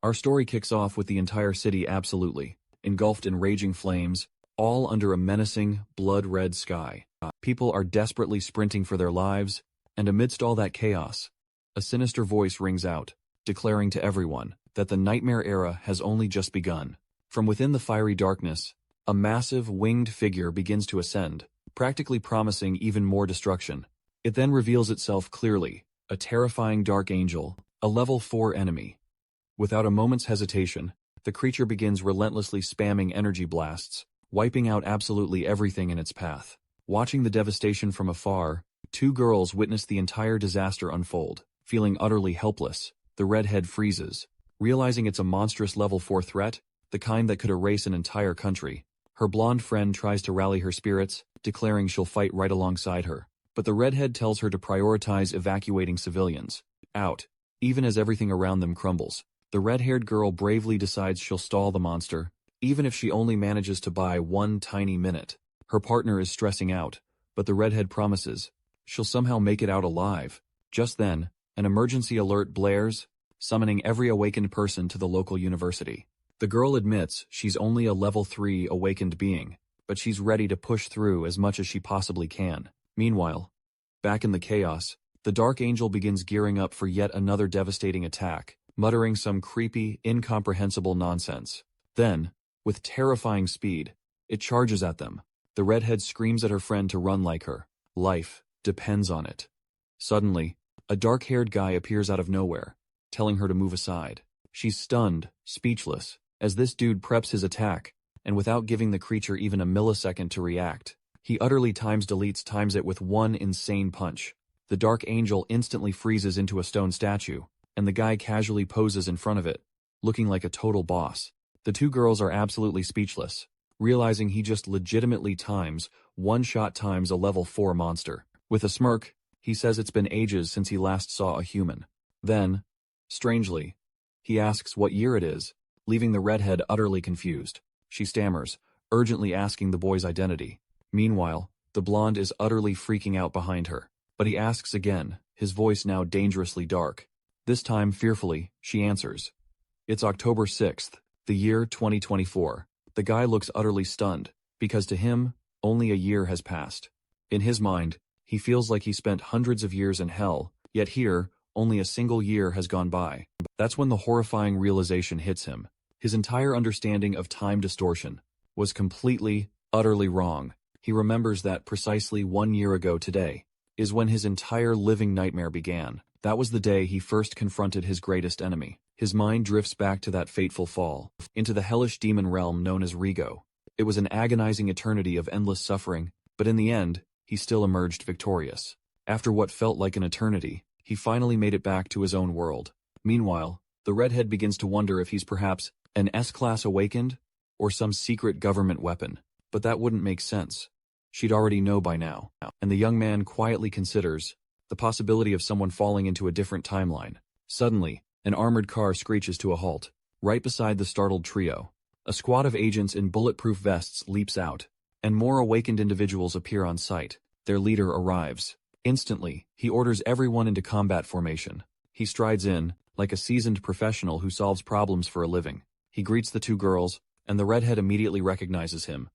Our story kicks off with the entire city absolutely engulfed in raging flames, all under a menacing, blood-red sky. People are desperately sprinting for their lives, and amidst all that chaos, a sinister voice rings out, declaring to everyone that the nightmare era has only just begun. From within the fiery darkness, a massive, winged figure begins to ascend, practically promising even more destruction. It then reveals itself clearly, a terrifying dark angel, a level 4 enemy. Without a moment's hesitation, the creature begins relentlessly spamming energy blasts, wiping out absolutely everything in its path. Watching the devastation from afar, two girls witness the entire disaster unfold. Feeling utterly helpless, the redhead freezes. Realizing it's a monstrous level 4 threat, the kind that could erase an entire country, her blonde friend tries to rally her spirits, declaring she'll fight right alongside her. But the redhead tells her to prioritize evacuating civilians. Out. Even as everything around them crumbles, the red-haired girl bravely decides she'll stall the monster, even if she only manages to buy one tiny minute. Her partner is stressing out, but the redhead promises she'll somehow make it out alive. Just then, an emergency alert blares, summoning every awakened person to the local university. The girl admits she's only a level 3 awakened being, but she's ready to push through as much as she possibly can. Meanwhile, back in the chaos, the Dark Angel begins gearing up for yet another devastating attack, muttering some creepy, incomprehensible nonsense. Then, with terrifying speed, it charges at them. The redhead screams at her friend to run like her. Life depends on it. Suddenly, a dark-haired guy appears out of nowhere, telling her to move aside. She's stunned, speechless, as this dude preps his attack, and without giving the creature even a millisecond to react, he utterly times it with one insane punch. The Dark Angel instantly freezes into a stone statue, and the guy casually poses in front of it, looking like a total boss. The two girls are absolutely speechless, realizing he just legitimately one-shot times a level 4 monster. With a smirk, he says it's been ages since he last saw a human. Then, strangely, he asks what year it is, leaving the redhead utterly confused. She stammers, urgently asking the boy's identity. Meanwhile, the blonde is utterly freaking out behind her. But he asks again, his voice now dangerously dark. This time, fearfully, she answers. It's October 6th, the year 2024. The guy looks utterly stunned, because to him, only a year has passed. In his mind, he feels like he spent hundreds of years in hell, yet here, only a single year has gone by. That's when the horrifying realization hits him. His entire understanding of time distortion was completely, utterly wrong. He remembers that precisely 1 year ago today is when his entire living nightmare began. That was the day he first confronted his greatest enemy. His mind drifts back to that fateful fall, into the hellish demon realm known as Rigo. It was an agonizing eternity of endless suffering, but in the end, he still emerged victorious. After what felt like an eternity, he finally made it back to his own world. Meanwhile, the redhead begins to wonder if he's perhaps an S-class awakened, or some secret government weapon. But that wouldn't make sense. She'd already know by now. And the young man quietly considers the possibility of someone falling into a different timeline. Suddenly, an armored car screeches to a halt, right beside the startled trio. A squad of agents in bulletproof vests leaps out, and more awakened individuals appear on sight. Their leader arrives. Instantly, he orders everyone into combat formation. He strides in, like a seasoned professional who solves problems for a living. He greets the two girls, and the redhead immediately recognizes him.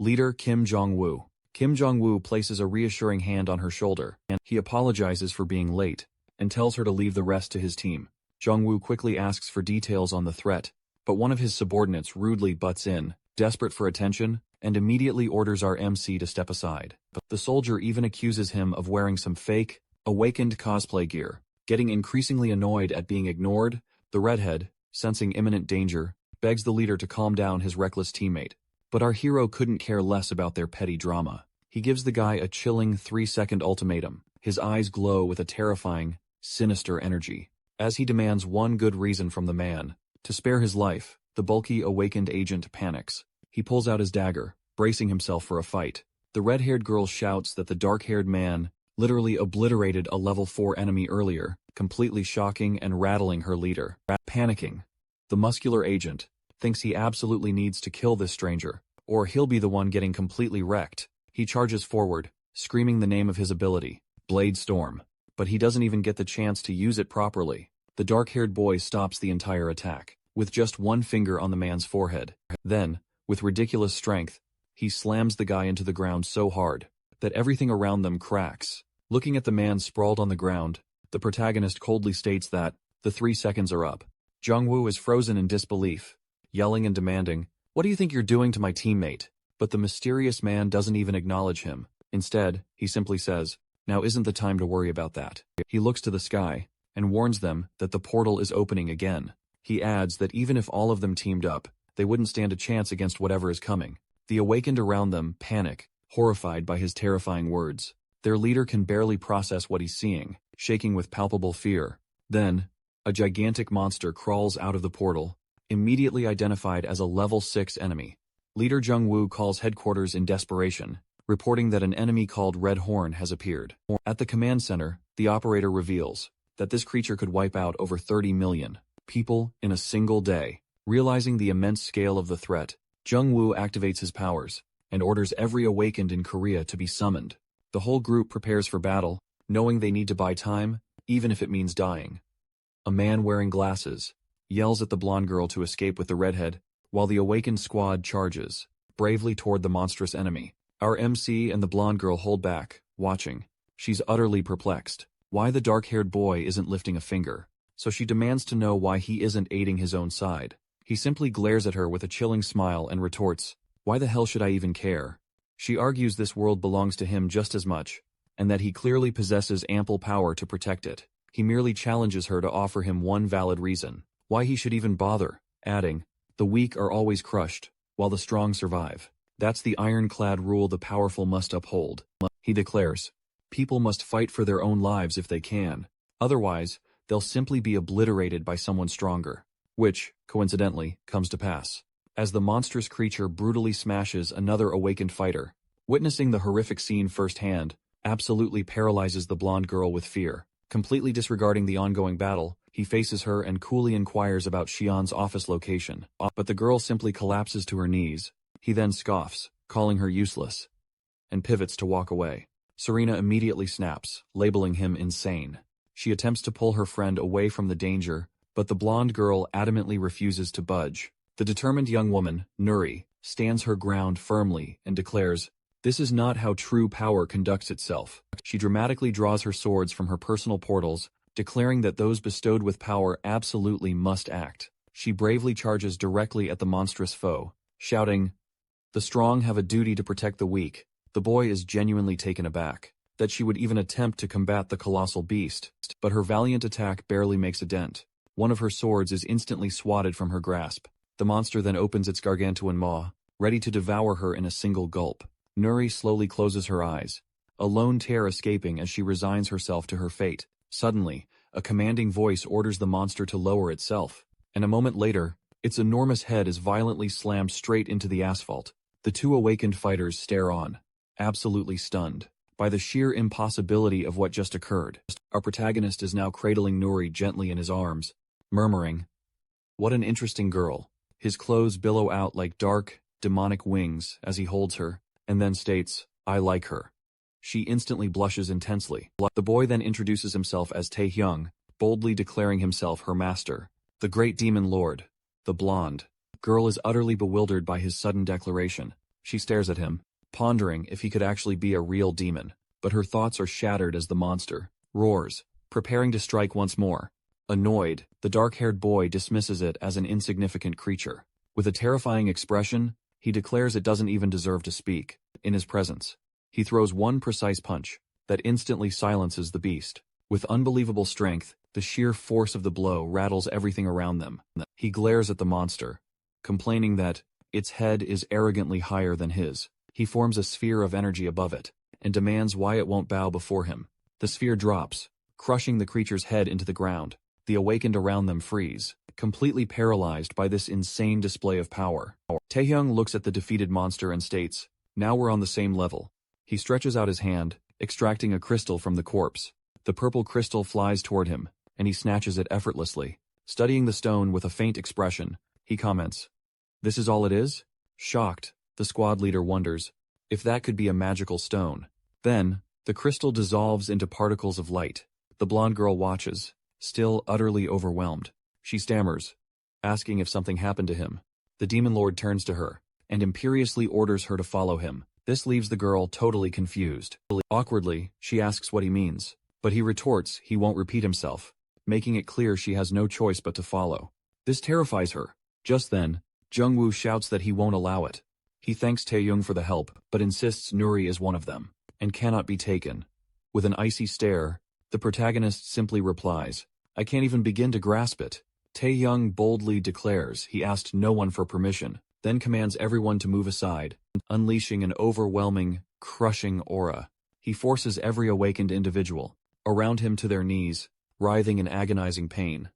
Leader Kim Jong-woo. Kim Jong-woo places a reassuring hand on her shoulder, and he apologizes for being late, and tells her to leave the rest to his team. Jong-woo quickly asks for details on the threat, but one of his subordinates rudely butts in, desperate for attention, and immediately orders our MC to step aside. The soldier even accuses him of wearing some fake, awakened cosplay gear. Getting increasingly annoyed at being ignored, the redhead, sensing imminent danger, begs the leader to calm down his reckless teammate. But our hero couldn't care less about their petty drama. He gives the guy a chilling 3-second ultimatum. His eyes glow with a terrifying, sinister energy. As he demands one good reason from the man, to spare his life, the bulky awakened agent panics. He pulls out his dagger, bracing himself for a fight. The red-haired girl shouts that the dark-haired man literally obliterated a level 4 enemy earlier, completely shocking and rattling her leader. Panicking, the muscular agent thinks he absolutely needs to kill this stranger, or he'll be the one getting completely wrecked. He charges forward, screaming the name of his ability, Blade Storm, but he doesn't even get the chance to use it properly. The dark-haired boy stops the entire attack, with just one finger on the man's forehead. Then, with ridiculous strength, he slams the guy into the ground so hard that everything around them cracks. Looking at the man sprawled on the ground, the protagonist coldly states that the 3 seconds are up. Jung-woo is frozen in disbelief, yelling and demanding, "What do you think you're doing to my teammate?" But the mysterious man doesn't even acknowledge him. Instead, he simply says, "Now isn't the time to worry about that." He looks to the sky and warns them that the portal is opening again. He adds that even if all of them teamed up, they wouldn't stand a chance against whatever is coming. The awakened around them panic, horrified by his terrifying words. Their leader can barely process what he's seeing, shaking with palpable fear. Then, a gigantic monster crawls out of the portal, immediately identified as a level 6 enemy. Leader Jung-woo calls headquarters in desperation, reporting that an enemy called Red Horn has appeared. At the command center, the operator reveals that this creature could wipe out over 30 million people in a single day. Realizing the immense scale of the threat, Jung-woo activates his powers and orders every awakened in Korea to be summoned. The whole group prepares for battle, knowing they need to buy time, even if it means dying. A man wearing glasses yells at the blonde girl to escape with the redhead, while the awakened squad charges bravely toward the monstrous enemy. Our MC and the blonde girl hold back, watching. She's utterly perplexed. Why the dark-haired boy isn't lifting a finger, so she demands to know why he isn't aiding his own side. He simply glares at her with a chilling smile and retorts, "Why the hell should I even care?" She argues this world belongs to him just as much, and that he clearly possesses ample power to protect it. He merely challenges her to offer him one valid reason why he should even bother, adding, "The weak are always crushed, while the strong survive. That's the ironclad rule the powerful must uphold." He declares, "People must fight for their own lives if they can. Otherwise, they'll simply be obliterated by someone stronger." Which, coincidentally, comes to pass, as the monstrous creature brutally smashes another awakened fighter. Witnessing the horrific scene firsthand absolutely paralyzes the blonde girl with fear. Completely disregarding the ongoing battle, he faces her and coolly inquires about Xian's office location. But the girl simply collapses to her knees. He then scoffs, calling her useless, and pivots to walk away. Serena immediately snaps, labeling him insane. She attempts to pull her friend away from the danger, but the blonde girl adamantly refuses to budge. The determined young woman, Nuri, stands her ground firmly and declares, "This is not how true power conducts itself." She dramatically draws her swords from her personal portals, declaring that those bestowed with power absolutely must act. She bravely charges directly at the monstrous foe, shouting, "The strong have a duty to protect the weak." The boy is genuinely taken aback that she would even attempt to combat the colossal beast, but her valiant attack barely makes a dent. One of her swords is instantly swatted from her grasp. The monster then opens its gargantuan maw, ready to devour her in a single gulp. Nuri slowly closes her eyes, a lone tear escaping as she resigns herself to her fate. Suddenly, a commanding voice orders the monster to lower itself, and a moment later, its enormous head is violently slammed straight into the asphalt. The two awakened fighters stare on, absolutely stunned by the sheer impossibility of what just occurred. Our protagonist is now cradling Nuri gently in his arms, murmuring, "What an interesting girl." His clothes billow out like dark, demonic wings as he holds her, and then states, "I like her." She instantly blushes intensely. The boy then introduces himself as Taehyung, boldly declaring himself her master, the great demon lord. The blonde girl is utterly bewildered by his sudden declaration. She stares at him, pondering if he could actually be a real demon, but her thoughts are shattered as the monster roars, preparing to strike once more. Annoyed, the dark-haired boy dismisses it as an insignificant creature. With a terrifying expression, he declares it doesn't even deserve to speak. In his presence, he throws one precise punch that instantly silences the beast. With unbelievable strength, the sheer force of the blow rattles everything around them. He glares at the monster, complaining that its head is arrogantly higher than his. He forms a sphere of energy above it, and demands why it won't bow before him. The sphere drops, crushing the creature's head into the ground. The awakened around them freeze, completely paralyzed by this insane display of power. Taehyung looks at the defeated monster and states, "Now we're on the same level." He stretches out his hand, extracting a crystal from the corpse. The purple crystal flies toward him, and he snatches it effortlessly. Studying the stone with a faint expression, he comments, "This is all it is?" Shocked, the squad leader wonders if that could be a magical stone. Then, the crystal dissolves into particles of light. The blonde girl watches, still utterly overwhelmed. She stammers, asking if something happened to him. The demon lord turns to her and imperiously orders her to follow him. This leaves the girl totally confused. Awkwardly, she asks what he means, but he retorts he won't repeat himself, making it clear she has no choice but to follow. This terrifies her. Just then, Jungwoo shouts that he won't allow it. He thanks Taehyung for the help, but insists Nuri is one of them, and cannot be taken. With an icy stare, the protagonist simply replies, "I can't even begin to grasp it." Taehyung boldly declares he asked no one for permission, then commands everyone to move aside, unleashing an overwhelming, crushing aura. He forces every awakened individual around him to their knees, writhing in agonizing pain.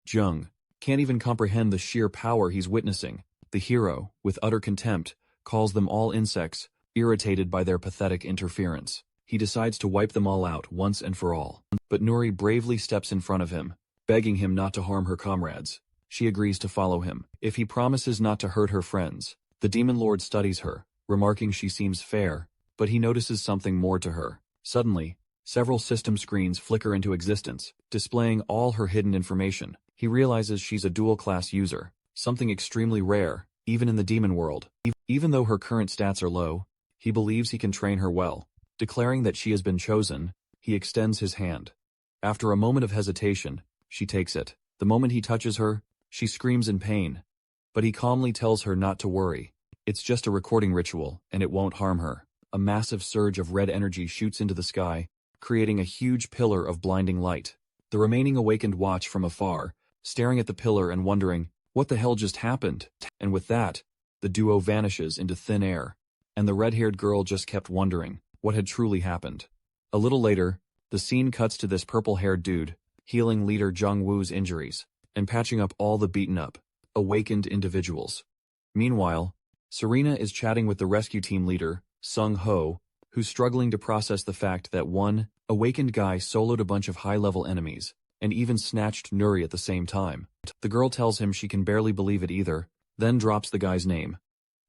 Jung can't even comprehend the sheer power he's witnessing. The hero, with utter contempt, calls them all insects, irritated by their pathetic interference. He decides to wipe them all out once and for all. But Nuri bravely steps in front of him, begging him not to harm her comrades. She agrees to follow him, if he promises not to hurt her friends. The demon lord studies her, remarking she seems fair, but he notices something more to her. Suddenly, several system screens flicker into existence, displaying all her hidden information. He realizes she's a dual-class user, something extremely rare, even in the demon world. Even though her current stats are low, he believes he can train her well. Declaring that she has been chosen, he extends his hand. After a moment of hesitation, she takes it. The moment he touches her, she screams in pain, but he calmly tells her not to worry. It's just a recording ritual, and it won't harm her. A massive surge of red energy shoots into the sky, creating a huge pillar of blinding light. The remaining awakened watch from afar, staring at the pillar and wondering, what the hell just happened? And with that, the duo vanishes into thin air, and the red-haired girl just kept wondering what had truly happened. A little later, the scene cuts to this purple-haired dude, healing leader Jungwoo's injuries, and patching up all the beaten-up, awakened individuals. Meanwhile, Serena is chatting with the rescue team leader, Sung Ho, who's struggling to process the fact that one awakened guy soloed a bunch of high-level enemies, and even snatched Nuri at the same time. The girl tells him she can barely believe it either, then drops the guy's name,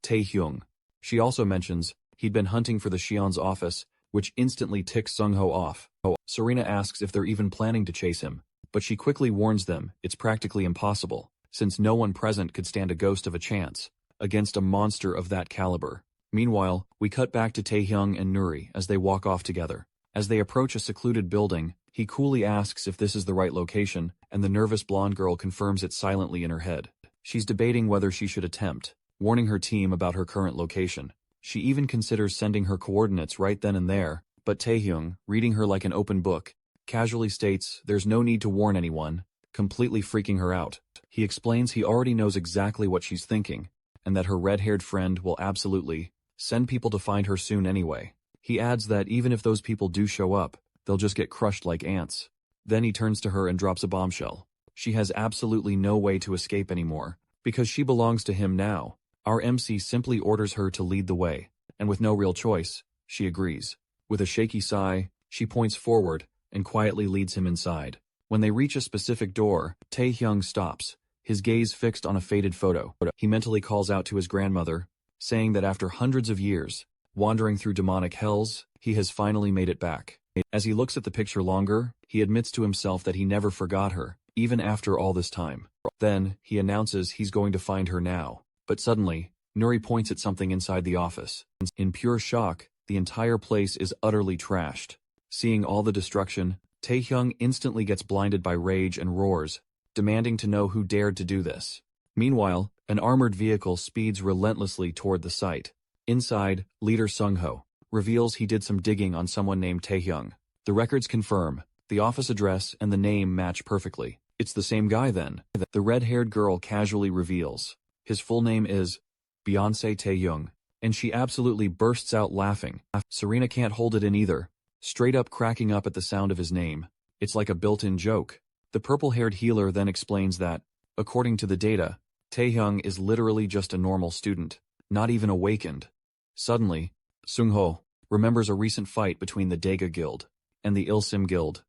Taehyung. She also mentions he'd been hunting for the Xion's office, which instantly ticks Sung Ho off. Serena asks if they're even planning to chase him, but she quickly warns them it's practically impossible, since no one present could stand a ghost of a chance against a monster of that caliber. Meanwhile, we cut back to Taehyung and Nuri as they walk off together. As they approach a secluded building, he coolly asks if this is the right location, and the nervous blonde girl confirms it silently in her head. She's debating whether she should attempt, warning her team about her current location. She even considers sending her coordinates right then and there, but Taehyung, reading her like an open book, casually states there's no need to warn anyone, completely freaking her out. He explains he already knows exactly what she's thinking, and that her red-haired friend will absolutely send people to find her soon anyway. He adds that even if those people do show up, they'll just get crushed like ants. Then he turns to her and drops a bombshell. She has absolutely no way to escape anymore, because she belongs to him now. Our MC simply orders her to lead the way, and with no real choice, she agrees. With a shaky sigh, she points forward and quietly leads him inside. When they reach a specific door, Taehyung stops, his gaze fixed on a faded photo. He mentally calls out to his grandmother, saying that after hundreds of years, wandering through demonic hells, he has finally made it back. As he looks at the picture longer, he admits to himself that he never forgot her, even after all this time. Then, he announces he's going to find her now. But suddenly, Nuri points at something inside the office. In pure shock, the entire place is utterly trashed. Seeing all the destruction, Taehyung instantly gets blinded by rage and roars, demanding to know who dared to do this. Meanwhile, an armored vehicle speeds relentlessly toward the site. Inside, leader Sung Ho reveals he did some digging on someone named Taehyung. The records confirm the office address and the name match perfectly. It's the same guy then. The red-haired girl casually reveals his full name is Beyonce Taehyung, and she absolutely bursts out laughing. Serena can't hold it in either, straight up cracking up at the sound of his name. It's like a built-in joke. The purple-haired healer then explains that, according to the data, Taehyung is literally just a normal student, not even awakened. Suddenly, Sung Ho remembers a recent fight between the Daega Guild and the Ilsim Guild.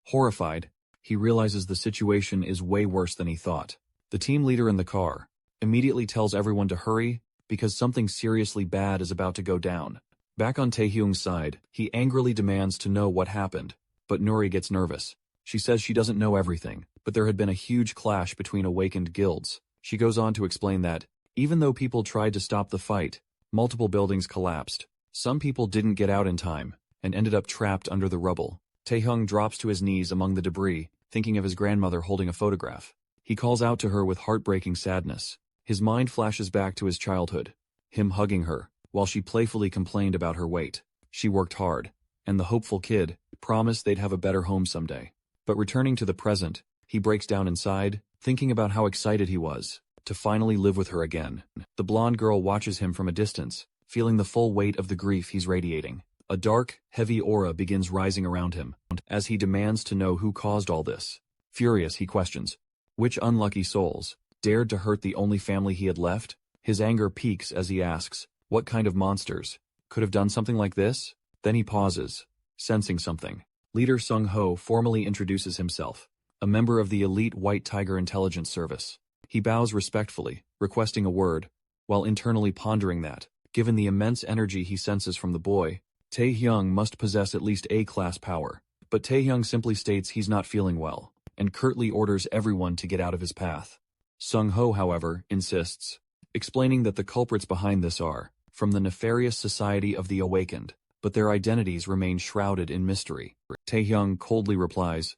Horrified, he realizes the situation is way worse than he thought. The team leader in the car immediately tells everyone to hurry because something seriously bad is about to go down. Back on Taehyung's side, he angrily demands to know what happened, but Nuri gets nervous. She says she doesn't know everything, but there had been a huge clash between awakened guilds. She goes on to explain that, even though people tried to stop the fight, multiple buildings collapsed. Some people didn't get out in time, and ended up trapped under the rubble. Taehyung drops to his knees among the debris, thinking of his grandmother holding a photograph. He calls out to her with heartbreaking sadness. His mind flashes back to his childhood, him hugging her, while she playfully complained about her weight. She worked hard, and the hopeful kid promised they'd have a better home someday. But returning to the present, he breaks down inside, thinking about how excited he was to finally live with her again. The blonde girl watches him from a distance, feeling the full weight of the grief he's radiating. A dark, heavy aura begins rising around him, as he demands to know who caused all this. Furious, he questions, which unlucky souls dared to hurt the only family he had left? His anger peaks as he asks, what kind of monsters could have done something like this? Then he pauses, sensing something. Leader Sung-ho formally introduces himself, a member of the elite White Tiger Intelligence Service. He bows respectfully, requesting a word, while internally pondering that, given the immense energy he senses from the boy, Taehyung must possess at least A-class power. But Taehyung simply states he's not feeling well, and curtly orders everyone to get out of his path. Sung-ho, however, insists, explaining that the culprits behind this are from the nefarious Society of the Awakened, but their identities remain shrouded in mystery. Taehyung coldly replies,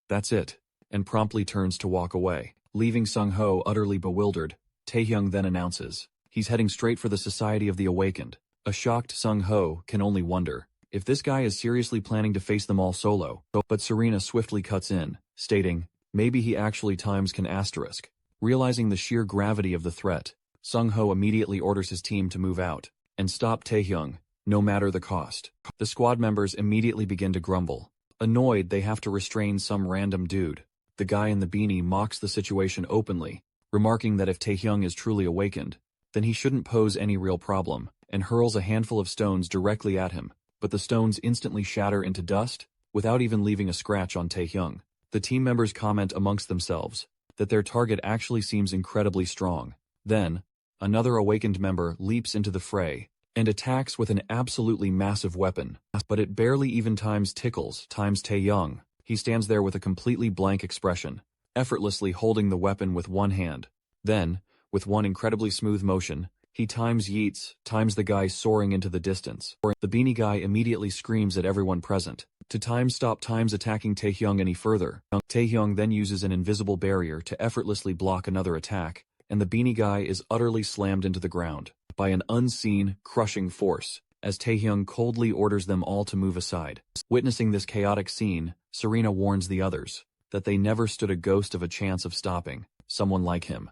"That's it," and promptly turns to walk away. Leaving Sung-ho utterly bewildered, Taehyung then announces, he's heading straight for the Society of the Awakened. A shocked Sung-ho can only wonder if this guy is seriously planning to face them all solo. But Serena swiftly cuts in, stating, maybe he actually times can asterisk. Realizing the sheer gravity of the threat, Sung-ho immediately orders his team to move out and stop Taehyung, no matter the cost. The squad members immediately begin to grumble. Annoyed they have to restrain some random dude. The guy in the beanie mocks the situation openly, remarking that if Taehyung is truly awakened, then he shouldn't pose any real problem, and hurls a handful of stones directly at him, but the stones instantly shatter into dust, without even leaving a scratch on Taehyung. The team members comment amongst themselves that their target actually seems incredibly strong. Then, another awakened member leaps into the fray, and attacks with an absolutely massive weapon, but it barely even times Taehyung. He stands there with a completely blank expression, effortlessly holding the weapon with one hand. Then, with one incredibly smooth motion, he times the guy soaring into the distance. The beanie guy immediately screams at everyone present to stop attacking Taehyung any further. Taehyung then uses an invisible barrier to effortlessly block another attack, and the beanie guy is utterly slammed into the ground by an unseen, crushing force, as Taehyung coldly orders them all to move aside. Witnessing this chaotic scene, Serena warns the others that they never stood a ghost of a chance of stopping someone like him.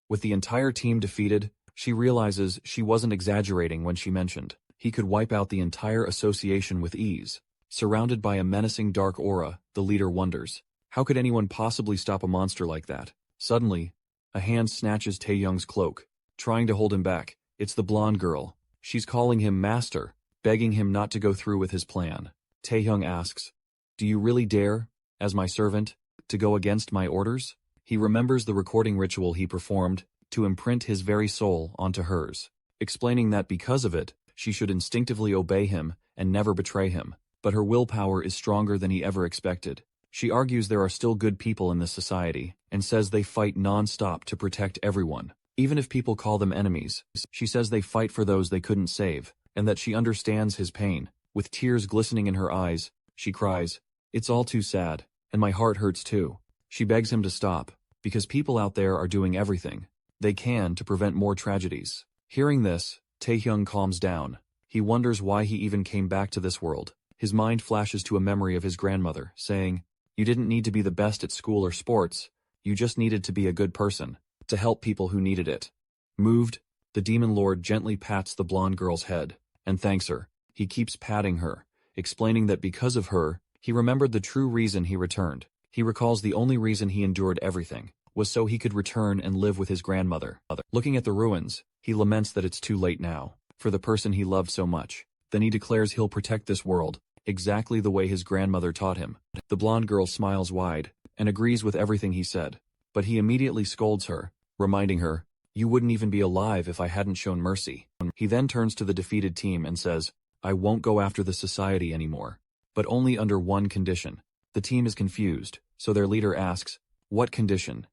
With the entire team defeated, she realizes she wasn't exaggerating when she mentioned he could wipe out the entire association with ease. Surrounded by a menacing dark aura, the leader wonders, how could anyone possibly stop a monster like that? Suddenly, a hand snatches Taehyung's cloak, trying to hold him back. It's the blonde girl. She's calling him master, begging him not to go through with his plan. Taehyung asks, "Do you really dare, as my servant, to go against my orders?" He remembers the recording ritual he performed to imprint his very soul onto hers, explaining that because of it, she should instinctively obey him and never betray him. But her willpower is stronger than he ever expected. She argues there are still good people in this society, and says they fight non-stop to protect everyone. Even if people call them enemies, she says they fight for those they couldn't save, and that she understands his pain. With tears glistening in her eyes, she cries, "It's all too sad, and my heart hurts too." She begs him to stop, because people out there are doing everything they can to prevent more tragedies. Hearing this, Taehyung calms down. He wonders why he even came back to this world. His mind flashes to a memory of his grandmother, saying, "You didn't need to be the best at school or sports, you just needed to be a good person, to help people who needed it." Moved, the demon lord gently pats the blonde girl's head, and thanks her. He keeps patting her, explaining that because of her, he remembered the true reason he returned. He recalls the only reason he endured everything was so he could return and live with his grandmother. Looking at the ruins, he laments that it's too late now, for the person he loved so much. Then he declares he'll protect this world, exactly the way his grandmother taught him. The blonde girl smiles wide, and agrees with everything he said, but he immediately scolds her, reminding her, "You wouldn't even be alive if I hadn't shown mercy." He then turns to the defeated team and says, "I won't go after the society anymore, but only under one condition. The team is confused, so their leader asks, "What condition?"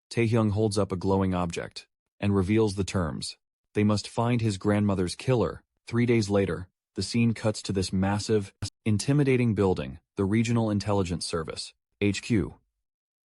Taehyung holds up a glowing object and reveals the terms. They must find his grandmother's killer. 3 days later, the scene cuts to this massive, intimidating building, the Regional Intelligence Service, HQ.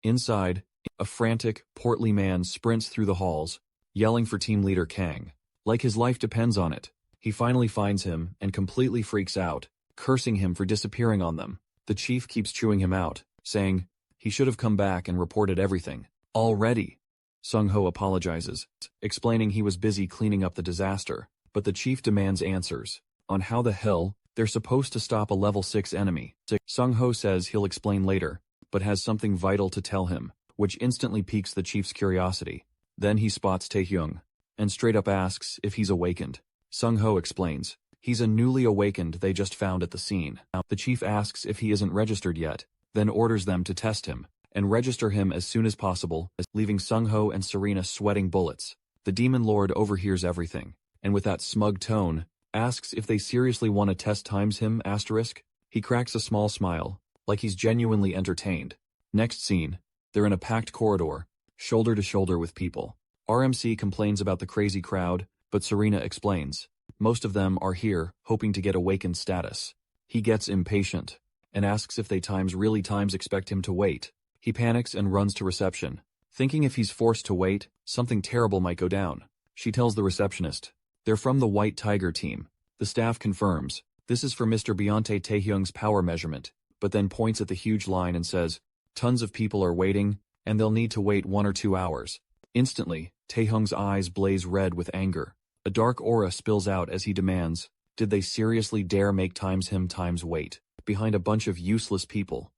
Inside, a frantic, portly man sprints through the halls, yelling for team leader Kang. Like his life depends on it. He finally finds him and completely freaks out, cursing him for disappearing on them. The chief keeps chewing him out, saying, he should have come back and reported everything. Already. Sung-ho apologizes, explaining he was busy cleaning up the disaster, but the chief demands answers on how the hell they're supposed to stop a level 6 enemy. Sung-ho says he'll explain later, but has something vital to tell him, which instantly piques the chief's curiosity. Then he spots Taehyung, and straight up asks if he's awakened. Sung-ho explains, he's a newly awakened they just found at the scene. The chief asks if he isn't registered yet, then orders them to test him, and register him as soon as possible, leaving Sung-ho and Serena sweating bullets. The demon lord overhears everything, and with that smug tone, asks if they seriously want to test times him, asterisk. He cracks a small smile, like he's genuinely entertained. Next scene, they're in a packed corridor, shoulder to shoulder with people. RMC complains about the crazy crowd, but Serena explains, most of them are here, hoping to get awakened status. He gets impatient, and asks if they really expect him to wait. He panics and runs to reception, thinking if he's forced to wait, something terrible might go down. She tells the receptionist, they're from the White Tiger team. The staff confirms, this is for Mr. Beyonce Taehyung's power measurement, but then points at the huge line and says, tons of people are waiting, and they'll need to wait 1 or 2 hours. Instantly, Taehyung's eyes blaze red with anger. A dark aura spills out as he demands, did they seriously dare make him wait, behind a bunch of useless people?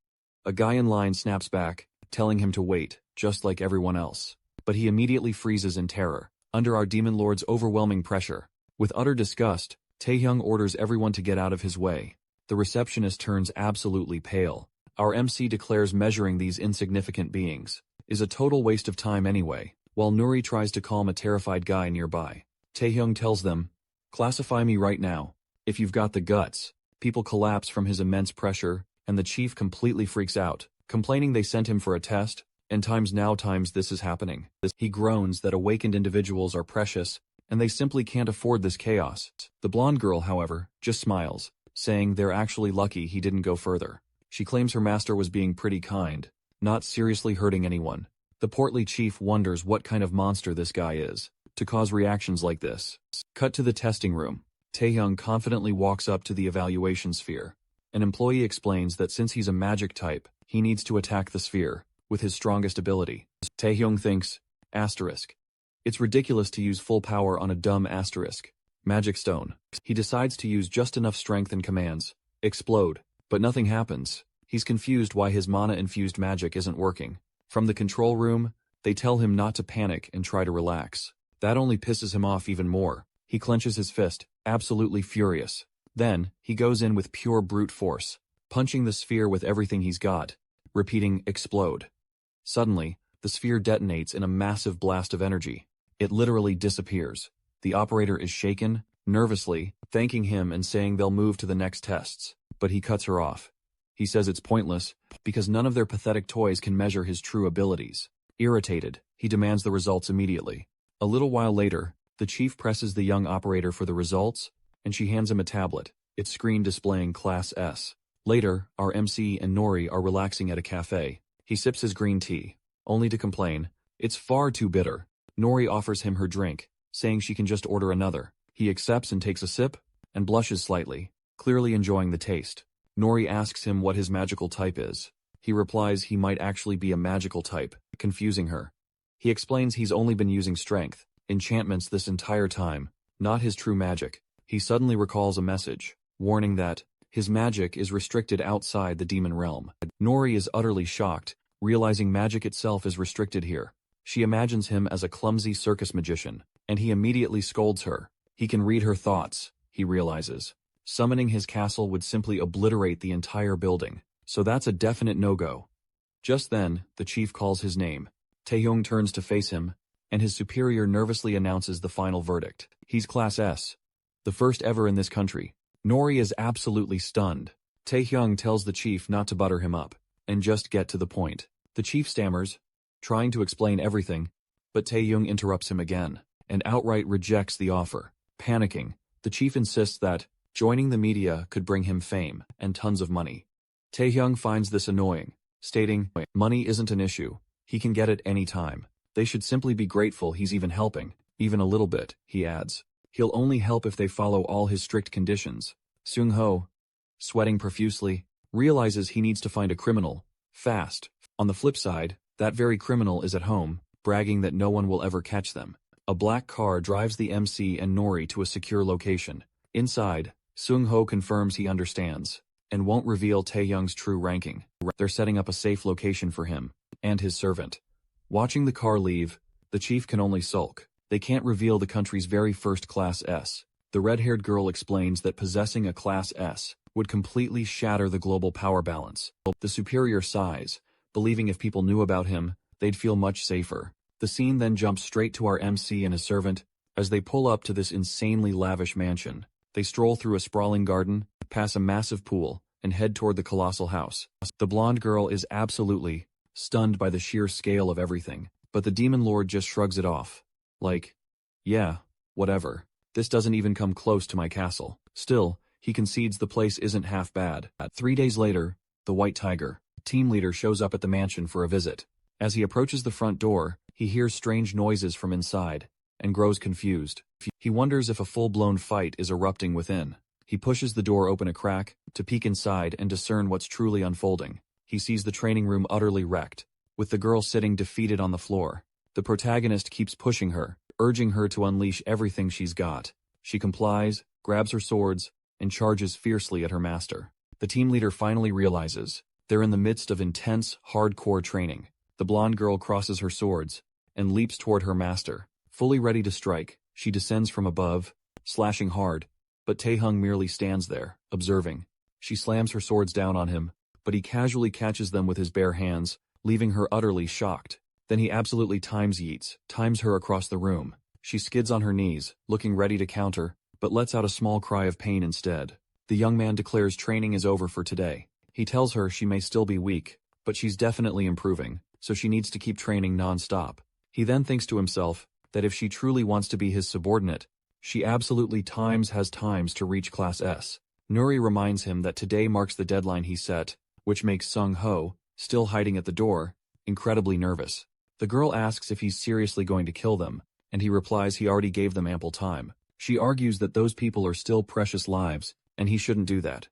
A guy in line snaps back, telling him to wait, just like everyone else. But he immediately freezes in terror, under our demon lord's overwhelming pressure. With utter disgust, Taehyung orders everyone to get out of his way. The receptionist turns absolutely pale. Our MC declares measuring these insignificant beings is a total waste of time anyway, while Nuri tries to calm a terrified guy nearby. Taehyung tells them, classify me right now, if you've got the guts. People collapse from his immense pressure, and the chief completely freaks out, complaining they sent him for a test, and times this is happening. He groans that awakened individuals are precious, and they simply can't afford this chaos. The blonde girl, however, just smiles, saying they're actually lucky he didn't go further. She claims her master was being pretty kind, not seriously hurting anyone. The portly chief wonders what kind of monster this guy is, to cause reactions like this. Cut to the testing room. Taehyung confidently walks up to the evaluation sphere. An employee explains that since he's a magic type, he needs to attack the sphere with his strongest ability. Taehyung thinks, asterisk. It's ridiculous to use full power on a dumb asterisk. Magic stone. He decides to use just enough strength and commands, explode, but nothing happens. He's confused why his mana-infused magic isn't working. From the control room, they tell him not to panic and try to relax. That only pisses him off even more. He clenches his fist, absolutely furious. Then, he goes in with pure brute force, punching the sphere with everything he's got, repeating, explode. Suddenly, the sphere detonates in a massive blast of energy. It literally disappears. The operator is shaken, nervously, thanking him and saying they'll move to the next tests, but he cuts her off. He says it's pointless, because none of their pathetic toys can measure his true abilities. Irritated, he demands the results immediately. A little while later, the chief presses the young operator for the results, and she hands him a tablet, its screen displaying Class S. Later, our MC and Nori are relaxing at a cafe. He sips his green tea, only to complain, it's far too bitter. Nori offers him her drink, saying she can just order another. He accepts and takes a sip, and blushes slightly, clearly enjoying the taste. Nori asks him what his magical type is. He replies he might actually be a magical type, confusing her. He explains he's only been using strength, enchantments this entire time, not his true magic. He suddenly recalls a message, warning that his magic is restricted outside the demon realm. Nori is utterly shocked, realizing magic itself is restricted here. She imagines him as a clumsy circus magician, and he immediately scolds her. He can read her thoughts, he realizes. Summoning his castle would simply obliterate the entire building, so that's a definite no-go. Just then, the chief calls his name. Taehyung turns to face him, and his superior nervously announces the final verdict. He's Class S. The first ever in this country. Nori is absolutely stunned. Taehyung tells the chief not to butter him up, and just get to the point. The chief stammers, trying to explain everything, but Tae-young interrupts him again, and outright rejects the offer. Panicking, the chief insists that joining the media could bring him fame and tons of money. Tae-young finds this annoying, stating, money isn't an issue, he can get it any time. They should simply be grateful he's even helping, even a little bit, he adds. He'll only help if they follow all his strict conditions. Seung-ho, sweating profusely, realizes he needs to find a criminal, fast. On the flip side, that very criminal is at home, bragging that no one will ever catch them. A black car drives the MC and Nori to a secure location. Inside, Seung-ho confirms he understands, and won't reveal Tae-young's true ranking. They're setting up a safe location for him, and his servant. Watching the car leave, the chief can only sulk. They can't reveal the country's very first Class S. The red-haired girl explains that possessing a Class S would completely shatter the global power balance. The superior sighs, believing if people knew about him, they'd feel much safer. The scene then jumps straight to our MC and his servant, as they pull up to this insanely lavish mansion. They stroll through a sprawling garden, pass a massive pool, and head toward the colossal house. The blonde girl is absolutely stunned by the sheer scale of everything, but the demon lord just shrugs it off. Like, yeah, whatever. This doesn't even come close to my castle. Still, he concedes the place isn't half bad. 3 days later, the White Tiger, team leader, shows up at the mansion for a visit. As he approaches the front door, he hears strange noises from inside, and grows confused. He wonders if a full-blown fight is erupting within. He pushes the door open a crack, to peek inside and discern what's truly unfolding. He sees the training room utterly wrecked, with the girl sitting defeated on the floor. The protagonist keeps pushing her, urging her to unleash everything she's got. She complies, grabs her swords, and charges fiercely at her master. The team leader finally realizes they're in the midst of intense, hardcore training. The blonde girl crosses her swords and leaps toward her master. Fully ready to strike, she descends from above, slashing hard, but Tae-young merely stands there, observing. She slams her swords down on him, but he casually catches them with his bare hands, leaving her utterly shocked. Then he absolutely times her across the room. She skids on her knees, looking ready to counter, but lets out a small cry of pain instead. The young man declares training is over for today. He tells her she may still be weak, but she's definitely improving, so she needs to keep training non-stop. He then thinks to himself that if she truly wants to be his subordinate, she absolutely has times to reach Class S. Nuri reminds him that today marks the deadline he set, which makes Seung-ho, still hiding at the door, incredibly nervous. The girl asks if he's seriously going to kill them, and he replies he already gave them ample time. She argues that those people are still precious lives, and he shouldn't do that.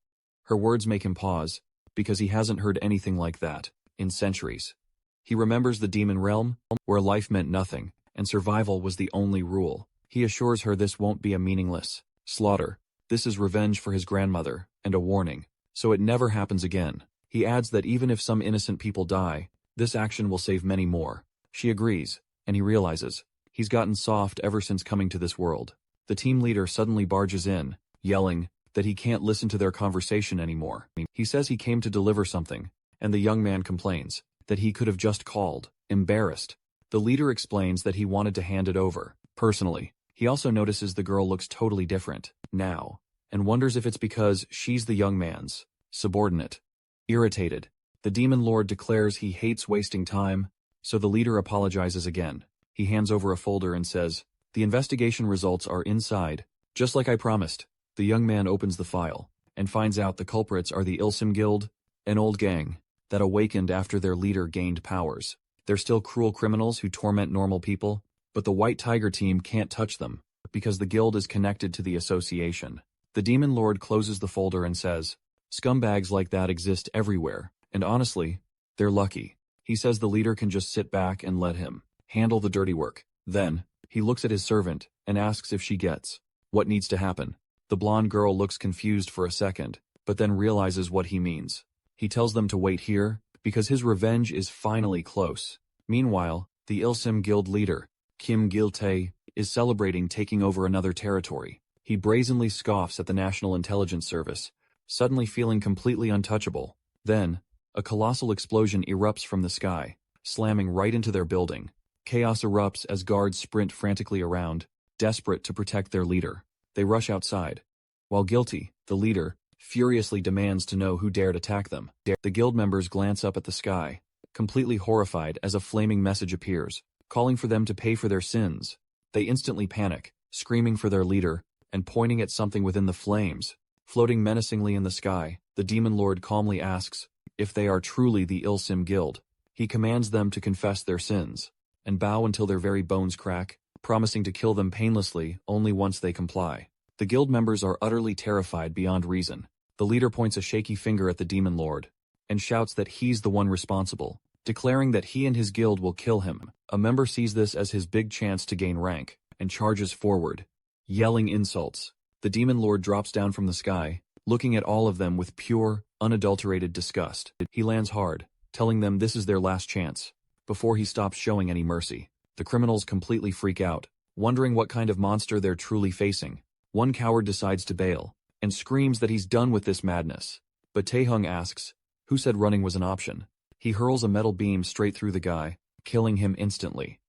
Her words make him pause, because he hasn't heard anything like that in centuries. He remembers the demon realm, where life meant nothing, and survival was the only rule. He assures her this won't be a meaningless slaughter. This is revenge for his grandmother, and a warning, so it never happens again. He adds that even if some innocent people die, this action will save many more. She agrees, and he realizes he's gotten soft ever since coming to this world. The team leader suddenly barges in, yelling that he can't listen to their conversation anymore. He says he came to deliver something, and the young man complains that he could have just called. Embarrassed, the leader explains that he wanted to hand it over personally. He also notices the girl looks totally different now, and wonders if it's because she's the young man's subordinate. Irritated, the demon lord declares he hates wasting time, so the leader apologizes again. He hands over a folder and says, "The investigation results are inside, just like I promised." The young man opens the file, and finds out the culprits are the Ilsim Guild, an old gang that awakened after their leader gained powers. They're still cruel criminals who torment normal people, but the White Tiger team can't touch them, because the guild is connected to the association. The demon lord closes the folder and says, "Scumbags like that exist everywhere, and honestly, they're lucky." He says the leader can just sit back and let him handle the dirty work. Then, he looks at his servant and asks if she gets what needs to happen. The blonde girl looks confused for a second, but then realizes what he means. He tells them to wait here, because his revenge is finally close. Meanwhile, the Ilsim Guild leader, Kim Gil-tae, is celebrating taking over another territory. He brazenly scoffs at the National Intelligence Service, suddenly feeling completely untouchable. Then, a colossal explosion erupts from the sky, slamming right into their building. Chaos erupts as guards sprint frantically around, desperate to protect their leader. They rush outside, while Guilty, the leader, furiously demands to know who dared attack them. The guild members glance up at the sky, completely horrified as a flaming message appears, calling for them to pay for their sins. They instantly panic, screaming for their leader, and pointing at something within the flames. Floating menacingly in the sky, the demon lord calmly asks if they are truly the Ilsim Guild. He commands them to confess their sins, and bow until their very bones crack, promising to kill them painlessly only once they comply. The guild members are utterly terrified beyond reason. The leader points a shaky finger at the demon lord, and shouts that he's the one responsible, declaring that he and his guild will kill him. A member sees this as his big chance to gain rank, and charges forward, yelling insults. The demon lord drops down from the sky, looking at all of them with pure, unadulterated disgust. He lands hard, telling them this is their last chance, before he stops showing any mercy. The criminals completely freak out, wondering what kind of monster they're truly facing. One coward decides to bail, and screams that he's done with this madness. But Taehyung asks, who said running was an option? He hurls a metal beam straight through the guy, killing him instantly.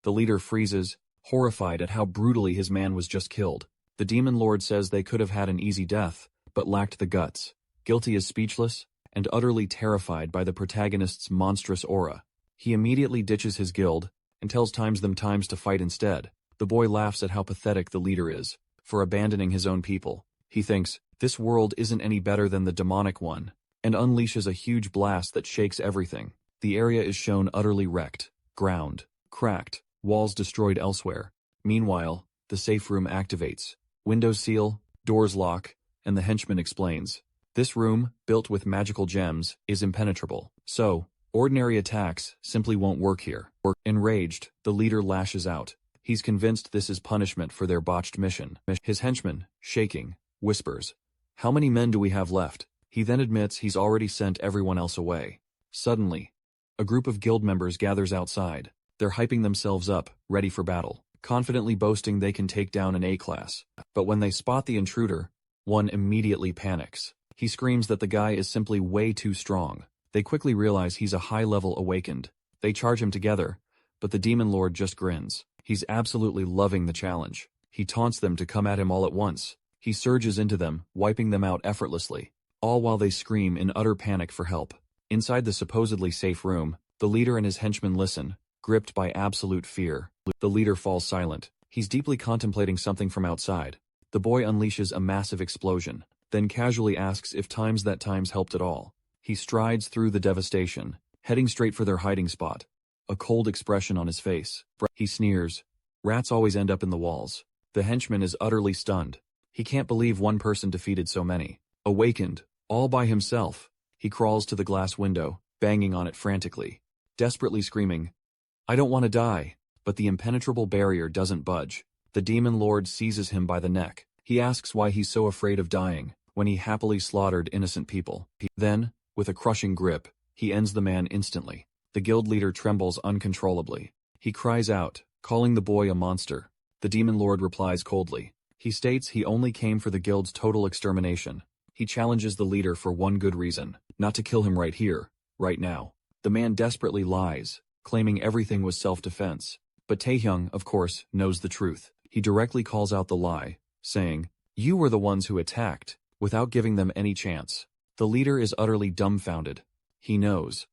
The leader freezes, horrified at how brutally his man was just killed. The demon lord says they could have had an easy death, but lacked the guts. Guilty is speechless, and utterly terrified by the protagonist's monstrous aura. He immediately ditches his guild, and tells them to fight instead. The boy laughs at how pathetic the leader is, for abandoning his own people. He thinks, this world isn't any better than the demonic one, and unleashes a huge blast that shakes everything. The area is shown utterly wrecked, ground, cracked, walls destroyed elsewhere. Meanwhile, the safe room activates. Windows seal, doors lock, and the henchman explains. This room, built with magical gems, is impenetrable. So, ordinary attacks simply won't work here. Enraged, the leader lashes out. He's convinced this is punishment for their botched mission. His henchman, shaking, whispers, how many men do we have left? He then admits he's already sent everyone else away. Suddenly, a group of guild members gathers outside. They're hyping themselves up, ready for battle, confidently boasting they can take down an A-class. But when they spot the intruder, one immediately panics. He screams that the guy is simply way too strong. They quickly realize he's a high-level awakened. They charge him together, but the demon lord just grins. He's absolutely loving the challenge. He taunts them to come at him all at once. He surges into them, wiping them out effortlessly, all while they scream in utter panic for help. Inside the supposedly safe room, the leader and his henchmen listen, gripped by absolute fear. The leader falls silent. He's deeply contemplating something from outside. The boy unleashes a massive explosion, then casually asks if that times helped at all. He strides through the devastation, heading straight for their hiding spot, a cold expression on his face. He sneers. Rats always end up in the walls. The henchman is utterly stunned. He can't believe one person defeated so many. Awakened, all by himself, he crawls to the glass window, banging on it frantically, desperately screaming, I don't want to die. But the impenetrable barrier doesn't budge. The demon lord seizes him by the neck. He asks why he's so afraid of dying, when he happily slaughtered innocent people. Then, with a crushing grip, he ends the man instantly. The guild leader trembles uncontrollably. He cries out, calling the boy a monster. The demon lord replies coldly. He states he only came for the guild's total extermination. He challenges the leader for one good reason, not to kill him right here, right now. The man desperately lies, claiming everything was self-defense. But Taehyung, of course, knows the truth. He directly calls out the lie, saying, you were the ones who attacked, without giving them any chance. The leader is utterly dumbfounded. He knows,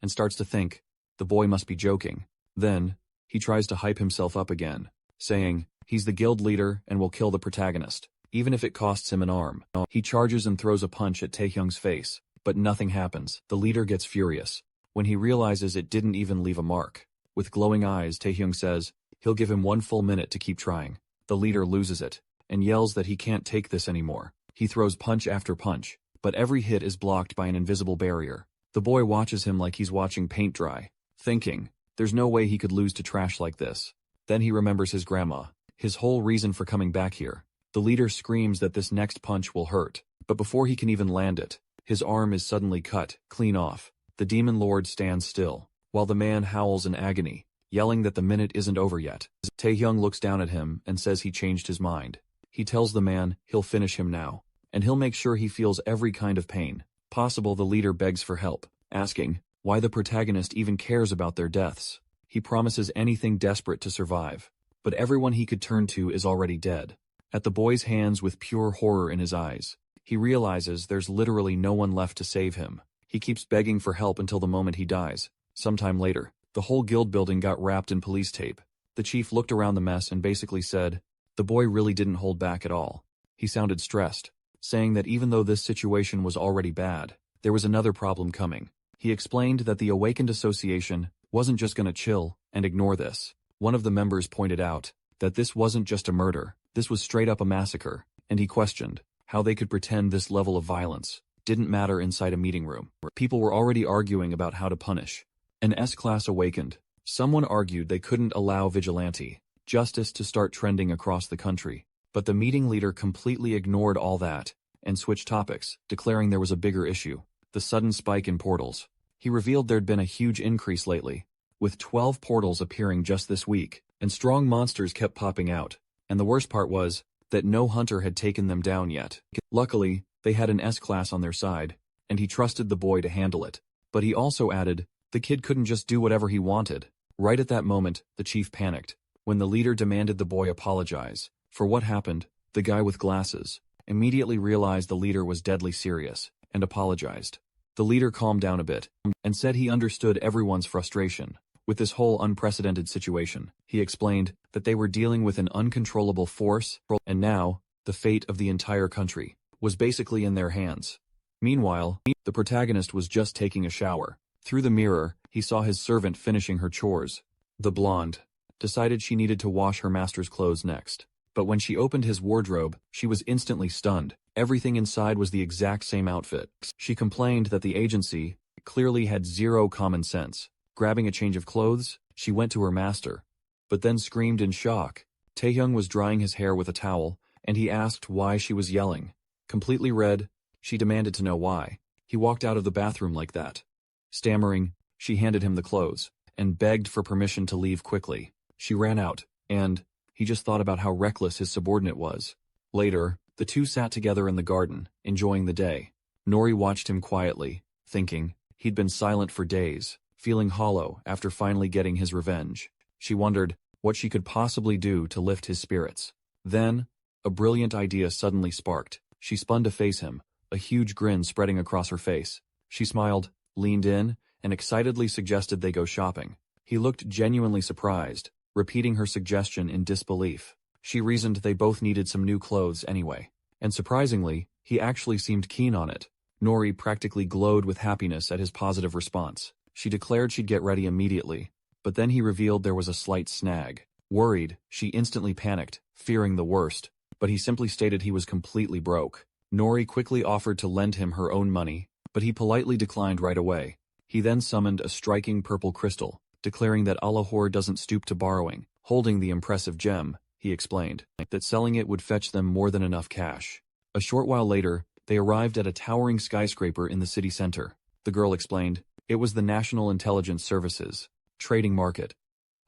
and starts to think, the boy must be joking. Then, he tries to hype himself up again, saying, he's the guild leader and will kill the protagonist, even if it costs him an arm. He charges and throws a punch at Taehyung's face, but nothing happens. The leader gets furious, when he realizes it didn't even leave a mark. With glowing eyes, Taehyung says, he'll give him 1 full minute to keep trying. The leader loses it, and yells that he can't take this anymore. He throws punch after punch, but every hit is blocked by an invisible barrier. The boy watches him like he's watching paint dry, thinking, there's no way he could lose to trash like this. Then he remembers his grandma, his whole reason for coming back here. The leader screams that this next punch will hurt, but before he can even land it, his arm is suddenly cut clean off. The demon lord stands still, while the man howls in agony, yelling that the minute isn't over yet. Taehyung looks down at him and says he changed his mind. He tells the man he'll finish him now, and he'll make sure he feels every kind of pain possible. The leader begs for help, asking why the protagonist even cares about their deaths. He promises anything desperate to survive, but everyone he could turn to is already dead. At the boy's hands with pure horror in his eyes, He realizes there's literally no one left to save him. He keeps begging for help until the moment he dies. Sometime later, the whole guild building got wrapped in police tape. The chief looked around the mess and basically said, the boy really didn't hold back at all. He sounded stressed, saying that even though this situation was already bad, there was another problem coming. He explained that the Awakened Association wasn't just gonna chill and ignore this. One of the members pointed out that this wasn't just a murder, this was straight up a massacre, and he questioned how they could pretend this level of violence didn't matter inside a meeting room. People were already arguing about how to punish an S-class Awakened. Someone argued they couldn't allow vigilante justice to start trending across the country, but the meeting leader completely ignored all that and switched topics, declaring there was a bigger issue: the sudden spike in portals. He revealed there'd been a huge increase lately, with 12 portals appearing just this week, and strong monsters kept popping out, and the worst part was that no hunter had taken them down yet. Luckily, they had an S-class on their side, and he trusted the boy to handle it. But he also added, the kid couldn't just do whatever he wanted. Right at that moment, the chief panicked. When the leader demanded the boy apologize for what happened, the guy with glasses immediately realized the leader was deadly serious, and apologized. The leader calmed down a bit, and said he understood everyone's frustration with this whole unprecedented situation. He explained that they were dealing with an uncontrollable force, and now, the fate of the entire country was basically in their hands. Meanwhile, the protagonist was just taking a shower. Through the mirror, he saw his servant finishing her chores. The blonde decided she needed to wash her master's clothes next. But when she opened his wardrobe, she was instantly stunned. Everything inside was the exact same outfit. She complained that the agency clearly had zero common sense. Grabbing a change of clothes, she went to her master, but then screamed in shock. Taehyung was drying his hair with a towel, and he asked why she was yelling. Completely red, she demanded to know why. He walked out of the bathroom like that. Stammering, she handed him the clothes, and begged for permission to leave quickly. She ran out, and he just thought about how reckless his subordinate was. Later, the two sat together in the garden, enjoying the day. Nori watched him quietly, thinking he'd been silent for days, feeling hollow after finally getting his revenge. She wondered what she could possibly do to lift his spirits. Then, a brilliant idea suddenly sparked. She spun to face him, a huge grin spreading across her face. She smiled, leaned in, and excitedly suggested they go shopping. He looked genuinely surprised, repeating her suggestion in disbelief. She reasoned they both needed some new clothes anyway. And surprisingly, he actually seemed keen on it. Nori practically glowed with happiness at his positive response. She declared she'd get ready immediately, but then he revealed there was a slight snag. Worried, she instantly panicked, fearing the worst, but he simply stated he was completely broke. Nori quickly offered to lend him her own money, but he politely declined right away. He then summoned a striking purple crystal, declaring that Allahor doesn't stoop to borrowing. Holding the impressive gem, he explained that selling it would fetch them more than enough cash. A short while later, they arrived at a towering skyscraper in the city center. The girl explained it was the National Intelligence Services trading market,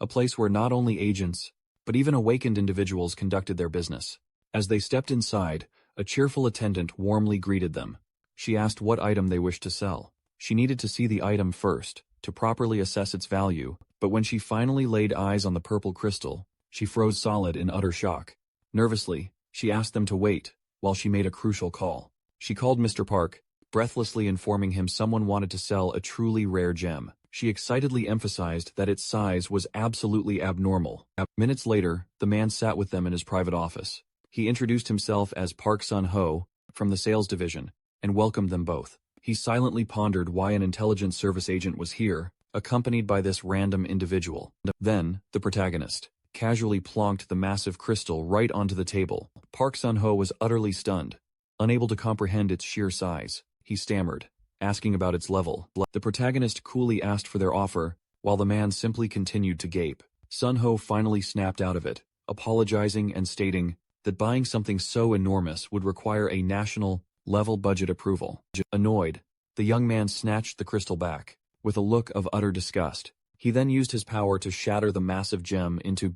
a place where not only agents, but even awakened individuals conducted their business. As they stepped inside, a cheerful attendant warmly greeted them. She asked what item they wished to sell. She needed to see the item first, to properly assess its value, but when she finally laid eyes on the purple crystal, she froze solid in utter shock. Nervously, she asked them to wait, while she made a crucial call. She called Mr. Park, breathlessly informing him someone wanted to sell a truly rare gem. She excitedly emphasized that its size was absolutely abnormal. Minutes later, the man sat with them in his private office. He introduced himself as Park Sun-ho, from the sales division, and welcomed them both. He silently pondered why an intelligence service agent was here, accompanied by this random individual. Then, the protagonist casually plonked the massive crystal right onto the table. Park Sun-ho was utterly stunned, unable to comprehend its sheer size. He stammered, asking about its level. The protagonist coolly asked for their offer, while the man simply continued to gape. Sun-ho finally snapped out of it, apologizing and stating that buying something so enormous would require a national-level budget approval. Annoyed, the young man snatched the crystal back, with a look of utter disgust. He then used his power to shatter the massive gem into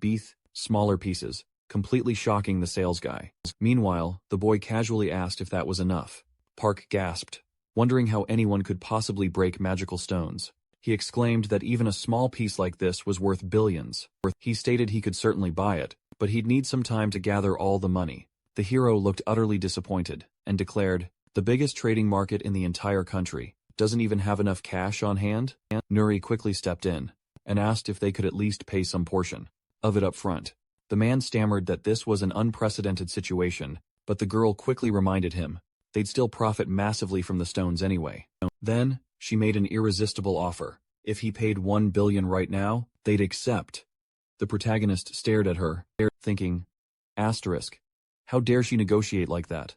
smaller pieces, completely shocking the sales guy. Meanwhile, the boy casually asked if that was enough. Park gasped, wondering how anyone could possibly break magical stones. He exclaimed that even a small piece like this was worth billions. He stated he could certainly buy it, but he'd need some time to gather all the money. The hero looked utterly disappointed, and declared, "The biggest trading market in the entire country doesn't even have enough cash on hand?" Nuri quickly stepped in and asked if they could at least pay some portion of it up front. The man stammered that this was an unprecedented situation, but the girl quickly reminded him they'd still profit massively from the stones anyway. Then, she made an irresistible offer. If he paid 1 billion right now, they'd accept. The protagonist stared at her, thinking, asterisk, how dare she negotiate like that?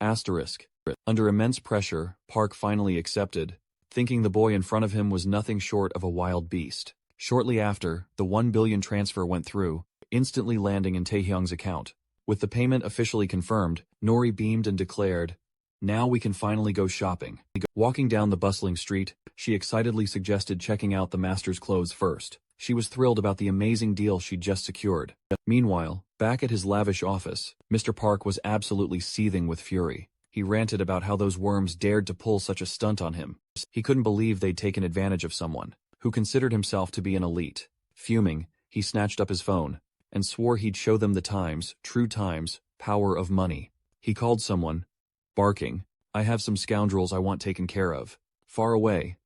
Asterisk. Under immense pressure, Park finally accepted, thinking the boy in front of him was nothing short of a wild beast. Shortly after, the 1 billion transfer went through, instantly landing in Taehyung's account. With the payment officially confirmed, Nori beamed and declared, "Now we can finally go shopping." Walking down the bustling street, she excitedly suggested checking out the master's clothes first. She was thrilled about the amazing deal she'd just secured. Meanwhile, back at his lavish office, Mr. Park was absolutely seething with fury. He ranted about how those worms dared to pull such a stunt on him. He couldn't believe they'd taken advantage of someone who considered himself to be an elite. Fuming, he snatched up his phone and swore he'd show them the times, true times, power of money. He called someone, barking, "I have some scoundrels I want taken care of." Far away,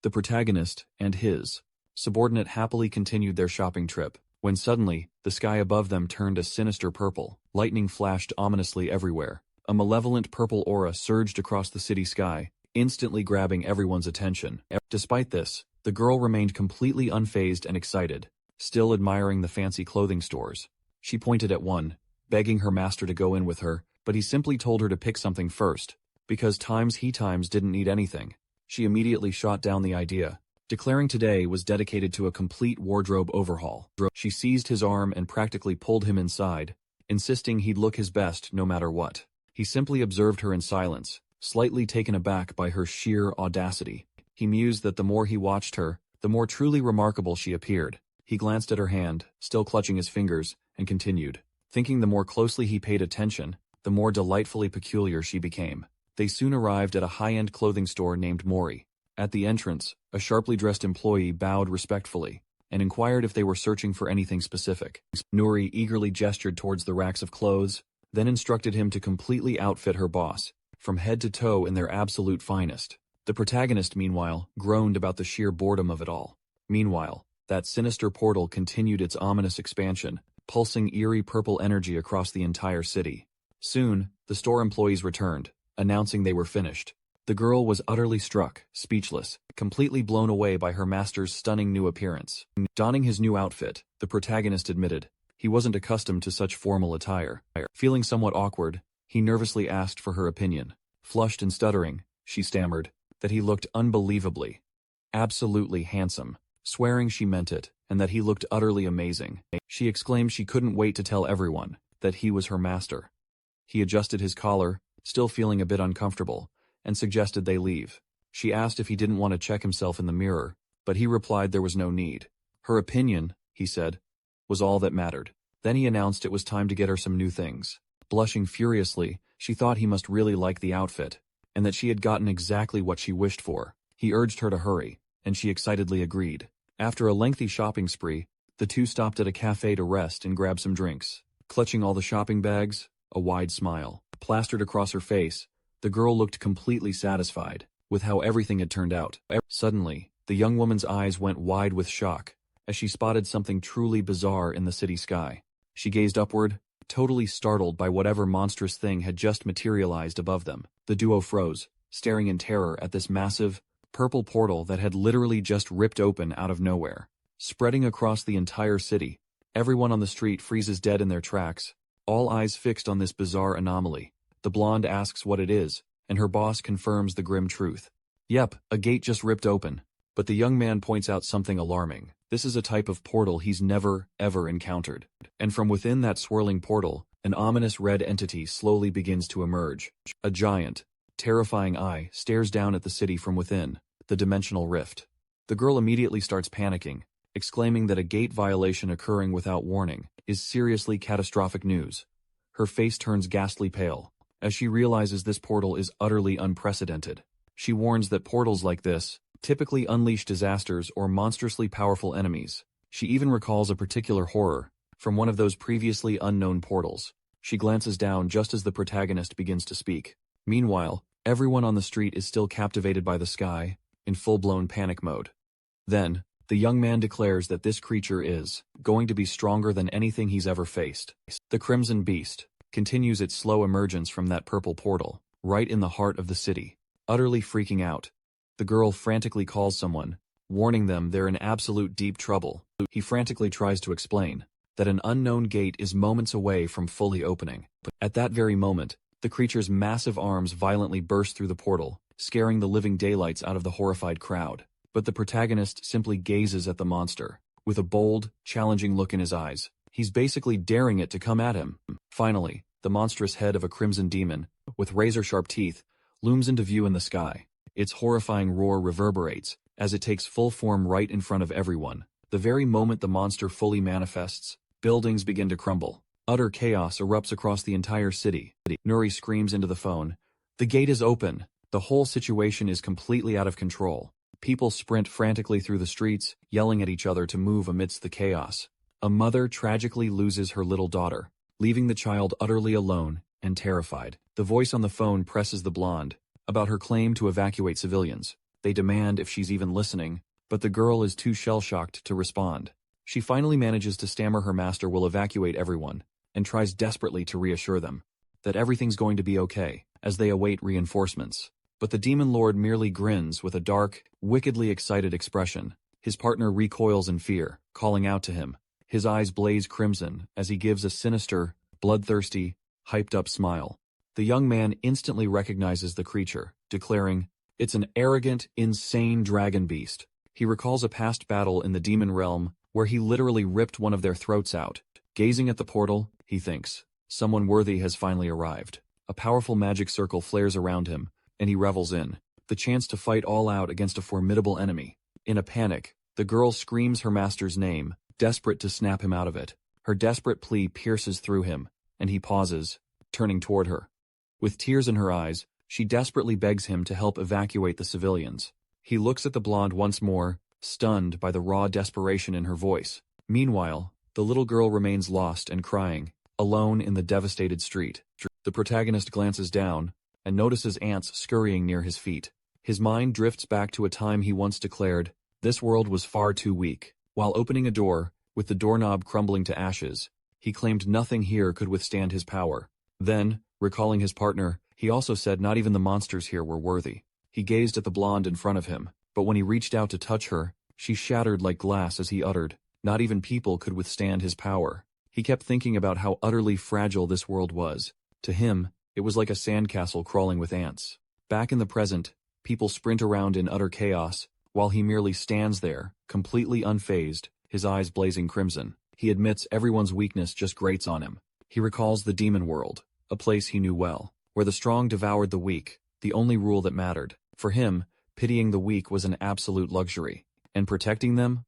the protagonist and his subordinate happily continued their shopping trip, when suddenly, the sky above them turned a sinister purple. Lightning flashed ominously everywhere. A malevolent purple aura surged across the city sky, instantly grabbing everyone's attention. Despite this, the girl remained completely unfazed and excited, still admiring the fancy clothing stores. She pointed at one, begging her master to go in with her, but he simply told her to pick something first, because he didn't need anything. She immediately shot down the idea, declaring today was dedicated to a complete wardrobe overhaul. She seized his arm and practically pulled him inside, insisting he'd look his best no matter what. He simply observed her in silence, slightly taken aback by her sheer audacity. He mused that the more he watched her, the more truly remarkable she appeared. He glanced at her hand, still clutching his fingers, and continued, thinking the more closely he paid attention, the more delightfully peculiar she became. They soon arrived at a high-end clothing store named Mori. At the entrance, a sharply dressed employee bowed respectfully and inquired if they were searching for anything specific. Nuri eagerly gestured towards the racks of clothes, then instructed him to completely outfit her boss, from head to toe in their absolute finest. The protagonist, meanwhile, groaned about the sheer boredom of it all. Meanwhile, that sinister portal continued its ominous expansion, pulsing eerie purple energy across the entire city. Soon, the store employees returned, announcing they were finished. The girl was utterly struck, speechless, completely blown away by her master's stunning new appearance. Donning his new outfit, the protagonist admitted he wasn't accustomed to such formal attire. Feeling somewhat awkward, he nervously asked for her opinion. Flushed and stuttering, she stammered that he looked unbelievably, absolutely handsome, swearing she meant it, and that he looked utterly amazing. She exclaimed she couldn't wait to tell everyone that he was her master. He adjusted his collar, still feeling a bit uncomfortable, and suggested they leave. She asked if he didn't want to check himself in the mirror, but he replied there was no need. Her opinion, he said, was all that mattered. Then he announced it was time to get her some new things. Blushing furiously, she thought he must really like the outfit, and that she had gotten exactly what she wished for. He urged her to hurry, and she excitedly agreed. After a lengthy shopping spree, the two stopped at a cafe to rest and grab some drinks. Clutching all the shopping bags, a wide smile plastered across her face, the girl looked completely satisfied with how everything had turned out. Suddenly, the young woman's eyes went wide with shock as she spotted something truly bizarre in the city sky. She gazed upward, totally startled by whatever monstrous thing had just materialized above them. The duo froze, staring in terror at this massive, purple portal that had literally just ripped open out of nowhere. Spreading across the entire city, everyone on the street freezes dead in their tracks, all eyes fixed on this bizarre anomaly. The blonde asks what it is, and her boss confirms the grim truth. Yep, a gate just ripped open. But the young man points out something alarming. This is a type of portal he's never, ever encountered. And from within that swirling portal, an ominous red entity slowly begins to emerge. A giant, terrifying eye stares down at the city from within, the dimensional rift. The girl immediately starts panicking, exclaiming that a gate violation occurring without warning is seriously catastrophic news. Her face turns ghastly pale as she realizes this portal is utterly unprecedented. She warns that portals like this typically unleash disasters or monstrously powerful enemies. She even recalls a particular horror from one of those previously unknown portals. She glances down just as the protagonist begins to speak. Meanwhile, everyone on the street is still captivated by the sky, in full-blown panic mode. Then, the young man declares that this creature is going to be stronger than anything he's ever faced. The Crimson Beast continues its slow emergence from that purple portal, right in the heart of the city. Utterly freaking out, the girl frantically calls someone, warning them they're in absolute deep trouble. He frantically tries to explain that an unknown gate is moments away from fully opening. But at that very moment, the creature's massive arms violently burst through the portal, scaring the living daylights out of the horrified crowd. But the protagonist simply gazes at the monster, with a bold, challenging look in his eyes. He's basically daring it to come at him. Finally, the monstrous head of a crimson demon, with razor-sharp teeth, looms into view in the sky. Its horrifying roar reverberates, as it takes full form right in front of everyone. The very moment the monster fully manifests, buildings begin to crumble. Utter chaos erupts across the entire city. Nuri screams into the phone. The gate is open. The whole situation is completely out of control. People sprint frantically through the streets, yelling at each other to move amidst the chaos. A mother tragically loses her little daughter, leaving the child utterly alone and terrified. The voice on the phone presses the blonde about her claim to evacuate civilians. They demand if she's even listening, but the girl is too shell-shocked to respond. She finally manages to stammer her master will evacuate everyone, and tries desperately to reassure them that everything's going to be okay, as they await reinforcements. But the demon lord merely grins with a dark, wickedly excited expression. His partner recoils in fear, calling out to him. His eyes blaze crimson as he gives a sinister, bloodthirsty, hyped-up smile. The young man instantly recognizes the creature, declaring, "It's an arrogant, insane dragon beast." He recalls a past battle in the demon realm where he literally ripped one of their throats out. Gazing at the portal, he thinks, someone worthy has finally arrived. A powerful magic circle flares around him, and he revels in the chance to fight all out against a formidable enemy. In a panic, the girl screams her master's name, desperate to snap him out of it. Her desperate plea pierces through him, and he pauses, turning toward her. With tears in her eyes, she desperately begs him to help evacuate the civilians. He looks at the blonde once more, stunned by the raw desperation in her voice. Meanwhile, the little girl remains lost and crying, alone in the devastated street. The protagonist glances down and notices ants scurrying near his feet. His mind drifts back to a time he once declared, "This world was far too weak." While opening a door, with the doorknob crumbling to ashes, he claimed nothing here could withstand his power. Then, recalling his partner, he also said not even the monsters here were worthy. He gazed at the blonde in front of him, but when he reached out to touch her, she shattered like glass as he uttered, "Not even people could withstand his power." He kept thinking about how utterly fragile this world was. To him, it was like a sandcastle crawling with ants. Back in the present, people sprint around in utter chaos, while he merely stands there, completely unfazed, his eyes blazing crimson. He admits everyone's weakness just grates on him. He recalls the demon world, a place he knew well, where the strong devoured the weak, the only rule that mattered. For him, pitying the weak was an absolute luxury, and protecting them?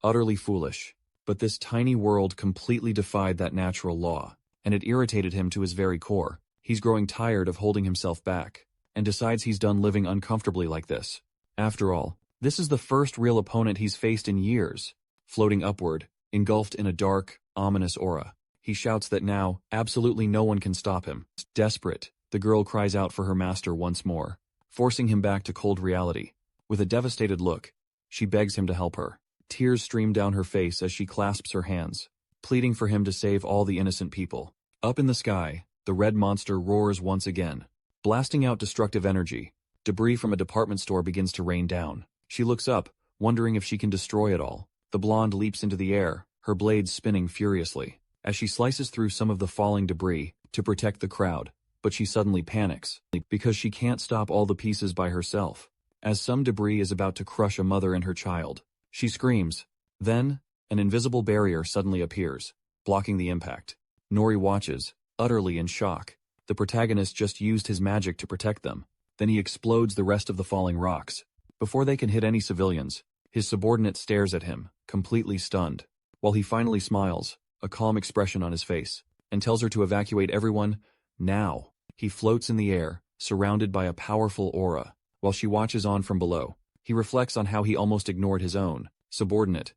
Utterly foolish. But this tiny world completely defied that natural law, and it irritated him to his very core. He's growing tired of holding himself back, and decides he's done living uncomfortably like this. After all, this is the first real opponent he's faced in years. Floating upward, engulfed in a dark, ominous aura, he shouts that now, absolutely no one can stop him. Desperate, the girl cries out for her master once more, forcing him back to cold reality. With a devastated look, she begs him to help her. Tears stream down her face as she clasps her hands, pleading for him to save all the innocent people. Up in the sky, the red monster roars once again, blasting out destructive energy. Debris from a department store begins to rain down. She looks up, wondering if she can destroy it all. The blonde leaps into the air, her blades spinning furiously, as she slices through some of the falling debris to protect the crowd. But she suddenly panics, because she can't stop all the pieces by herself, as some debris is about to crush a mother and her child. She screams. Then, an invisible barrier suddenly appears, blocking the impact. Nori watches, utterly in shock. The protagonist just used his magic to protect them. Then he explodes the rest of the falling rocks. Before they can hit any civilians, his subordinate stares at him, completely stunned, while he finally smiles, a calm expression on his face, and tells her to evacuate everyone, now. He floats in the air, surrounded by a powerful aura. While she watches on from below, he reflects on how he almost ignored his own subordinate.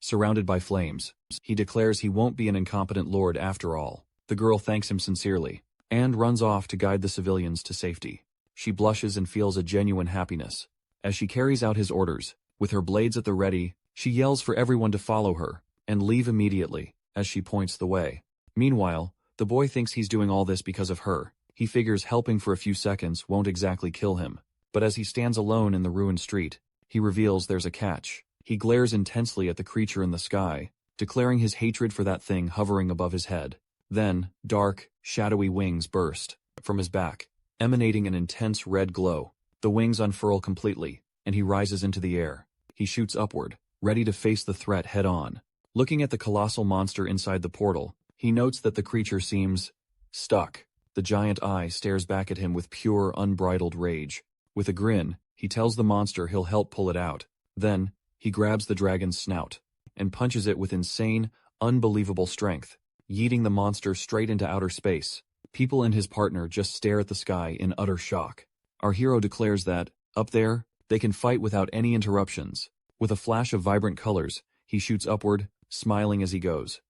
Surrounded by flames, he declares he won't be an incompetent lord after all. The girl thanks him sincerely, and runs off to guide the civilians to safety. She blushes and feels a genuine happiness. As she carries out his orders, with her blades at the ready, she yells for everyone to follow her, and leave immediately, as she points the way. Meanwhile, the boy thinks he's doing all this because of her. He figures helping for a few seconds won't exactly kill him. But as he stands alone in the ruined street, he reveals there's a catch. He glares intensely at the creature in the sky, declaring his hatred for that thing hovering above his head. Then, dark, shadowy wings burst from his back, emanating an intense red glow. The wings unfurl completely, and he rises into the air. He shoots upward, ready to face the threat head-on. Looking at the colossal monster inside the portal, he notes that the creature seems stuck. The giant eye stares back at him with pure, unbridled rage. With a grin, he tells the monster he'll help pull it out. Then, he grabs the dragon's snout and punches it with insane, unbelievable strength, yeeting the monster straight into outer space. People and his partner just stare at the sky in utter shock. Our hero declares that, up there, they can fight without any interruptions. With a flash of vibrant colors, he shoots upward, smiling as he goes.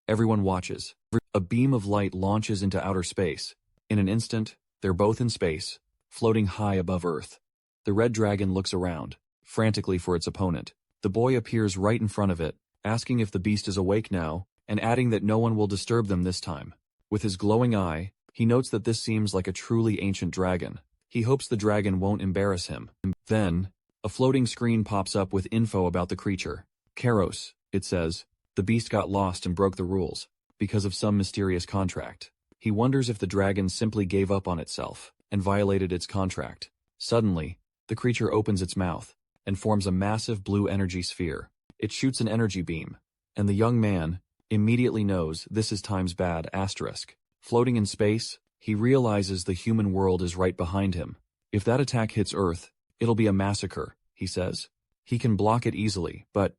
Everyone watches. A beam of light launches into outer space. In an instant, they're both in space, floating high above Earth. The red dragon looks around, frantically for its opponent. The boy appears right in front of it, asking if the beast is awake now, and adding that no one will disturb them this time. With his glowing eye, he notes that this seems like a truly ancient dragon. He hopes the dragon won't embarrass him. Then, a floating screen pops up with info about the creature. Karos, it says, the beast got lost and broke the rules, because of some mysterious contract. He wonders if the dragon simply gave up on itself and violated its contract. Suddenly, the creature opens its mouth and forms a massive blue energy sphere. It shoots an energy beam, and the young man immediately knows this is times bad asterisk. Floating in space, he realizes the human world is right behind him. If that attack hits Earth, it'll be a massacre, he says. He can block it easily, but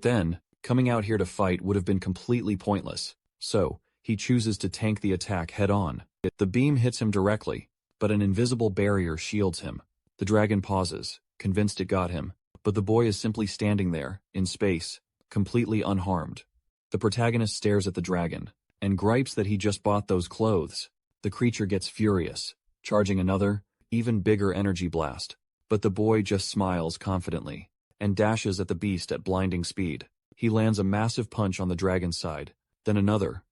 then, coming out here to fight would have been completely pointless. So, he chooses to tank the attack head-on. The beam hits him directly, but an invisible barrier shields him. The dragon pauses, convinced it got him, but the boy is simply standing there, in space, completely unharmed. The protagonist stares at the dragon, and gripes that he just bought those clothes. The creature gets furious, charging another, even bigger energy blast. But the boy just smiles confidently, and dashes at the beast at blinding speed. He lands a massive punch on the dragon's side, then another,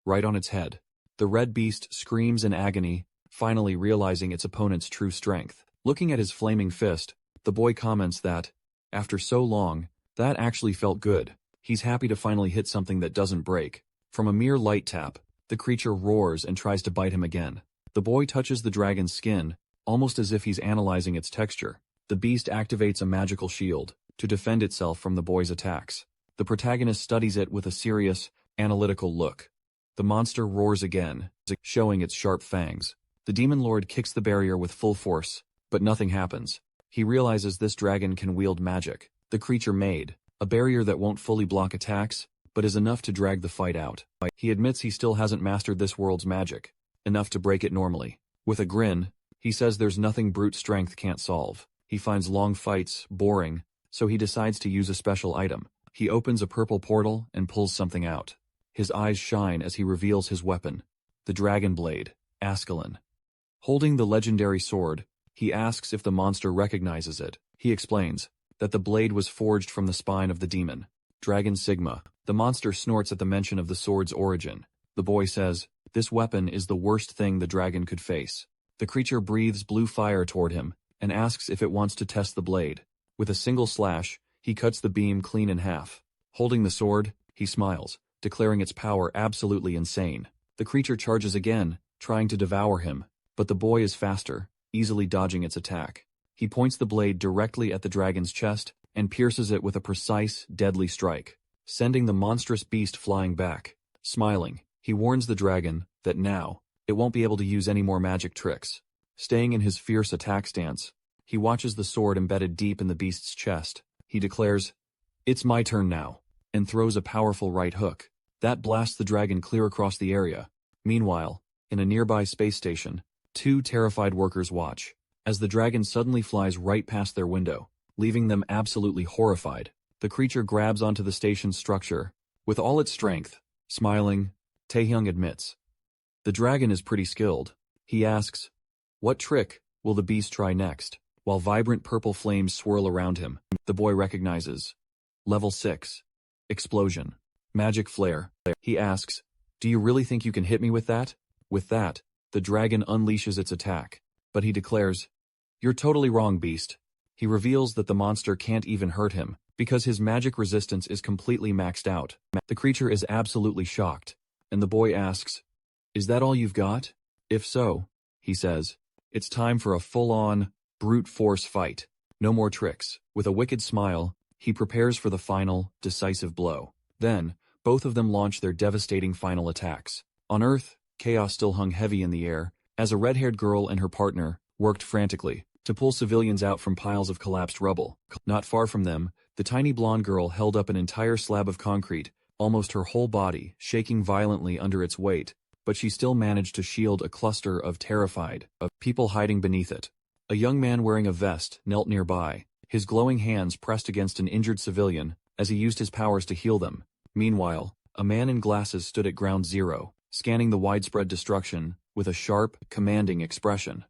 right on its head. The red beast screams in agony, finally realizing its opponent's true strength. Looking at his flaming fist, the boy comments that, after so long, that actually felt good. He's happy to finally hit something that doesn't break. From a mere light tap, the creature roars and tries to bite him again. The boy touches the dragon's skin, almost as if he's analyzing its texture. The beast activates a magical shield to defend itself from the boy's attacks. The protagonist studies it with a serious, analytical look. The monster roars again, showing its sharp fangs. The demon lord kicks the barrier with full force, but nothing happens. He realizes this dragon can wield magic. The creature made a barrier that won't fully block attacks, but is enough to drag the fight out. He admits he still hasn't mastered this world's magic, enough to break it normally. With a grin, he says there's nothing brute strength can't solve. He finds long fights boring, so he decides to use a special item. He opens a purple portal and pulls something out. His eyes shine as he reveals his weapon, the dragon blade, Ascalon. Holding the legendary sword, he asks if the monster recognizes it. He explains that the blade was forged from the spine of the demon, Dragon Sigma. The monster snorts at the mention of the sword's origin. The boy says, this weapon is the worst thing the dragon could face. The creature breathes blue fire toward him and asks if it wants to test the blade. With a single slash, he cuts the beam clean in half. Holding the sword, he smiles, declaring its power absolutely insane. The creature charges again, trying to devour him, but the boy is faster, easily dodging its attack. He points the blade directly at the dragon's chest and pierces it with a precise, deadly strike, sending the monstrous beast flying back. Smiling, he warns the dragon that now, it won't be able to use any more magic tricks. Staying in his fierce attack stance, he watches the sword embedded deep in the beast's chest. He declares, "It's my turn now," and throws a powerful right hook. That blasts the dragon clear across the area. Meanwhile, in a nearby space station, two terrified workers watch, as the dragon suddenly flies right past their window, leaving them absolutely horrified. The creature grabs onto the station's structure with all its strength. Smiling, Taehyung admits, the dragon is pretty skilled, He asks, "What trick will the beast try next?" While vibrant purple flames swirl around him, the boy recognizes. Level 6. Explosion. Magic flare. He asks, "Do you really think you can hit me with that?" With that, the dragon unleashes its attack. But he declares, "You're totally wrong, beast." He reveals that the monster can't even hurt him, because his magic resistance is completely maxed out. The creature is absolutely shocked, and the boy asks, "Is that all you've got?" "If so," he says, "it's time for a full-on, brute force fight. No more tricks." With a wicked smile, he prepares for the final, decisive blow. Then, both of them launch their devastating final attacks. On Earth, chaos still hung heavy in the air, as a red-haired girl and her partner worked frantically to pull civilians out from piles of collapsed rubble. Not far from them, the tiny blonde girl held up an entire slab of concrete, almost her whole body shaking violently under its weight, but she still managed to shield a cluster of terrified people hiding beneath it. A young man wearing a vest knelt nearby, his glowing hands pressed against an injured civilian as he used his powers to heal them. Meanwhile, a man in glasses stood at ground zero, scanning the widespread destruction with a sharp, commanding expression.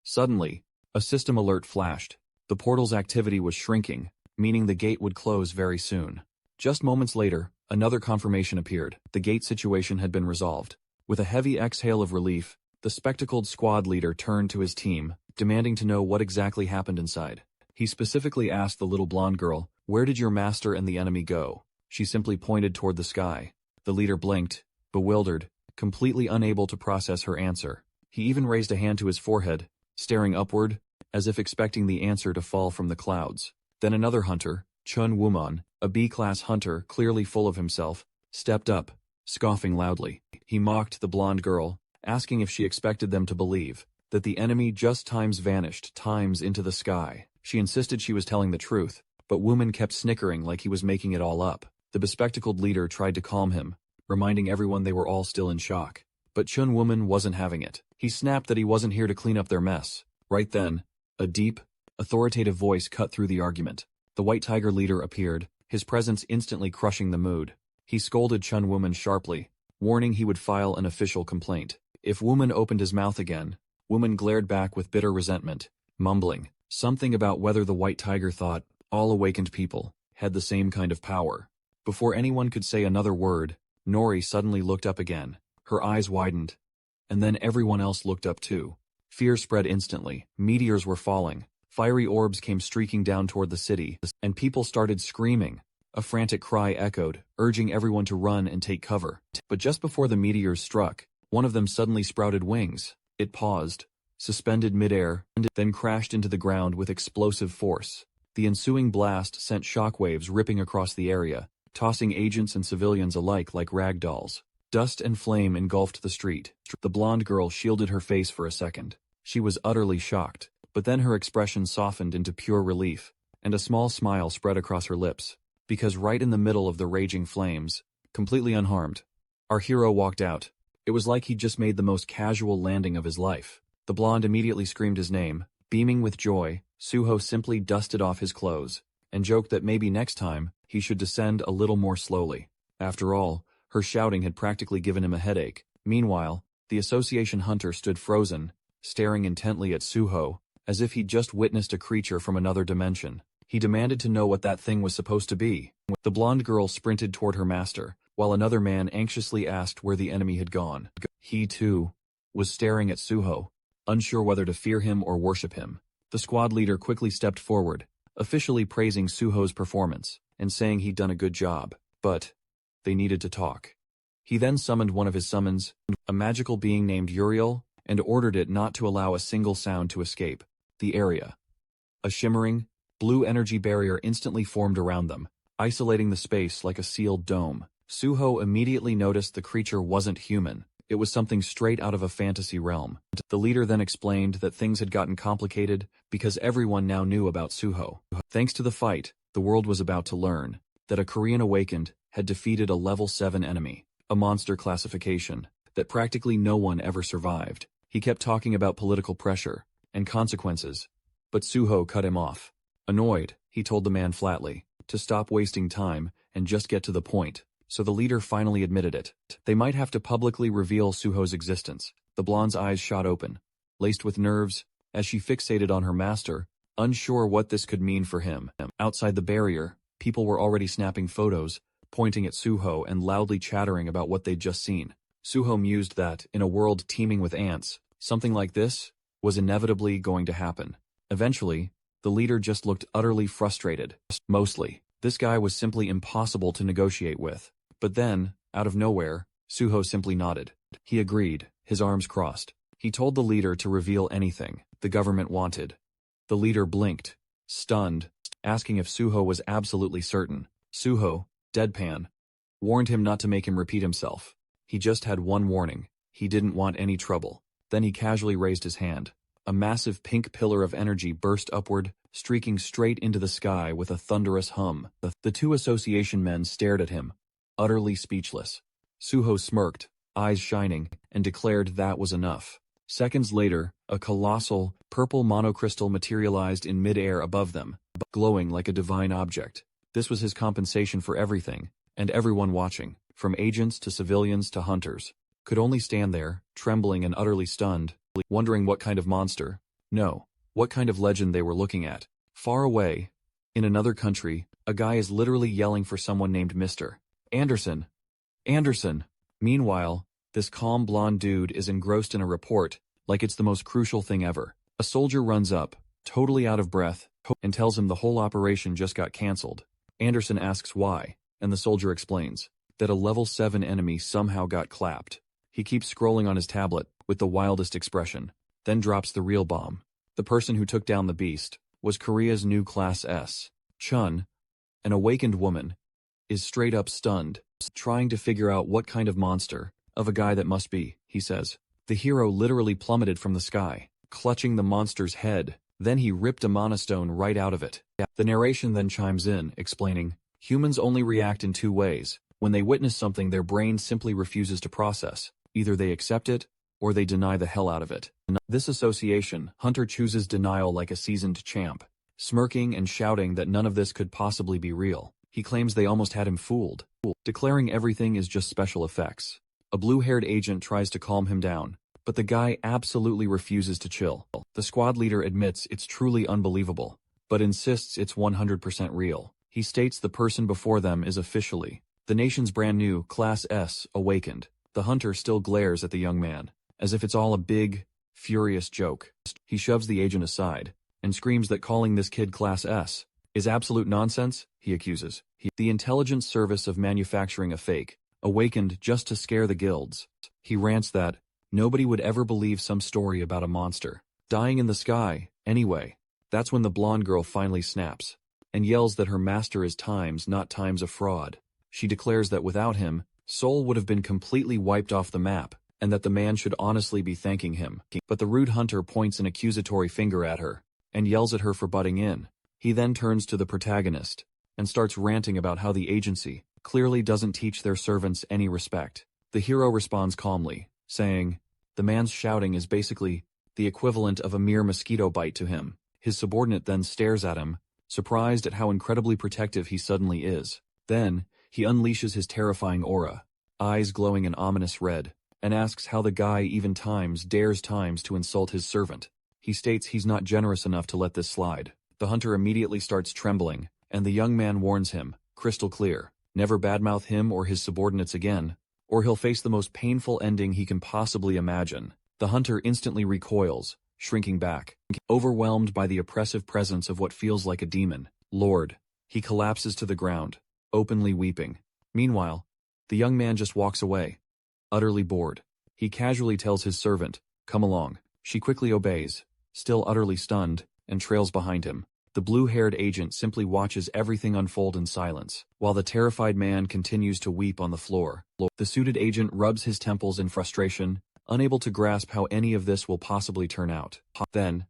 Suddenly, a system alert flashed. The portal's activity was shrinking, meaning the gate would close very soon. Just moments later, another confirmation appeared. The gate situation had been resolved. With a heavy exhale of relief, the spectacled squad leader turned to his team, demanding to know what exactly happened inside. He specifically asked the little blonde girl, "Where did your master and the enemy go?" She simply pointed toward the sky. The leader blinked, bewildered, completely unable to process her answer. He even raised a hand to his forehead, staring upward, as if expecting the answer to fall from the clouds. Then another hunter, Chun Wooman, a B-class hunter clearly full of himself, stepped up, scoffing loudly. He mocked the blonde girl, asking if she expected them to believe that the enemy just vanished times into the sky. She insisted she was telling the truth, but Wooman kept snickering like he was making it all up. The bespectacled leader tried to calm him, reminding everyone they were all still in shock. But Chun Wooman wasn't having it. He snapped that he wasn't here to clean up their mess. Right then, a deep, authoritative voice cut through the argument. The White Tiger leader appeared, his presence instantly crushing the mood. He scolded Chun Wooman sharply, warning he would file an official complaint. If Wooman opened his mouth again, Wooman glared back with bitter resentment, mumbling something about whether the White Tiger thought all awakened people had the same kind of power. Before anyone could say another word, Nori suddenly looked up again. Her eyes widened, and then everyone else looked up too. Fear spread instantly. Meteors were falling. Fiery orbs came streaking down toward the city, and people started screaming. A frantic cry echoed, urging everyone to run and take cover. But just before the meteors struck, one of them suddenly sprouted wings. It paused, suspended midair, and then crashed into the ground with explosive force. The ensuing blast sent shockwaves ripping across the area, tossing agents and civilians alike like rag dolls. Dust and flame engulfed the street. The blonde girl shielded her face for a second. She was utterly shocked, but then her expression softened into pure relief, and a small smile spread across her lips, because right in the middle of the raging flames, completely unharmed, our hero walked out. It was like he'd just made the most casual landing of his life. The blonde immediately screamed his name. Beaming with joy, Suho simply dusted off his clothes, and joked that maybe next time, he should descend a little more slowly. After all, her shouting had practically given him a headache. Meanwhile, the association hunter stood frozen, staring intently at Suho, as if he'd just witnessed a creature from another dimension. He demanded to know what that thing was supposed to be. The blonde girl sprinted toward her master, while another man anxiously asked where the enemy had gone. He, too, was staring at Suho, unsure whether to fear him or worship him. The squad leader quickly stepped forward, officially praising Suho's performance, and saying he'd done a good job. But they needed to talk. He then summoned one of his summons, a magical being named Uriel, and ordered it not to allow a single sound to escape the area. A shimmering, blue energy barrier instantly formed around them, isolating the space like a sealed dome. Suho immediately noticed the creature wasn't human. It was something straight out of a fantasy realm. The leader then explained that things had gotten complicated because everyone now knew about Suho. Thanks to the fight, the world was about to learn that a Korean awakened had defeated a level 7 enemy, a monster classification that practically no one ever survived. He kept talking about political pressure and consequences, but Suho cut him off. Annoyed, he told the man flatly to stop wasting time and just get to the point. So the leader finally admitted it. They might have to publicly reveal Suho's existence, The blonde's eyes shot open, laced with nerves, as she fixated on her master, unsure what this could mean for him. Outside the barrier, people were already snapping photos, pointing at Suho and loudly chattering about what they'd just seen. Suho mused that, in a world teeming with ants, something like this was inevitably going to happen. Eventually, the leader just looked utterly frustrated. Mostly, this guy was simply impossible to negotiate with. But then, out of nowhere, Suho simply nodded. He agreed, his arms crossed. He told the leader to reveal anything the government wanted. The leader blinked, stunned, asking if Suho was absolutely certain. Suho, deadpan, warned him not to make him repeat himself. He just had one warning. He didn't want any trouble. Then he casually raised his hand. A massive pink pillar of energy burst upward, streaking straight into the sky with a thunderous hum. The two association men stared at him, utterly speechless. Suho smirked, eyes shining, and declared that was enough. Seconds later, a colossal, purple monocrystal materialized in mid-air above them, glowing like a divine object. This was his compensation for everything, and everyone watching, from agents to civilians to hunters, could only stand there, trembling and utterly stunned, wondering what kind of monster, no, what kind of legend they were looking at. Far away, in another country, a guy is literally yelling for someone named Mr. Anderson. Anderson! Meanwhile, this calm blonde dude is engrossed in a report, like it's the most crucial thing ever. A soldier runs up, totally out of breath, and tells him the whole operation just got cancelled. Anderson asks why, and the soldier explains that a level 7 enemy somehow got clapped. He keeps scrolling on his tablet, with the wildest expression, then drops the real bomb. The person who took down the beast was Korea's new Class S. Chun, an awakened woman, is straight up stunned, trying to figure out what kind of monster, of a guy that must be, he says. The hero literally plummeted from the sky, clutching the monster's head, then he ripped a monostone right out of it. The narration then chimes in, explaining, humans only react in two ways. When they witness something their brain simply refuses to process. Either they accept it, or they deny the hell out of it. This association, Hunter chooses denial like a seasoned champ, smirking and shouting that none of this could possibly be real. He claims they almost had him fooled, declaring everything is just special effects. A blue-haired agent tries to calm him down, but the guy absolutely refuses to chill. The squad leader admits it's truly unbelievable, but insists it's 100% real. He states the person before them is officially the nation's brand new Class S awakened. The hunter still glares at the young man, as if it's all a big, furious joke. He shoves the agent aside, and screams that calling this kid Class S is absolute nonsense, he accuses. The intelligence service of manufacturing a fake, awakened just to scare the guilds. He rants that nobody would ever believe some story about a monster dying in the sky, anyway. That's when the blonde girl finally snaps, and yells that her master is times not times a fraud. She declares that without him, Seoul would have been completely wiped off the map, and that the man should honestly be thanking him. But the rude hunter points an accusatory finger at her, and yells at her for butting in. He then turns to the protagonist, and starts ranting about how the agency clearly doesn't teach their servants any respect. The hero responds calmly, saying, the man's shouting is basically the equivalent of a mere mosquito bite to him. His subordinate then stares at him, surprised at how incredibly protective he suddenly is. Then, he unleashes his terrifying aura, eyes glowing an ominous red, and asks how the guy even dares to insult his servant. He states he's not generous enough to let this slide. The hunter immediately starts trembling, and the young man warns him, crystal clear, never badmouth him or his subordinates again, or he'll face the most painful ending he can possibly imagine. The hunter instantly recoils, shrinking back, overwhelmed by the oppressive presence of what feels like a demon. Lord, he collapses to the ground, openly weeping. Meanwhile, the young man just walks away, utterly bored. He casually tells his servant, come along. She quickly obeys, still utterly stunned, and trails behind him. The blue-haired agent simply watches everything unfold in silence, while the terrified man continues to weep on the floor. The suited agent rubs his temples in frustration, unable to grasp how any of this will possibly turn out. Then,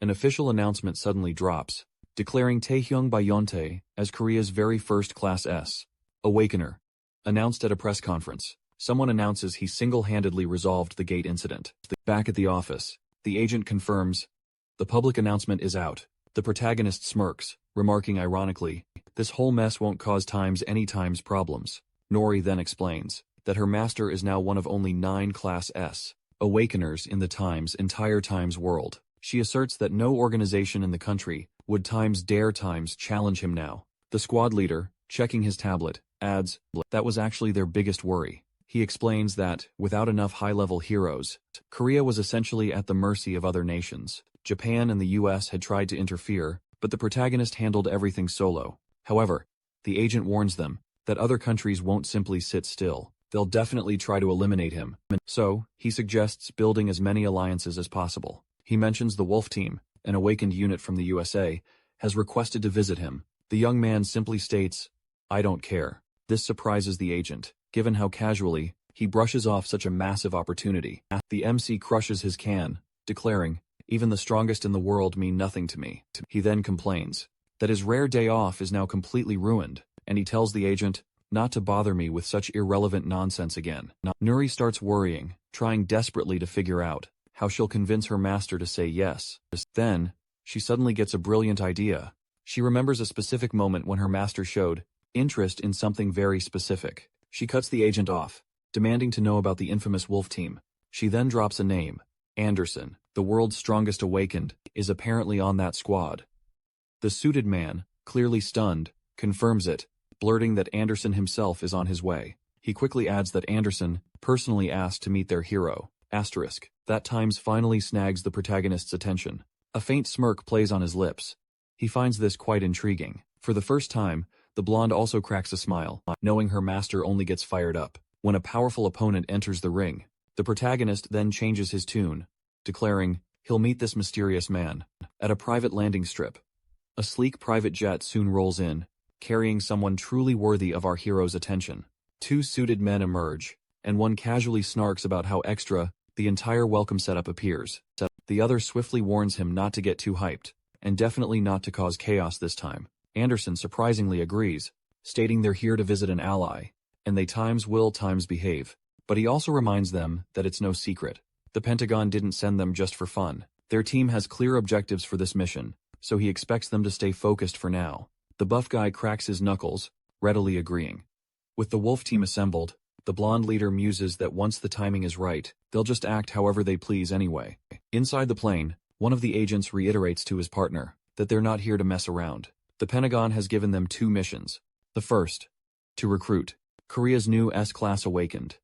an official announcement suddenly drops, declaring Taehyung Bayonte as Korea's very first Class S Awakener. Announced at a press conference, someone announces he single-handedly resolved the gate incident. Back at the office, the agent confirms, the public announcement is out. The protagonist smirks, remarking ironically, this whole mess won't cause any problems. Nori then explains that her master is now one of only 9 Class S Awakeners in the entire Times world. She asserts that no organization in the country would dare challenge him now. The squad leader, checking his tablet, adds, that was actually their biggest worry. He explains that, without enough high-level heroes, Korea was essentially at the mercy of other nations. Japan and the US had tried to interfere, but the protagonist handled everything solo. However, the agent warns them that other countries won't simply sit still. They'll definitely try to eliminate him. So, he suggests building as many alliances as possible. He mentions the Wolf Team, an awakened unit from the USA, has requested to visit him. The young man simply states, "I don't care." This surprises the agent, given how casually he brushes off such a massive opportunity. The MC crushes his can, declaring, "Even the strongest in the world mean nothing to me." He then complains that his rare day off is now completely ruined, and he tells the agent not to bother me with such irrelevant nonsense again. Nuri starts worrying, trying desperately to figure out how she'll convince her master to say yes. Then, she suddenly gets a brilliant idea. She remembers a specific moment when her master showed interest in something very specific. She cuts the agent off, demanding to know about the infamous Wolf Team. She then drops a name. Anderson, the world's strongest awakened, is apparently on that squad. The suited man, clearly stunned, confirms it, blurting that Anderson himself is on his way. He quickly adds that Anderson personally asked to meet their hero. That Times finally snags the protagonist's attention. A faint smirk plays on his lips. He finds this quite intriguing. For the first time, the blonde also cracks a smile, knowing her master only gets fired up. When a powerful opponent enters the ring, the protagonist then changes his tune, declaring he'll meet this mysterious man at a private landing strip. A sleek private jet soon rolls in, carrying someone truly worthy of our hero's attention. Two suited men emerge, and one casually snarks about how extra the entire welcome setup appears. The other swiftly warns him not to get too hyped, and definitely not to cause chaos this time. Anderson surprisingly agrees, stating they're here to visit an ally, and they will behave. But he also reminds them that it's no secret. The Pentagon didn't send them just for fun. Their team has clear objectives for this mission, so he expects them to stay focused for now. The buff guy cracks his knuckles, readily agreeing. With the Wolf Team assembled, the blonde leader muses that once the timing is right, they'll just act however they please anyway. Inside the plane, one of the agents reiterates to his partner that they're not here to mess around. The Pentagon has given them two missions. The first, to recruit Korea's new S-class awakened.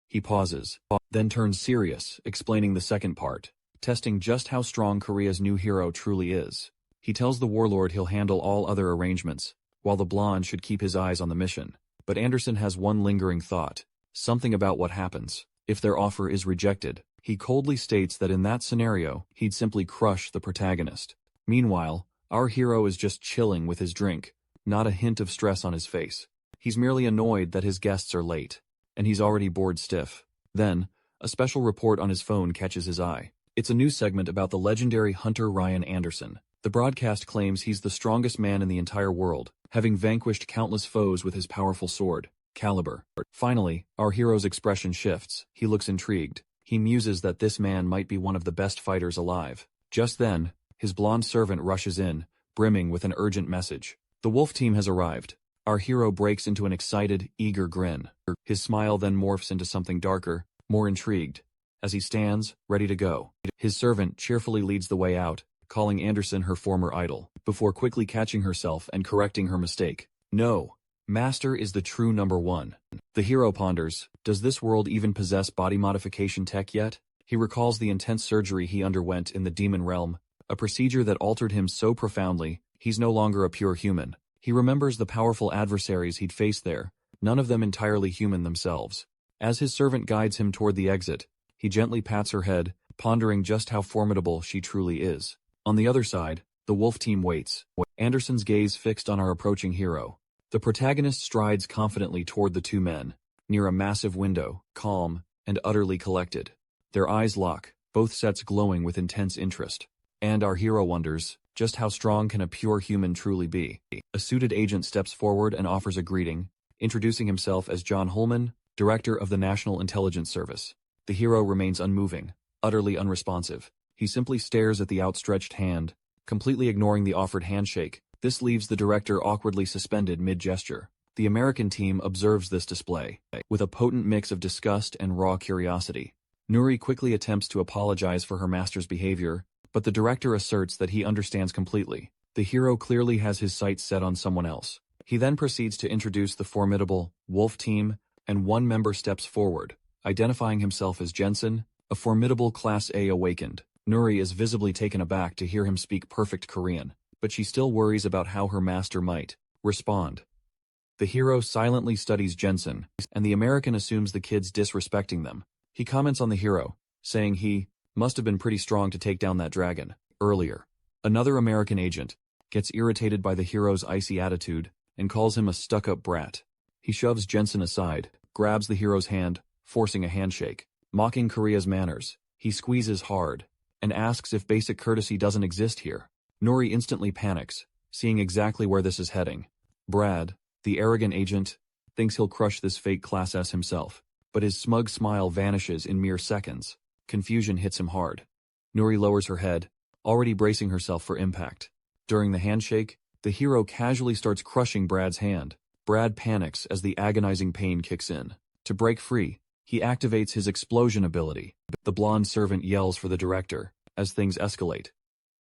He pauses, then turns serious, explaining the second part, testing just how strong Korea's new hero truly is. He tells the warlord he'll handle all other arrangements, while the blonde should keep his eyes on the mission. But Anderson has one lingering thought, something about what happens if their offer is rejected. He coldly states that in that scenario, he'd simply crush the protagonist. Meanwhile, our hero is just chilling with his drink, not a hint of stress on his face. He's merely annoyed that his guests are late, and he's already bored stiff. Then, a special report on his phone catches his eye. It's a news segment about the legendary Hunter Ryan Anderson. The broadcast claims he's the strongest man in the entire world, having vanquished countless foes with his powerful sword, Caliber. Finally, our hero's expression shifts. He looks intrigued. He muses that this man might be one of the best fighters alive. Just then, his blonde servant rushes in, brimming with an urgent message. The Wolf Team has arrived. Our hero breaks into an excited, eager grin. His smile then morphs into something darker, more intrigued. As he stands, ready to go, his servant cheerfully leads the way out, calling Anderson her former idol, before quickly catching herself and correcting her mistake. No, Master is the true number one. The hero ponders, does this world even possess body modification tech yet? He recalls the intense surgery he underwent in the demon realm, a procedure that altered him so profoundly, he's no longer a pure human. He remembers the powerful adversaries he'd faced there, none of them entirely human themselves. As his servant guides him toward the exit, he gently pats her head, pondering just how formidable she truly is. On the other side, the Wolf Team waits, Anderson's gaze fixed on our approaching hero. The protagonist strides confidently toward the two men, near a massive window, calm and utterly collected. Their eyes lock, both sets glowing with intense interest. And our hero wonders, just how strong can a pure human truly be? A suited agent steps forward and offers a greeting, introducing himself as John Holman, Director of the National Intelligence Service. The hero remains unmoving, utterly unresponsive. He simply stares at the outstretched hand, completely ignoring the offered handshake. This leaves the director awkwardly suspended mid-gesture. The American team observes this display, with a potent mix of disgust and raw curiosity. Nuri quickly attempts to apologize for her master's behavior, but the director asserts that he understands completely. The hero clearly has his sights set on someone else. He then proceeds to introduce the formidable Wolf team, and one member steps forward, identifying himself as Jensen, a formidable Class A awakened. Nuri is visibly taken aback to hear him speak perfect Korean, but she still worries about how her master might respond. The hero silently studies Jensen, and the American assumes the kid's disrespecting them. He comments on the hero, saying he must have been pretty strong to take down that dragon earlier. Another American agent gets irritated by the hero's icy attitude and calls him a stuck-up brat. He shoves Jensen aside, grabs the hero's hand, forcing a handshake. Mocking Korea's manners, he squeezes hard and asks if basic courtesy doesn't exist here. Nuri instantly panics, seeing exactly where this is heading. Brad, the arrogant agent, thinks he'll crush this fake Class S himself, but his smug smile vanishes in mere seconds. Confusion hits him hard. Nuri lowers her head, already bracing herself for impact. During the handshake, the hero casually starts crushing Brad's hand. Brad panics as the agonizing pain kicks in. To break free, he activates his explosion ability. The blonde servant yells for the director as things escalate,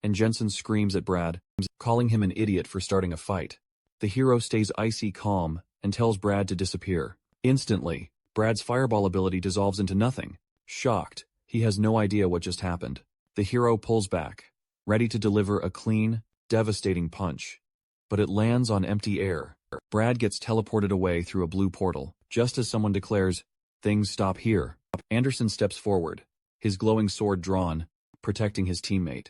and Jensen screams at Brad, calling him an idiot for starting a fight. The hero stays icy calm and tells Brad to disappear. Instantly, Brad's fireball ability dissolves into nothing. Shocked, he has no idea what just happened. The hero pulls back, ready to deliver a clean, devastating punch. But it lands on empty air. Brad gets teleported away through a blue portal. Just as someone declares, "Things stop here," Anderson steps forward, his glowing sword drawn, protecting his teammate.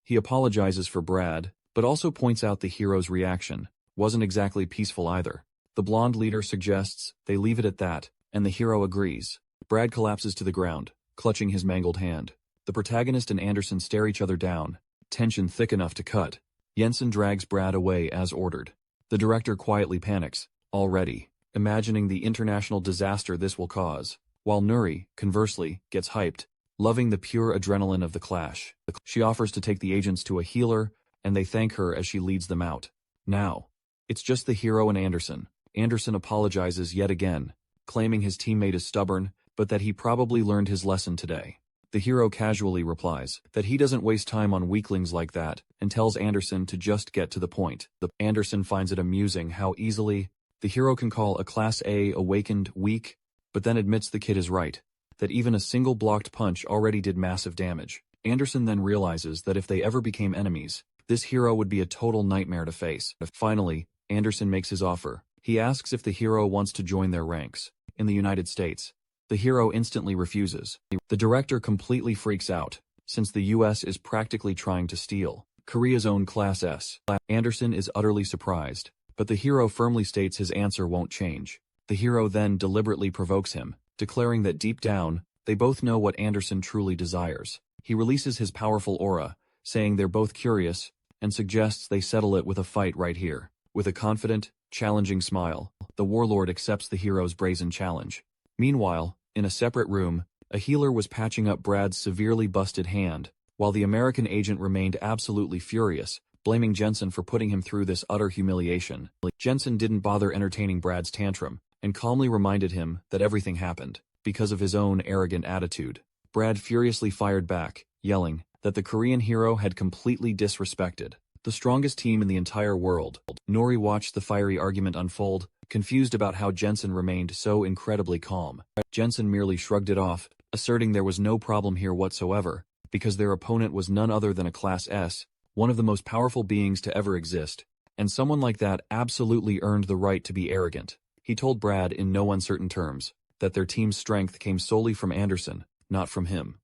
He apologizes for Brad, but also points out the hero's reaction wasn't exactly peaceful either. The blonde leader suggests they leave it at that, and the hero agrees. Brad collapses to the ground, clutching his mangled hand. The protagonist and Anderson stare each other down, tension thick enough to cut. Jensen drags Brad away as ordered. The director quietly panics, already imagining the international disaster this will cause, while Nuri, conversely, gets hyped, loving the pure adrenaline of the clash. She offers to take the agents to a healer, and they thank her as she leads them out. Now, it's just the hero and Anderson. Anderson apologizes yet again, claiming his teammate is stubborn, but that he probably learned his lesson today. The hero casually replies that he doesn't waste time on weaklings like that and tells Anderson to just get to the point. Anderson finds it amusing how easily the hero can call a Class A awakened weak, but then admits the kid is right, that even a single blocked punch already did massive damage. Anderson then realizes that if they ever became enemies, this hero would be a total nightmare to face. Finally, Anderson makes his offer. He asks if the hero wants to join their ranks in the United States. The hero instantly refuses. The director completely freaks out, since the US is practically trying to steal Korea's own Class S. Anderson is utterly surprised, but the hero firmly states his answer won't change. The hero then deliberately provokes him, declaring that deep down, they both know what Anderson truly desires. He releases his powerful aura, saying they're both curious, and suggests they settle it with a fight right here. With a confident, challenging smile, the warlord accepts the hero's brazen challenge. Meanwhile, in a separate room, a healer was patching up Brad's severely busted hand, while the American agent remained absolutely furious, blaming Jensen for putting him through this utter humiliation. Jensen didn't bother entertaining Brad's tantrum, and calmly reminded him that everything happened because of his own arrogant attitude. Brad furiously fired back, yelling that the Korean hero had completely disrespected the strongest team in the entire world. Nori watched the fiery argument unfold, confused about how Jensen remained so incredibly calm. Jensen merely shrugged it off, asserting there was no problem here whatsoever, because their opponent was none other than a Class S, one of the most powerful beings to ever exist, and someone like that absolutely earned the right to be arrogant. He told Brad in no uncertain terms that their team's strength came solely from Anderson, not from him,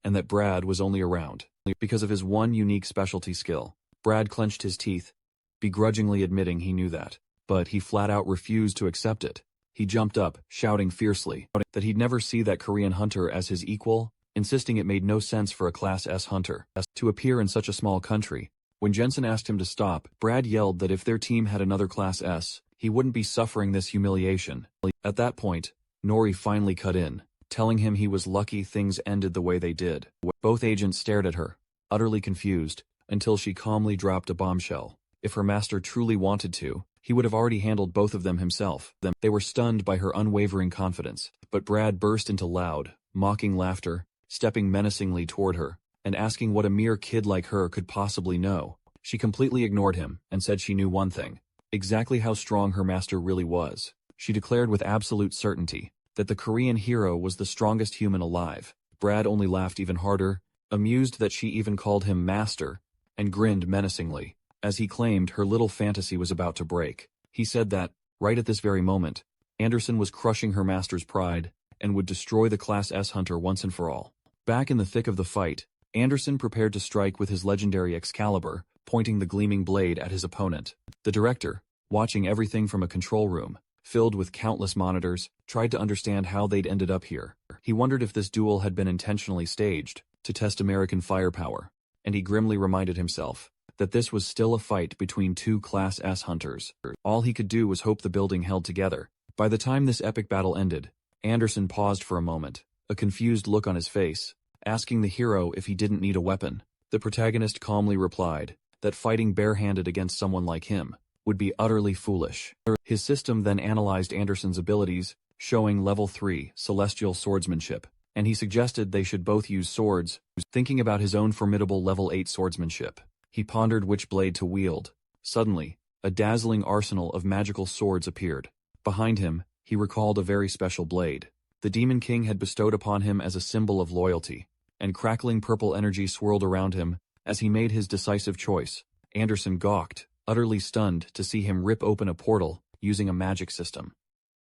and that Brad was only around because of his one unique specialty skill. Brad clenched his teeth, begrudgingly admitting he knew that, but he flat out refused to accept it. He jumped up, shouting fiercely that he'd never see that Korean hunter as his equal, insisting it made no sense for a Class S hunter to appear in such a small country. When Jensen asked him to stop, Brad yelled that if their team had another Class S, he wouldn't be suffering this humiliation. At that point, Nori finally cut in, telling him he was lucky things ended the way they did. Both agents stared at her, utterly confused, until she calmly dropped a bombshell. If her master truly wanted to, he would have already handled both of them himself. They were stunned by her unwavering confidence, but Brad burst into loud, mocking laughter, stepping menacingly toward her, and asking what a mere kid like her could possibly know. She completely ignored him and said she knew one thing: exactly how strong her master really was. She declared with absolute certainty that the Korean hero was the strongest human alive. Brad only laughed even harder, amused that she even called him master, and grinned menacingly, as he claimed her little fantasy was about to break. He said that, right at this very moment, Anderson was crushing her master's pride, and would destroy the Class S hunter once and for all. Back in the thick of the fight, Anderson prepared to strike with his legendary Excalibur, pointing the gleaming blade at his opponent. The director, watching everything from a control room, filled with countless monitors, tried to understand how they'd ended up here. He wondered if this duel had been intentionally staged, to test American firepower, and he grimly reminded himself that this was still a fight between two Class S hunters. All he could do was hope the building held together. By the time this epic battle ended, Anderson paused for a moment, a confused look on his face, asking the hero if he didn't need a weapon. The protagonist calmly replied that fighting barehanded against someone like him would be utterly foolish. His system then analyzed Anderson's abilities, showing level 3 celestial swordsmanship, and he suggested they should both use swords. Thinking about his own formidable level 8 swordsmanship, he pondered which blade to wield. Suddenly, a dazzling arsenal of magical swords appeared. Behind him, he recalled a very special blade the Demon King had bestowed upon him as a symbol of loyalty, and crackling purple energy swirled around him as he made his decisive choice. Anderson gawked, utterly stunned to see him rip open a portal using a magic system.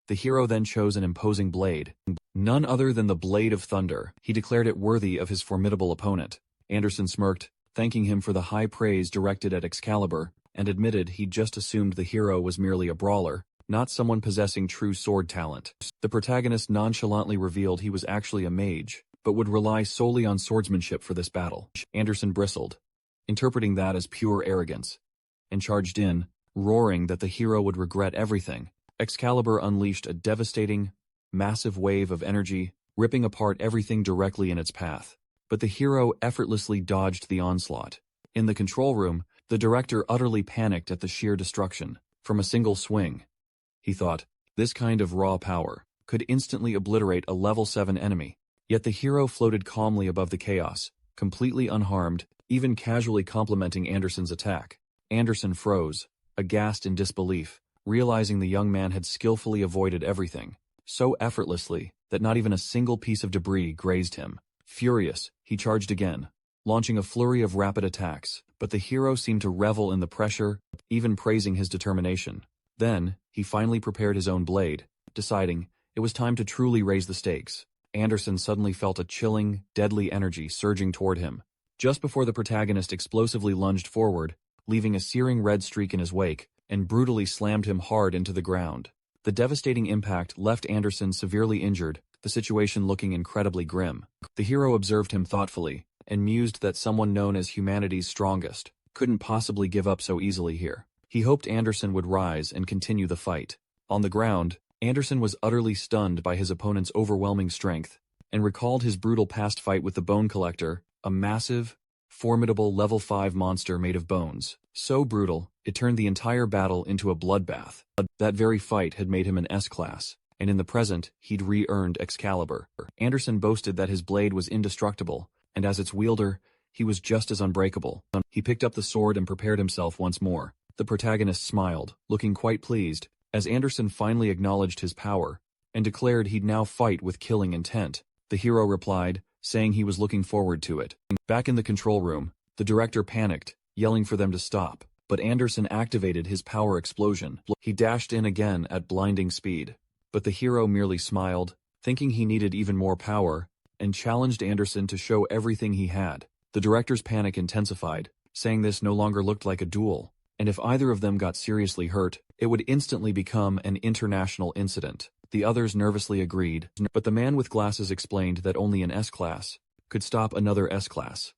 The hero then chose an imposing blade, none other than the Blade of Thunder. He declared it worthy of his formidable opponent. Anderson smirked, thanking him for the high praise directed at Excalibur, and admitted he'd just assumed the hero was merely a brawler, not someone possessing true sword talent. The protagonist nonchalantly revealed he was actually a mage, but would rely solely on swordsmanship for this battle. Anderson bristled, interpreting that as pure arrogance, and charged in, roaring that the hero would regret everything. Excalibur unleashed a devastating, massive wave of energy, ripping apart everything directly in its path. But the hero effortlessly dodged the onslaught. In the control room, the director utterly panicked at the sheer destruction. From a single swing, he thought, this kind of raw power could instantly obliterate a level 7 enemy. Yet the hero floated calmly above the chaos, completely unharmed, even casually complimenting Anderson's attack. Anderson froze, aghast in disbelief, realizing the young man had skillfully avoided everything, so effortlessly that not even a single piece of debris grazed him. Furious, he charged again, launching a flurry of rapid attacks, but the hero seemed to revel in the pressure, even praising his determination. Then, he finally prepared his own blade, deciding it was time to truly raise the stakes. Anderson suddenly felt a chilling, deadly energy surging toward him. Just before the protagonist explosively lunged forward, leaving a searing red streak in his wake, and brutally slammed him hard into the ground. The devastating impact left Anderson severely injured, the situation looking incredibly grim. The hero observed him thoughtfully, and mused that someone known as humanity's strongest couldn't possibly give up so easily here. He hoped Anderson would rise and continue the fight. On the ground, Anderson was utterly stunned by his opponent's overwhelming strength, and recalled his brutal past fight with the Bone Collector, a massive, formidable level 5 monster made of bones. So brutal, it turned the entire battle into a bloodbath. That very fight had made him an S-class, and in the present, he'd re-earned Excalibur. Anderson boasted that his blade was indestructible, and as its wielder, he was just as unbreakable. He picked up the sword and prepared himself once more. The protagonist smiled, looking quite pleased, as Anderson finally acknowledged his power, and declared he'd now fight with killing intent. The hero replied, saying he was looking forward to it. Back in the control room, the director panicked, yelling for them to stop, but Anderson activated his power explosion. He dashed in again at blinding speed, but the hero merely smiled, thinking he needed even more power, and challenged Anderson to show everything he had. The director's panic intensified, saying this no longer looked like a duel, and if either of them got seriously hurt, it would instantly become an international incident. The others nervously agreed, but the man with glasses explained that only an S-class could stop another S-class.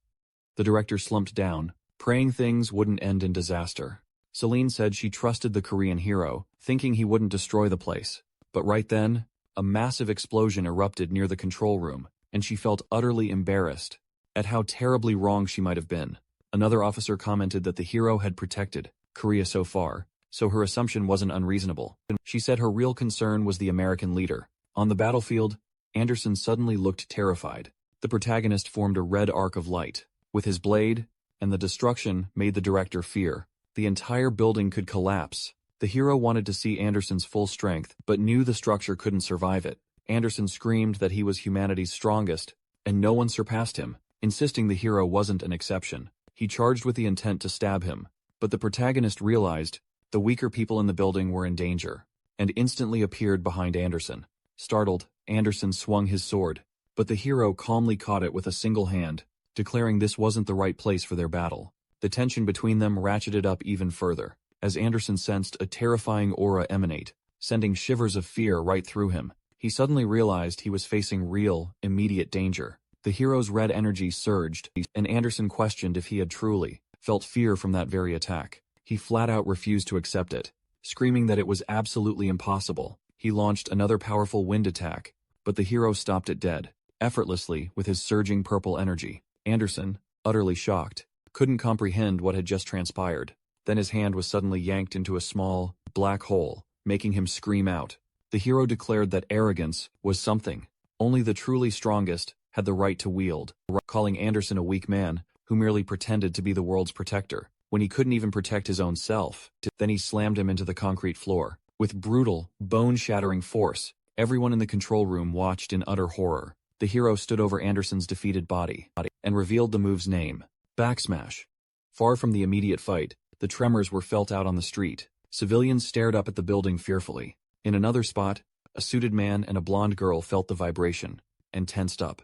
The director slumped down, praying things wouldn't end in disaster. Celine said she trusted the Korean hero, thinking he wouldn't destroy the place. But right then, a massive explosion erupted near the control room, and she felt utterly embarrassed at how terribly wrong she might have been. Another officer commented that the hero had protected Korea so far, so her assumption wasn't unreasonable. She said her real concern was the American leader. On the battlefield, Anderson suddenly looked terrified. The protagonist formed a red arc of light. With his blade, and the destruction made the director fear. The entire building could collapse. The hero wanted to see Anderson's full strength, but knew the structure couldn't survive it. Anderson screamed that he was humanity's strongest, and no one surpassed him, insisting the hero wasn't an exception. He charged with the intent to stab him, but the protagonist realized the weaker people in the building were in danger, and instantly appeared behind Anderson. Startled, Anderson swung his sword, but the hero calmly caught it with a single hand, declaring this wasn't the right place for their battle. The tension between them ratcheted up even further, as Anderson sensed a terrifying aura emanate, sending shivers of fear right through him. He suddenly realized he was facing real, immediate danger. The hero's red energy surged, and Anderson questioned if he had truly felt fear from that very attack. He flat out refused to accept it, screaming that it was absolutely impossible. He launched another powerful wind attack, but the hero stopped it dead, effortlessly with his surging purple energy. Anderson, utterly shocked, couldn't comprehend what had just transpired. Then his hand was suddenly yanked into a small, black hole, making him scream out. The hero declared that arrogance was something only the truly strongest had the right to wield, calling Anderson a weak man who merely pretended to be the world's protector, when he couldn't even protect his own self. Then he slammed him into the concrete floor. With brutal, bone-shattering force, everyone in the control room watched in utter horror. The hero stood over Anderson's defeated body and revealed the move's name, Backsmash. Far from the immediate fight, the tremors were felt out on the street. Civilians stared up at the building fearfully. In another spot, a suited man and a blonde girl felt the vibration and tensed up.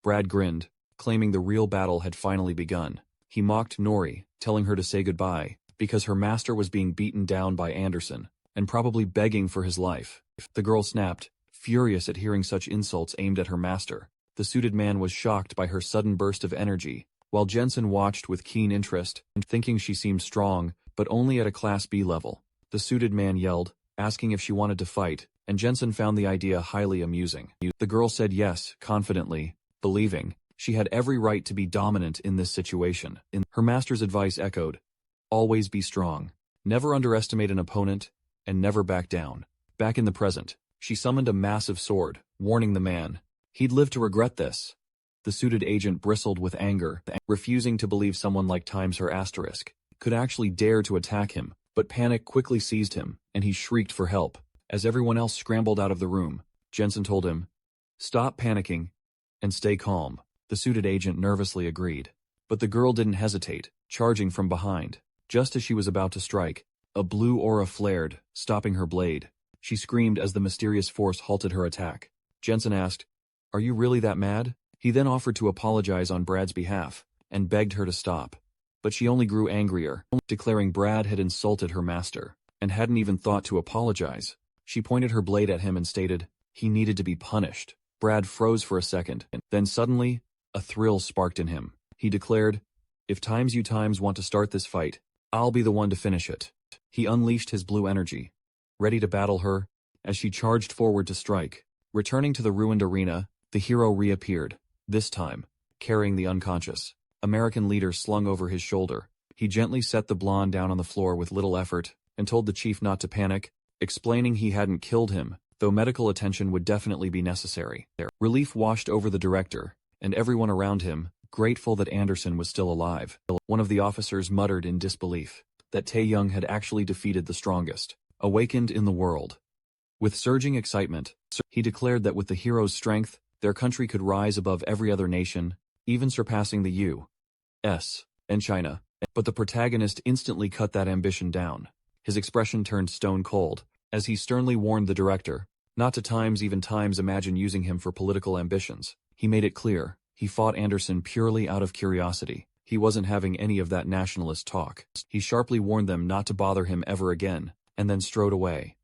Brad grinned, claiming the real battle had finally begun. He mocked Nori, telling her to say goodbye, because her master was being beaten down by Anderson, and probably begging for his life. The girl snapped, furious at hearing such insults aimed at her master. The suited man was shocked by her sudden burst of energy, while Jensen watched with keen interest, thinking she seemed strong, but only at a Class B level. The suited man yelled, asking if she wanted to fight, and Jensen found the idea highly amusing. The girl said yes, confidently, believing she had every right to be dominant in this situation. Her master's advice echoed, always be strong, never underestimate an opponent, and never back down. Back in the present, she summoned a massive sword, warning the man he'd live to regret this. The suited agent bristled with anger, refusing to believe someone like times her asterisk could actually dare to attack him, but panic quickly seized him, and he shrieked for help. As everyone else scrambled out of the room, Jensen told him, stop panicking and stay calm. The suited agent nervously agreed, but the girl didn't hesitate, charging from behind. Just as she was about to strike, a blue aura flared, stopping her blade. She screamed as the mysterious force halted her attack. Jensen asked, are you really that mad? He then offered to apologize on Brad's behalf, and begged her to stop. But she only grew angrier, declaring Brad had insulted her master, and hadn't even thought to apologize. She pointed her blade at him and stated he needed to be punished. Brad froze for a second, and then suddenly, a thrill sparked in him. He declared, if you want to start this fight, I'll be the one to finish it. He unleashed his blue energy, ready to battle her, as she charged forward to strike. Returning to the ruined arena, the hero reappeared, this time, carrying the unconscious American leader slung over his shoulder. He gently set the blonde down on the floor with little effort, and told the chief not to panic, explaining he hadn't killed him, though medical attention would definitely be necessary. Relief washed over the director, and everyone around him, grateful that Anderson was still alive. One of the officers muttered in disbelief that Tae-young had actually defeated the strongest, awakened in the world. With surging excitement, he declared that with the hero's strength, their country could rise above every other nation, even surpassing the U.S. and China. But the protagonist instantly cut that ambition down. His expression turned stone cold, as he sternly warned the director not to even imagine using him for political ambitions. He made it clear he fought Anderson purely out of curiosity. He wasn't having any of that nationalist talk. He sharply warned them not to bother him ever again, and then strode away,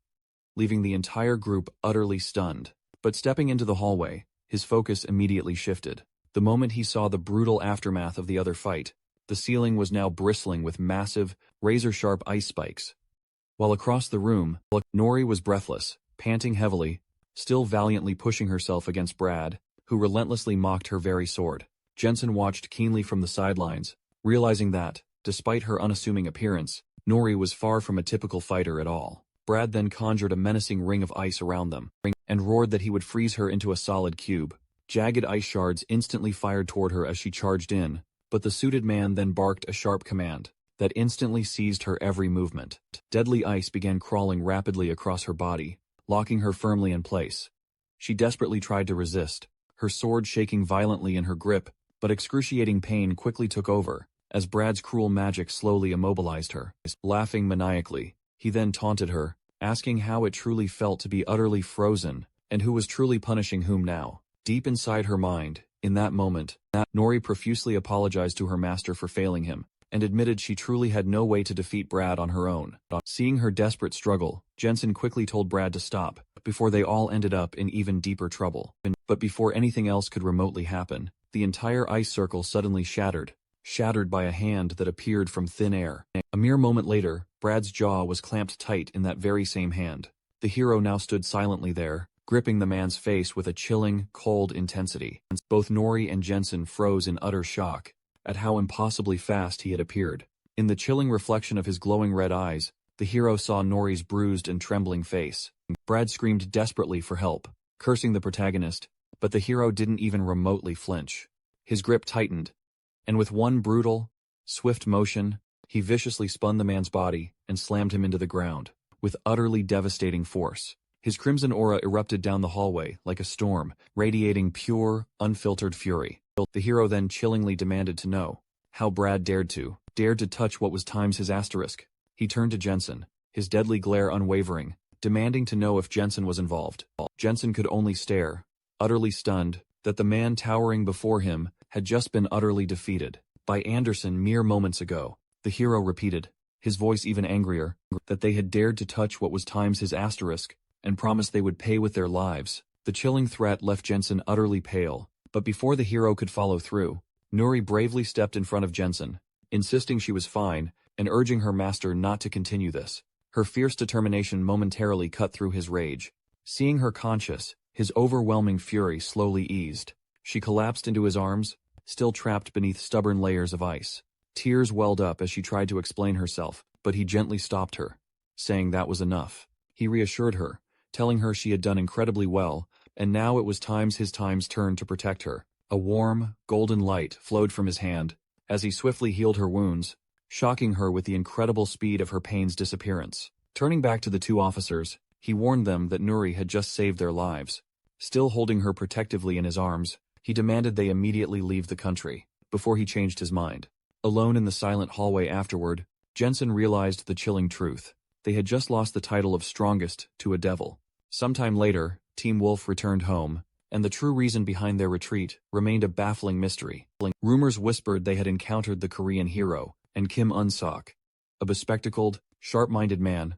leaving the entire group utterly stunned. But stepping into the hallway, his focus immediately shifted. The moment he saw the brutal aftermath of the other fight, the ceiling was now bristling with massive, razor-sharp ice spikes. While across the room, Nori was breathless, panting heavily, still valiantly pushing herself against Brad, who relentlessly mocked her very sword. Jensen watched keenly from the sidelines, realizing that, despite her unassuming appearance, Nori was far from a typical fighter at all. Brad then conjured a menacing ring of ice around them, and roared that he would freeze her into a solid cube. Jagged ice shards instantly fired toward her as she charged in, but the suited man then barked a sharp command that instantly seized her every movement. Deadly ice began crawling rapidly across her body, locking her firmly in place. She desperately tried to resist, her sword shaking violently in her grip, but excruciating pain quickly took over, as Brad's cruel magic slowly immobilized her. Laughing maniacally, he then taunted her, asking how it truly felt to be utterly frozen, and who was truly punishing whom now. Deep inside her mind, in that moment, Nori profusely apologized to her master for failing him, and admitted she truly had no way to defeat Brad on her own. Seeing her desperate struggle, Jensen quickly told Brad to stop, before they all ended up in even deeper trouble. But before anything else could remotely happen, the entire ice circle suddenly shattered by a hand that appeared from thin air. A mere moment later, Brad's jaw was clamped tight in that very same hand. The hero now stood silently there, gripping the man's face with a chilling, cold intensity. Both Nori and Jensen froze in utter shock at how impossibly fast he had appeared. In the chilling reflection of his glowing red eyes, the hero saw Nori's bruised and trembling face. Brad screamed desperately for help, cursing the protagonist, but the hero didn't even remotely flinch. His grip tightened, and with one brutal, swift motion, he viciously spun the man's body and slammed him into the ground, with utterly devastating force. His crimson aura erupted down the hallway like a storm, radiating pure, unfiltered fury. The hero then chillingly demanded to know how Brad dared to touch what was times his asterisk. He turned to Jensen, his deadly glare unwavering, demanding to know if Jensen was involved. Jensen could only stare, utterly stunned, that the man towering before him had just been utterly defeated by Anderson mere moments ago. The hero repeated, his voice even angrier, that they had dared to touch what was times his asterisk, and promised they would pay with their lives. The chilling threat left Jensen utterly pale, but before the hero could follow through, Nuri bravely stepped in front of Jensen, insisting she was fine, and urging her master not to continue this. Her fierce determination momentarily cut through his rage. Seeing her conscious, his overwhelming fury slowly eased. She collapsed into his arms, still trapped beneath stubborn layers of ice. Tears welled up as she tried to explain herself, but he gently stopped her, saying that was enough. He reassured her, telling her she had done incredibly well, and now it was his turn to protect her. A warm, golden light flowed from his hand, as he swiftly healed her wounds, shocking her with the incredible speed of her pain's disappearance. Turning back to the two officers, he warned them that Nuri had just saved their lives. Still holding her protectively in his arms, he demanded they immediately leave the country, before he changed his mind. Alone in the silent hallway afterward, Jensen realized the chilling truth. They had just lost the title of strongest to a devil. Sometime later, Team Wolf returned home, and the true reason behind their retreat remained a baffling mystery. Rumors whispered they had encountered the Korean hero, and Kim Un-sok, a bespectacled, sharp-minded man,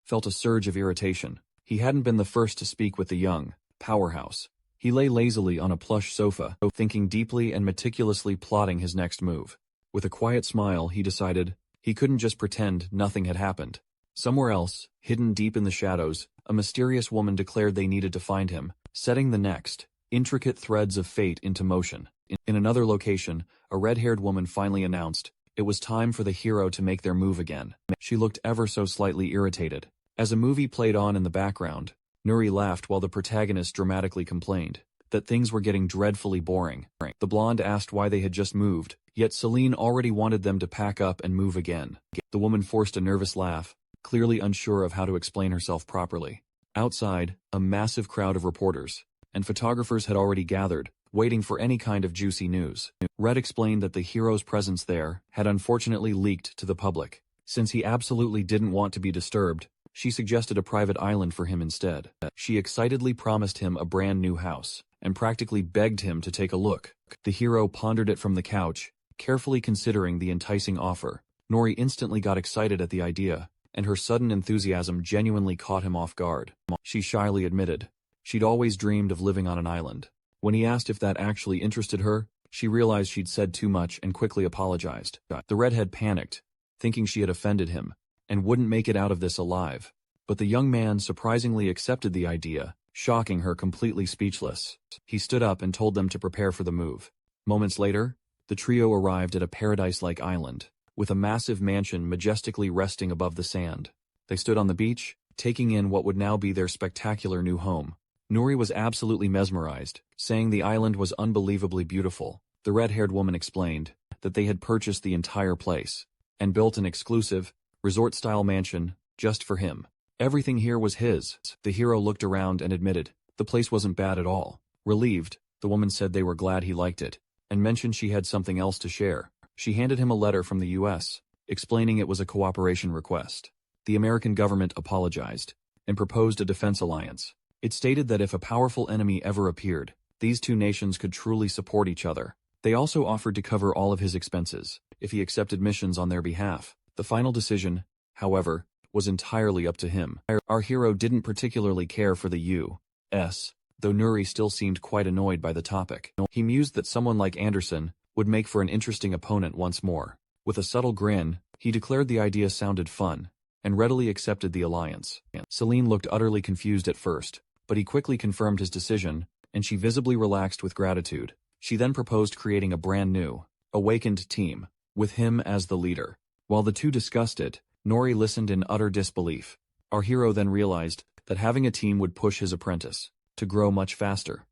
felt a surge of irritation. He hadn't been the first to speak with the young powerhouse. He lay lazily on a plush sofa, thinking deeply and meticulously plotting his next move. With a quiet smile, he decided he couldn't just pretend nothing had happened. Somewhere else, hidden deep in the shadows, a mysterious woman declared they needed to find him, setting the next intricate threads of fate into motion. In another location, a red-haired woman finally announced it was time for the hero to make their move again. She looked ever so slightly irritated. As a movie played on in the background, Nuri laughed while the protagonist dramatically complained that things were getting dreadfully boring. The blonde asked why they had just moved, yet Celine already wanted them to pack up and move again. The woman forced a nervous laugh, clearly unsure of how to explain herself properly. Outside, a massive crowd of reporters and photographers had already gathered, waiting for any kind of juicy news. Red explained that the hero's presence there had unfortunately leaked to the public. Since he absolutely didn't want to be disturbed, she suggested a private island for him instead. She excitedly promised him a brand new house, and practically begged him to take a look. The hero pondered it from the couch, carefully considering the enticing offer. Nori instantly got excited at the idea, and her sudden enthusiasm genuinely caught him off guard. She shyly admitted she'd always dreamed of living on an island. When he asked if that actually interested her, she realized she'd said too much and quickly apologized. The redhead panicked, thinking she had offended him, and wouldn't make it out of this alive. But the young man surprisingly accepted the idea, shocking her completely speechless. He stood up and told them to prepare for the move. Moments later, the trio arrived at a paradise-like island, with a massive mansion majestically resting above the sand. They stood on the beach, taking in what would now be their spectacular new home. Nuri was absolutely mesmerized, saying the island was unbelievably beautiful. The red-haired woman explained that they had purchased the entire place and built an exclusive, resort-style mansion just for him. Everything here was his. The hero looked around and admitted the place wasn't bad at all. Relieved, the woman said they were glad he liked it, and mentioned she had something else to share. She handed him a letter from the U.S., explaining it was a cooperation request. The American government apologized and proposed a defense alliance. It stated that if a powerful enemy ever appeared, these two nations could truly support each other. They also offered to cover all of his expenses if he accepted missions on their behalf. The final decision, however, was entirely up to him. Our hero didn't particularly care for the U.S., though Nuri still seemed quite annoyed by the topic. He mused that someone like Anderson would make for an interesting opponent once more. With a subtle grin, he declared the idea sounded fun, and readily accepted the alliance. Celine looked utterly confused at first, but he quickly confirmed his decision, and she visibly relaxed with gratitude. She then proposed creating a brand new, awakened team, with him as the leader. While the two discussed it, Nuri listened in utter disbelief. Our hero then realized that having a team would push his apprentice to grow much faster.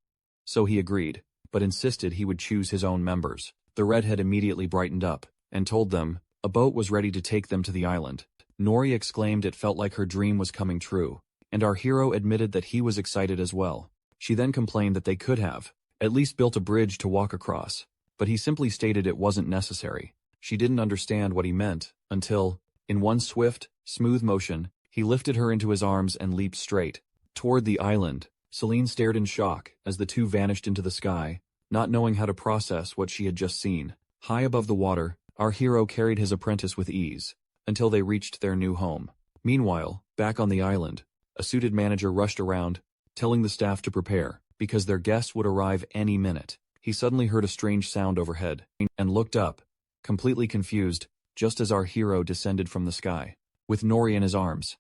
So he agreed, but insisted he would choose his own members. The redhead immediately brightened up, and told them a boat was ready to take them to the island. Nori exclaimed it felt like her dream was coming true, and our hero admitted that he was excited as well. She then complained that they could have at least built a bridge to walk across, but he simply stated it wasn't necessary. She didn't understand what he meant until, in one swift, smooth motion, he lifted her into his arms and leaped straight toward the island. Celine stared in shock as the two vanished into the sky, not knowing how to process what she had just seen. High above the water, our hero carried his apprentice with ease until they reached their new home. Meanwhile, back on the island, a suited manager rushed around, telling the staff to prepare, because their guests would arrive any minute. He suddenly heard a strange sound overhead, and looked up, completely confused, just as our hero descended from the sky, with Nori in his arms.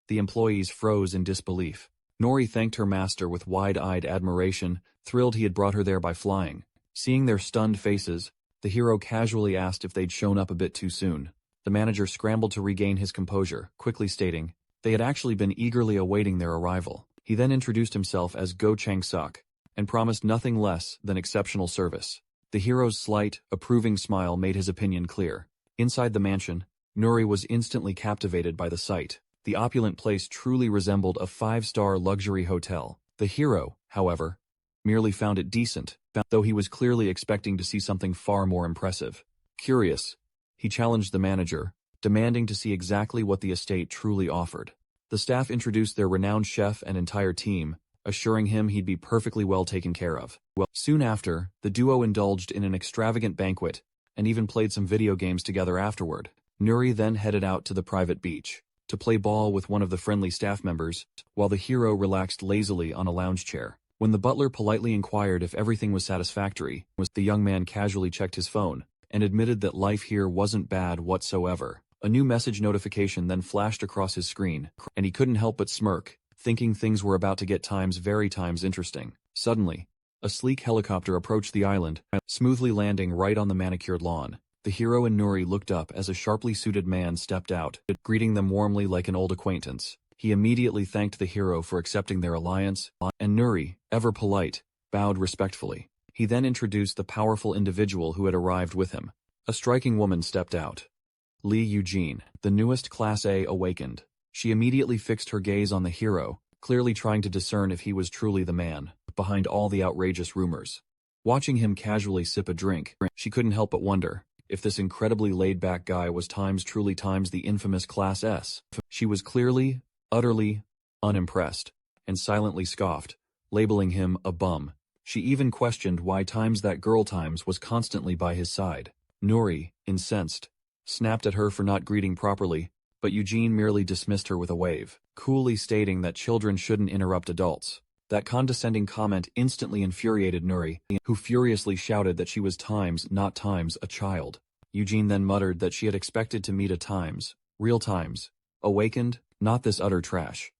The employees froze in disbelief. Nori thanked her master with wide-eyed admiration, thrilled he had brought her there by flying. Seeing their stunned faces, the hero casually asked if they'd shown up a bit too soon. The manager scrambled to regain his composure, quickly stating they had actually been eagerly awaiting their arrival. He then introduced himself as Go Chang-suk, and promised nothing less than exceptional service. The hero's slight, approving smile made his opinion clear. Inside the mansion, Nuri was instantly captivated by the sight. The opulent place truly resembled a five-star luxury hotel. The hero, however, merely found it decent, though he was clearly expecting to see something far more impressive. Curious, he challenged the manager, demanding to see exactly what the estate truly offered. The staff introduced their renowned chef and entire team, assuring him he'd be perfectly well taken care of. Soon after, the duo indulged in an extravagant banquet, and even played some video games together afterward. Nuri then headed out to the private beach to play ball with one of the friendly staff members, while the hero relaxed lazily on a lounge chair. When the butler politely inquired if everything was satisfactory, the young man casually checked his phone, and admitted that life here wasn't bad whatsoever. A new message notification then flashed across his screen, and he couldn't help but smirk, thinking things were about to get very times interesting. Suddenly, a sleek helicopter approached the island, smoothly landing right on the manicured lawn. The hero and Nuri looked up as a sharply suited man stepped out, greeting them warmly like an old acquaintance. He immediately thanked the hero for accepting their alliance, and Nuri, ever polite, bowed respectfully. He then introduced the powerful individual who had arrived with him. A striking woman stepped out. Lee Eugene, the newest Class A awakened. She immediately fixed her gaze on the hero, clearly trying to discern if he was truly the man behind all the outrageous rumors. Watching him casually sip a drink, she couldn't help but wonder if this incredibly laid-back guy was truly the infamous Class S. She was clearly, utterly unimpressed, and silently scoffed, labeling him a bum. She even questioned why that girl was constantly by his side. Nuri, incensed, snapped at her for not greeting properly, but Eugene merely dismissed her with a wave, coolly stating that children shouldn't interrupt adults. That condescending comment instantly infuriated Nuri, who furiously shouted that she was not a child. Eugene then muttered that she had expected to meet a real awakened, not this utter trash.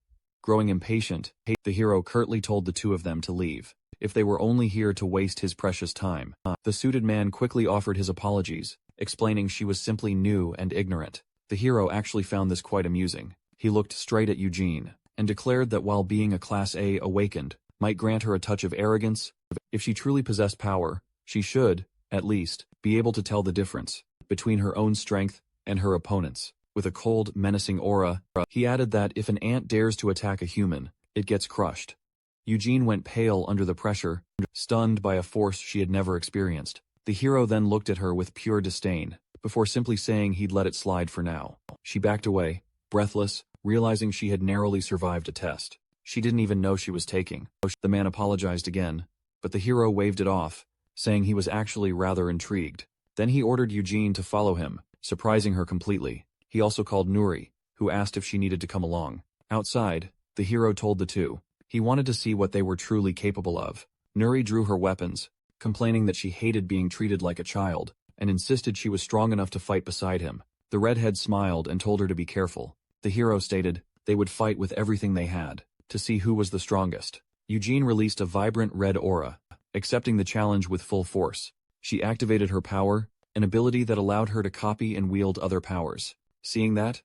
Growing impatient, the hero curtly told the two of them to leave, if they were only here to waste his precious time. The suited man quickly offered his apologies, explaining she was simply new and ignorant. The hero actually found this quite amusing. He looked straight at Eugene, and declared that while being a Class A awakened might grant her a touch of arrogance. If she truly possessed power, she should, at least, be able to tell the difference between her own strength and her opponent's. With a cold, menacing aura, he added that if an ant dares to attack a human, it gets crushed. Eugene went pale under the pressure, stunned by a force she had never experienced. The hero then looked at her with pure disdain, before simply saying he'd let it slide for now. She backed away, breathless, realizing she had narrowly survived a test she didn't even know she was taking. The man apologized again, but the hero waved it off, saying he was actually rather intrigued. Then he ordered Eugene to follow him, surprising her completely. He also called Nuri, who asked if she needed to come along. Outside, the hero told the two he wanted to see what they were truly capable of. Nuri drew her weapons, complaining that she hated being treated like a child, and insisted she was strong enough to fight beside him. The redhead smiled and told her to be careful. The hero stated they would fight with everything they had, to see who was the strongest. Eugene released a vibrant red aura, accepting the challenge with full force. She activated her power, an ability that allowed her to copy and wield other powers. Seeing that,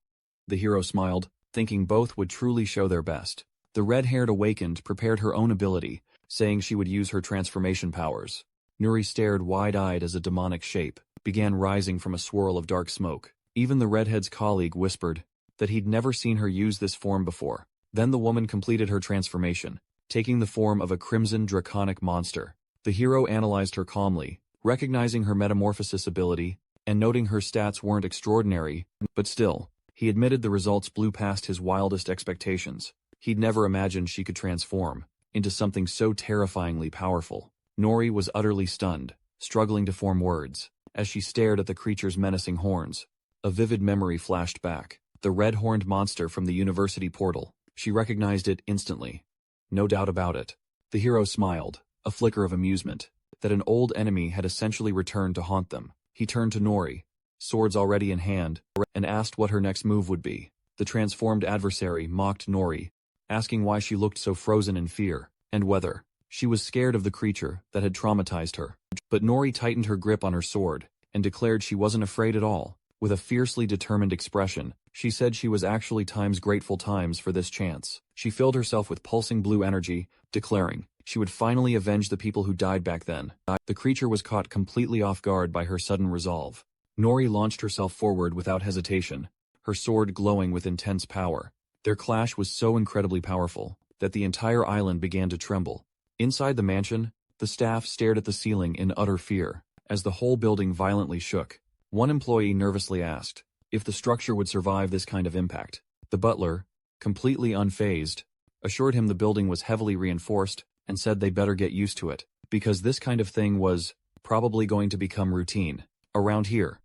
the hero smiled, thinking both would truly show their best. The red-haired awakened prepared her own ability, saying she would use her transformation powers. Nuri stared wide-eyed as a demonic shape began rising from a swirl of dark smoke. Even the redhead's colleague whispered that he'd never seen her use this form before. Then the woman completed her transformation, taking the form of a crimson draconic monster. The hero analyzed her calmly, recognizing her metamorphosis ability, and noting her stats weren't extraordinary, but still, he admitted the results blew past his wildest expectations. He'd never imagined she could transform into something so terrifyingly powerful. Nori was utterly stunned, struggling to form words. As she stared at the creature's menacing horns, a vivid memory flashed back. The red-horned monster from the university portal. She recognized it instantly. No doubt about it. The hero smiled, a flicker of amusement, that an old enemy had essentially returned to haunt them. He turned to Nori, swords already in hand, and asked what her next move would be. The transformed adversary mocked Nori, asking why she looked so frozen in fear, and whether she was scared of the creature that had traumatized her. But Nori tightened her grip on her sword, and declared she wasn't afraid at all. With a fiercely determined expression, she said she was actually grateful times for this chance. She filled herself with pulsing blue energy, declaring she would finally avenge the people who died back then. The creature was caught completely off guard by her sudden resolve. Nori launched herself forward without hesitation, her sword glowing with intense power. Their clash was so incredibly powerful that the entire island began to tremble. Inside the mansion, the staff stared at the ceiling in utter fear, as the whole building violently shook. One employee nervously asked if the structure would survive this kind of impact. The butler, completely unfazed, assured him the building was heavily reinforced and said they better get used to it, because this kind of thing was probably going to become routine around here.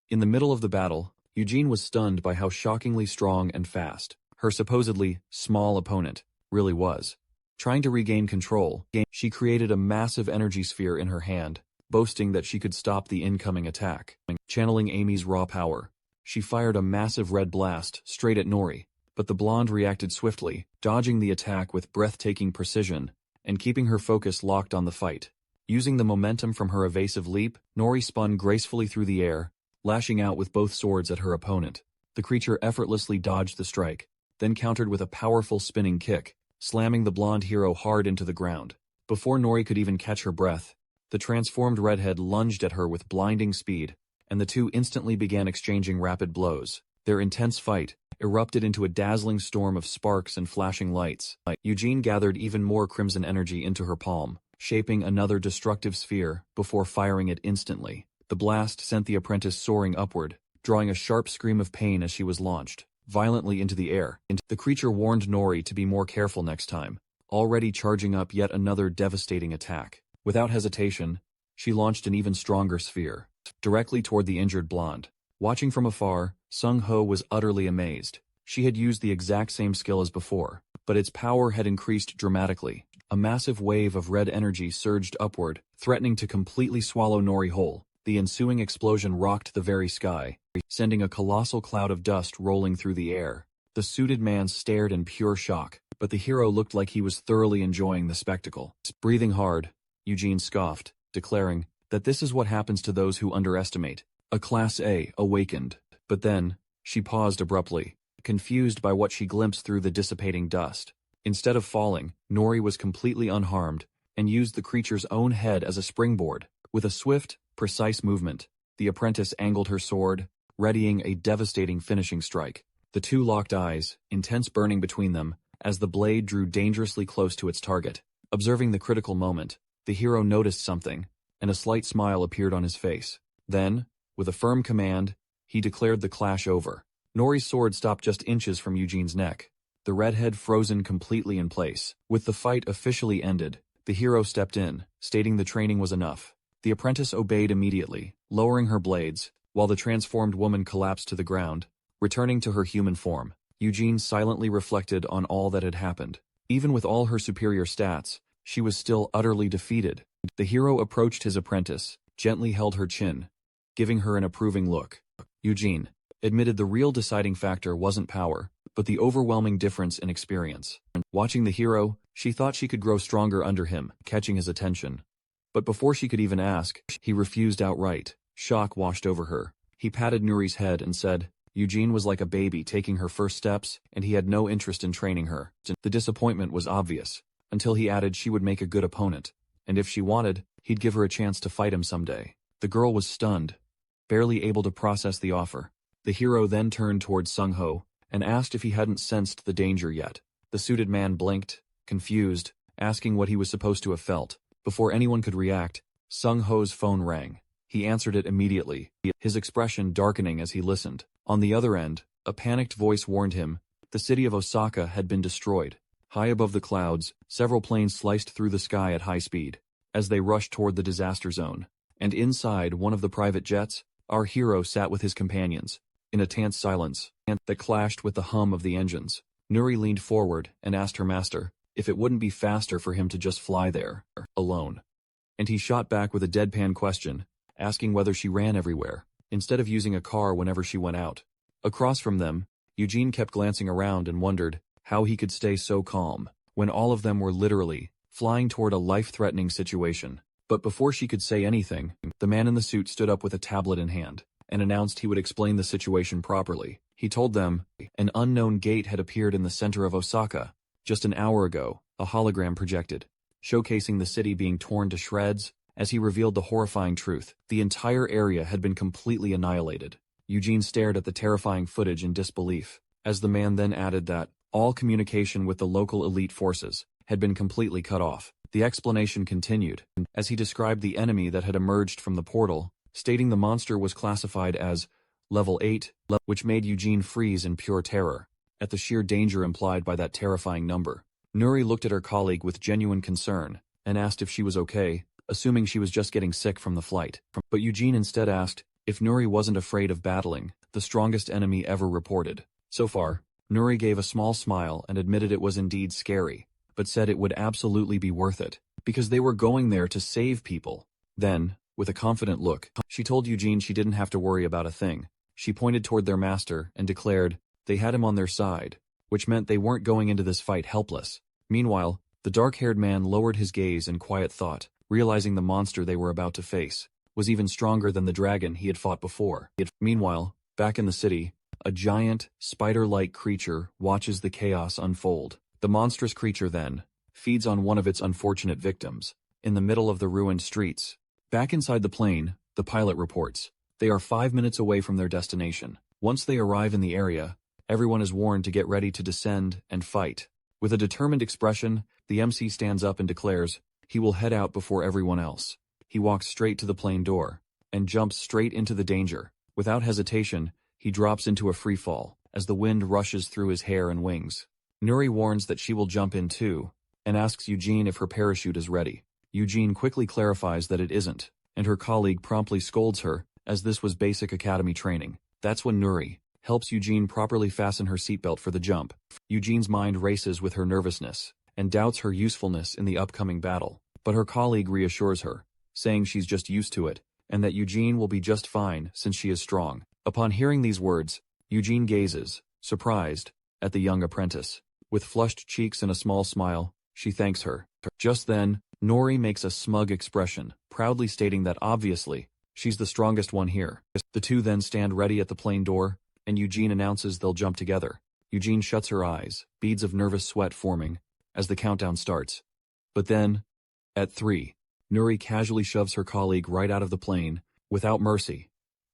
In the middle of the battle, Eugene was stunned by how shockingly strong and fast her supposedly small opponent really was. Trying to regain control, she created a massive energy sphere in her hand, boasting that she could stop the incoming attack. Channeling Amy's raw power, she fired a massive red blast straight at Nori, but the blonde reacted swiftly, dodging the attack with breathtaking precision and keeping her focus locked on the fight. Using the momentum from her evasive leap, Nori spun gracefully through the air, lashing out with both swords at her opponent. The creature effortlessly dodged the strike, then countered with a powerful spinning kick, slamming the blonde hero hard into the ground. Before Nori could even catch her breath, the transformed redhead lunged at her with blinding speed, and the two instantly began exchanging rapid blows. Their intense fight erupted into a dazzling storm of sparks and flashing lights. Eugene gathered even more crimson energy into her palm, shaping another destructive sphere before firing it instantly. The blast sent the apprentice soaring upward, drawing a sharp scream of pain as she was launched violently into the air. The creature warned Nori to be more careful next time, already charging up yet another devastating attack. Without hesitation, she launched an even stronger sphere, directly toward the injured blonde. Watching from afar, Sung-ho was utterly amazed. She had used the exact same skill as before, but its power had increased dramatically. A massive wave of red energy surged upward, threatening to completely swallow Nori whole. The ensuing explosion rocked the very sky, sending a colossal cloud of dust rolling through the air. The suited man stared in pure shock, but the hero looked like he was thoroughly enjoying the spectacle. Breathing hard, Eugene scoffed, declaring that this is what happens to those who underestimate. A Class A awakened. But then, she paused abruptly, confused by what she glimpsed through the dissipating dust. Instead of falling, Nori was completely unharmed and used the creature's own head as a springboard. With a swift, precise movement, the apprentice angled her sword, readying a devastating finishing strike. The two locked eyes, intense burning between them, as the blade drew dangerously close to its target. Observing the critical moment, the hero noticed something, and a slight smile appeared on his face. Then, with a firm command, he declared the clash over. Nori's sword stopped just inches from Eugene's neck, the redhead frozen completely in place. With the fight officially ended, the hero stepped in, stating the training was enough. The apprentice obeyed immediately, lowering her blades, while the transformed woman collapsed to the ground, returning to her human form. Eugene silently reflected on all that had happened. Even with all her superior stats, she was still utterly defeated. The hero approached his apprentice, gently held her chin, giving her an approving look. Eugene admitted the real deciding factor wasn't power, but the overwhelming difference in experience. Watching the hero, she thought she could grow stronger under him, catching his attention. But before she could even ask, he refused outright. Shock washed over her. He patted Nuri's head and said, Eugene was like a baby taking her first steps, and he had no interest in training her. The disappointment was obvious, until he added she would make a good opponent, and if she wanted, he'd give her a chance to fight him someday. The girl was stunned, barely able to process the offer. The hero then turned towards Sung-ho, and asked if he hadn't sensed the danger yet. The suited man blinked, confused, asking what he was supposed to have felt. Before anyone could react, Sung-ho's phone rang. He answered it immediately, his expression darkening as he listened. On the other end, a panicked voice warned him the city of Osaka had been destroyed. High above the clouds, several planes sliced through the sky at high speed, as they rushed toward the disaster zone. And inside one of the private jets, our hero sat with his companions, in a tense silence that clashed with the hum of the engines. Nuri leaned forward and asked her master if it wouldn't be faster for him to just fly there, alone. And he shot back with a deadpan question, asking whether she ran everywhere, instead of using a car whenever she went out. Across from them, Eugene kept glancing around and wondered how he could stay so calm when all of them were literally flying toward a life-threatening situation. But before she could say anything, the man in the suit stood up with a tablet in hand and announced he would explain the situation properly. He told them an unknown gate had appeared in the center of Osaka. Just an hour ago, a hologram projected, showcasing the city being torn to shreds. As he revealed the horrifying truth, the entire area had been completely annihilated. Eugene stared at the terrifying footage in disbelief, as the man then added that all communication with the local elite forces had been completely cut off. The explanation continued, as he described the enemy that had emerged from the portal, stating the monster was classified as Level 8, which made Eugene freeze in pure terror, at the sheer danger implied by that terrifying number. Nuri looked at her colleague with genuine concern, and asked if she was okay, assuming she was just getting sick from the flight. But Eugene instead asked if Nuri wasn't afraid of battling the strongest enemy ever reported. So far, Nuri gave a small smile and admitted it was indeed scary, but said it would absolutely be worth it, because they were going there to save people. Then, with a confident look, she told Eugene she didn't have to worry about a thing. She pointed toward their master and declared they had him on their side, which meant they weren't going into this fight helpless. Meanwhile, the dark-haired man lowered his gaze in quiet thought, realizing the monster they were about to face was even stronger than the dragon he had fought before. Meanwhile, back in the city, a giant, spider-like creature watches the chaos unfold. The monstrous creature then feeds on one of its unfortunate victims, in the middle of the ruined streets. Back inside the plane, the pilot reports they are 5 minutes away from their destination. Once they arrive in the area, everyone is warned to get ready to descend and fight. With a determined expression, the MC stands up and declares he will head out before everyone else. He walks straight to the plane door and jumps straight into the danger. Without hesitation, he drops into a free fall as the wind rushes through his hair and wings. Nuri warns that she will jump in too and asks Eugene if her parachute is ready. Eugene quickly clarifies that it isn't, and her colleague promptly scolds her as this was basic academy training. That's when Nuri helps Eugene properly fasten her seatbelt for the jump. Eugene's mind races with her nervousness and doubts her usefulness in the upcoming battle, but her colleague reassures her, saying she's just used to it, and that Eugene will be just fine since she is strong. Upon hearing these words, Eugene gazes, surprised, at the young apprentice. With flushed cheeks and a small smile, she thanks her. Just then, Nori makes a smug expression, proudly stating that obviously, she's the strongest one here. The two then stand ready at the plane door, and Eugene announces they'll jump together. Eugene shuts her eyes, beads of nervous sweat forming, as the countdown starts. But then, at 3, Nuri casually shoves her colleague right out of the plane, without mercy.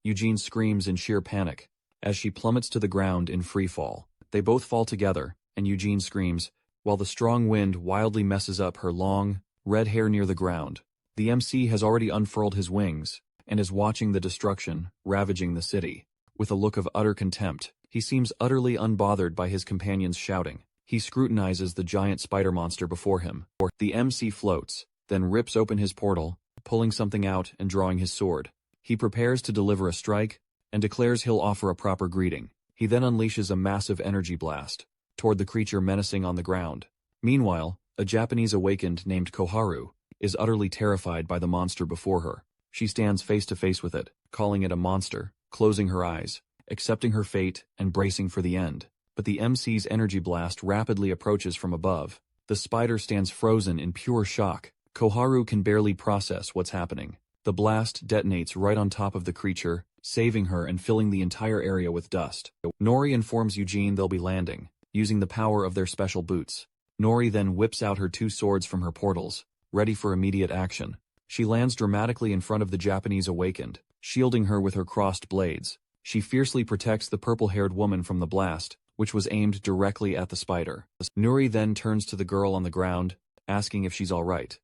Eugene screams in sheer panic, as she plummets to the ground in free fall. They both fall together, and Eugene screams, while the strong wind wildly messes up her long, red hair near the ground. The MC has already unfurled his wings, and is watching the destruction, ravaging the city. With a look of utter contempt, he seems utterly unbothered by his companions shouting. He scrutinizes the giant spider monster before him. The MC floats, then rips open his portal, pulling something out and drawing his sword. He prepares to deliver a strike, and declares he'll offer a proper greeting. He then unleashes a massive energy blast toward the creature menacing on the ground. Meanwhile, a Japanese awakened named Koharu is utterly terrified by the monster before her. She stands face to face with it, calling it a monster, closing her eyes, accepting her fate, and bracing for the end. But the MC's energy blast rapidly approaches from above. The spider stands frozen in pure shock. Koharu can barely process what's happening. The blast detonates right on top of the creature, saving her and filling the entire area with dust. Nori informs Eugene they'll be landing, using the power of their special boots. Nori then whips out her 2 swords from her portals, ready for immediate action. She lands dramatically in front of the Japanese awakened, shielding her with her crossed blades. She fiercely protects the purple-haired woman from the blast, which was aimed directly at the spider. Nuri then turns to the girl on the ground, asking if she's all right.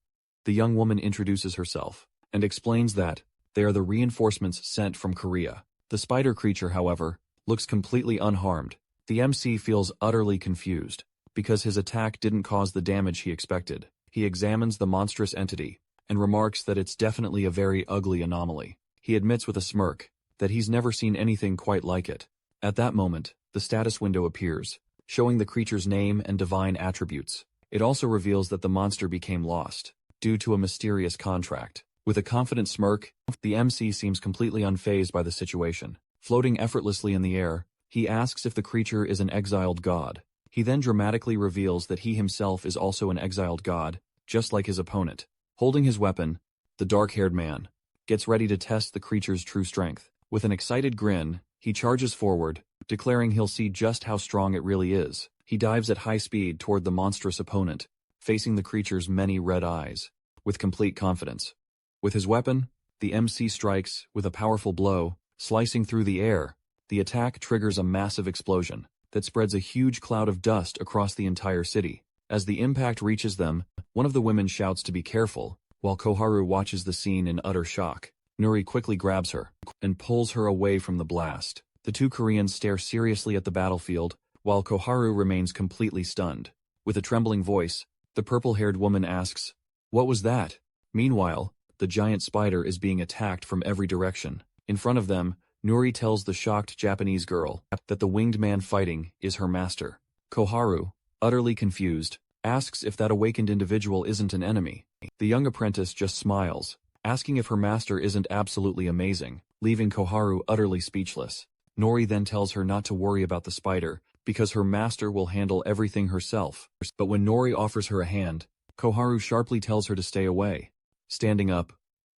The young woman introduces herself, and explains that they are the reinforcements sent from Korea. The spider creature, however, looks completely unharmed. The MC feels utterly confused, because his attack didn't cause the damage he expected. He examines the monstrous entity, and remarks that it's definitely a very ugly anomaly. He admits with a smirk that he's never seen anything quite like it. At that moment, the status window appears, showing the creature's name and divine attributes. It also reveals that the monster became lost, due to a mysterious contract. With a confident smirk, the MC seems completely unfazed by the situation. Floating effortlessly in the air, he asks if the creature is an exiled god. He then dramatically reveals that he himself is also an exiled god, just like his opponent. Holding his weapon, the dark-haired man gets ready to test the creature's true strength. With an excited grin, he charges forward, declaring he'll see just how strong it really is. He dives at high speed toward the monstrous opponent, facing the creature's many red eyes, with complete confidence. With his weapon, the MC strikes with a powerful blow, slicing through the air. The attack triggers a massive explosion that spreads a huge cloud of dust across the entire city. As the impact reaches them, one of the women shouts to be careful, while Koharu watches the scene in utter shock. Nuri quickly grabs her and pulls her away from the blast. The 2 Koreans stare seriously at the battlefield, while Koharu remains completely stunned. With a trembling voice, the purple-haired woman asks, "What was that?" Meanwhile, the giant spider is being attacked from every direction. In front of them, Nuri tells the shocked Japanese girl that the winged man fighting is her master. Koharu, utterly confused, asks if that awakened individual isn't an enemy. The young apprentice just smiles, asking if her master isn't absolutely amazing, leaving Koharu utterly speechless. Nori then tells her not to worry about the spider, because her master will handle everything herself. But when Nori offers her a hand, Koharu sharply tells her to stay away. Standing up,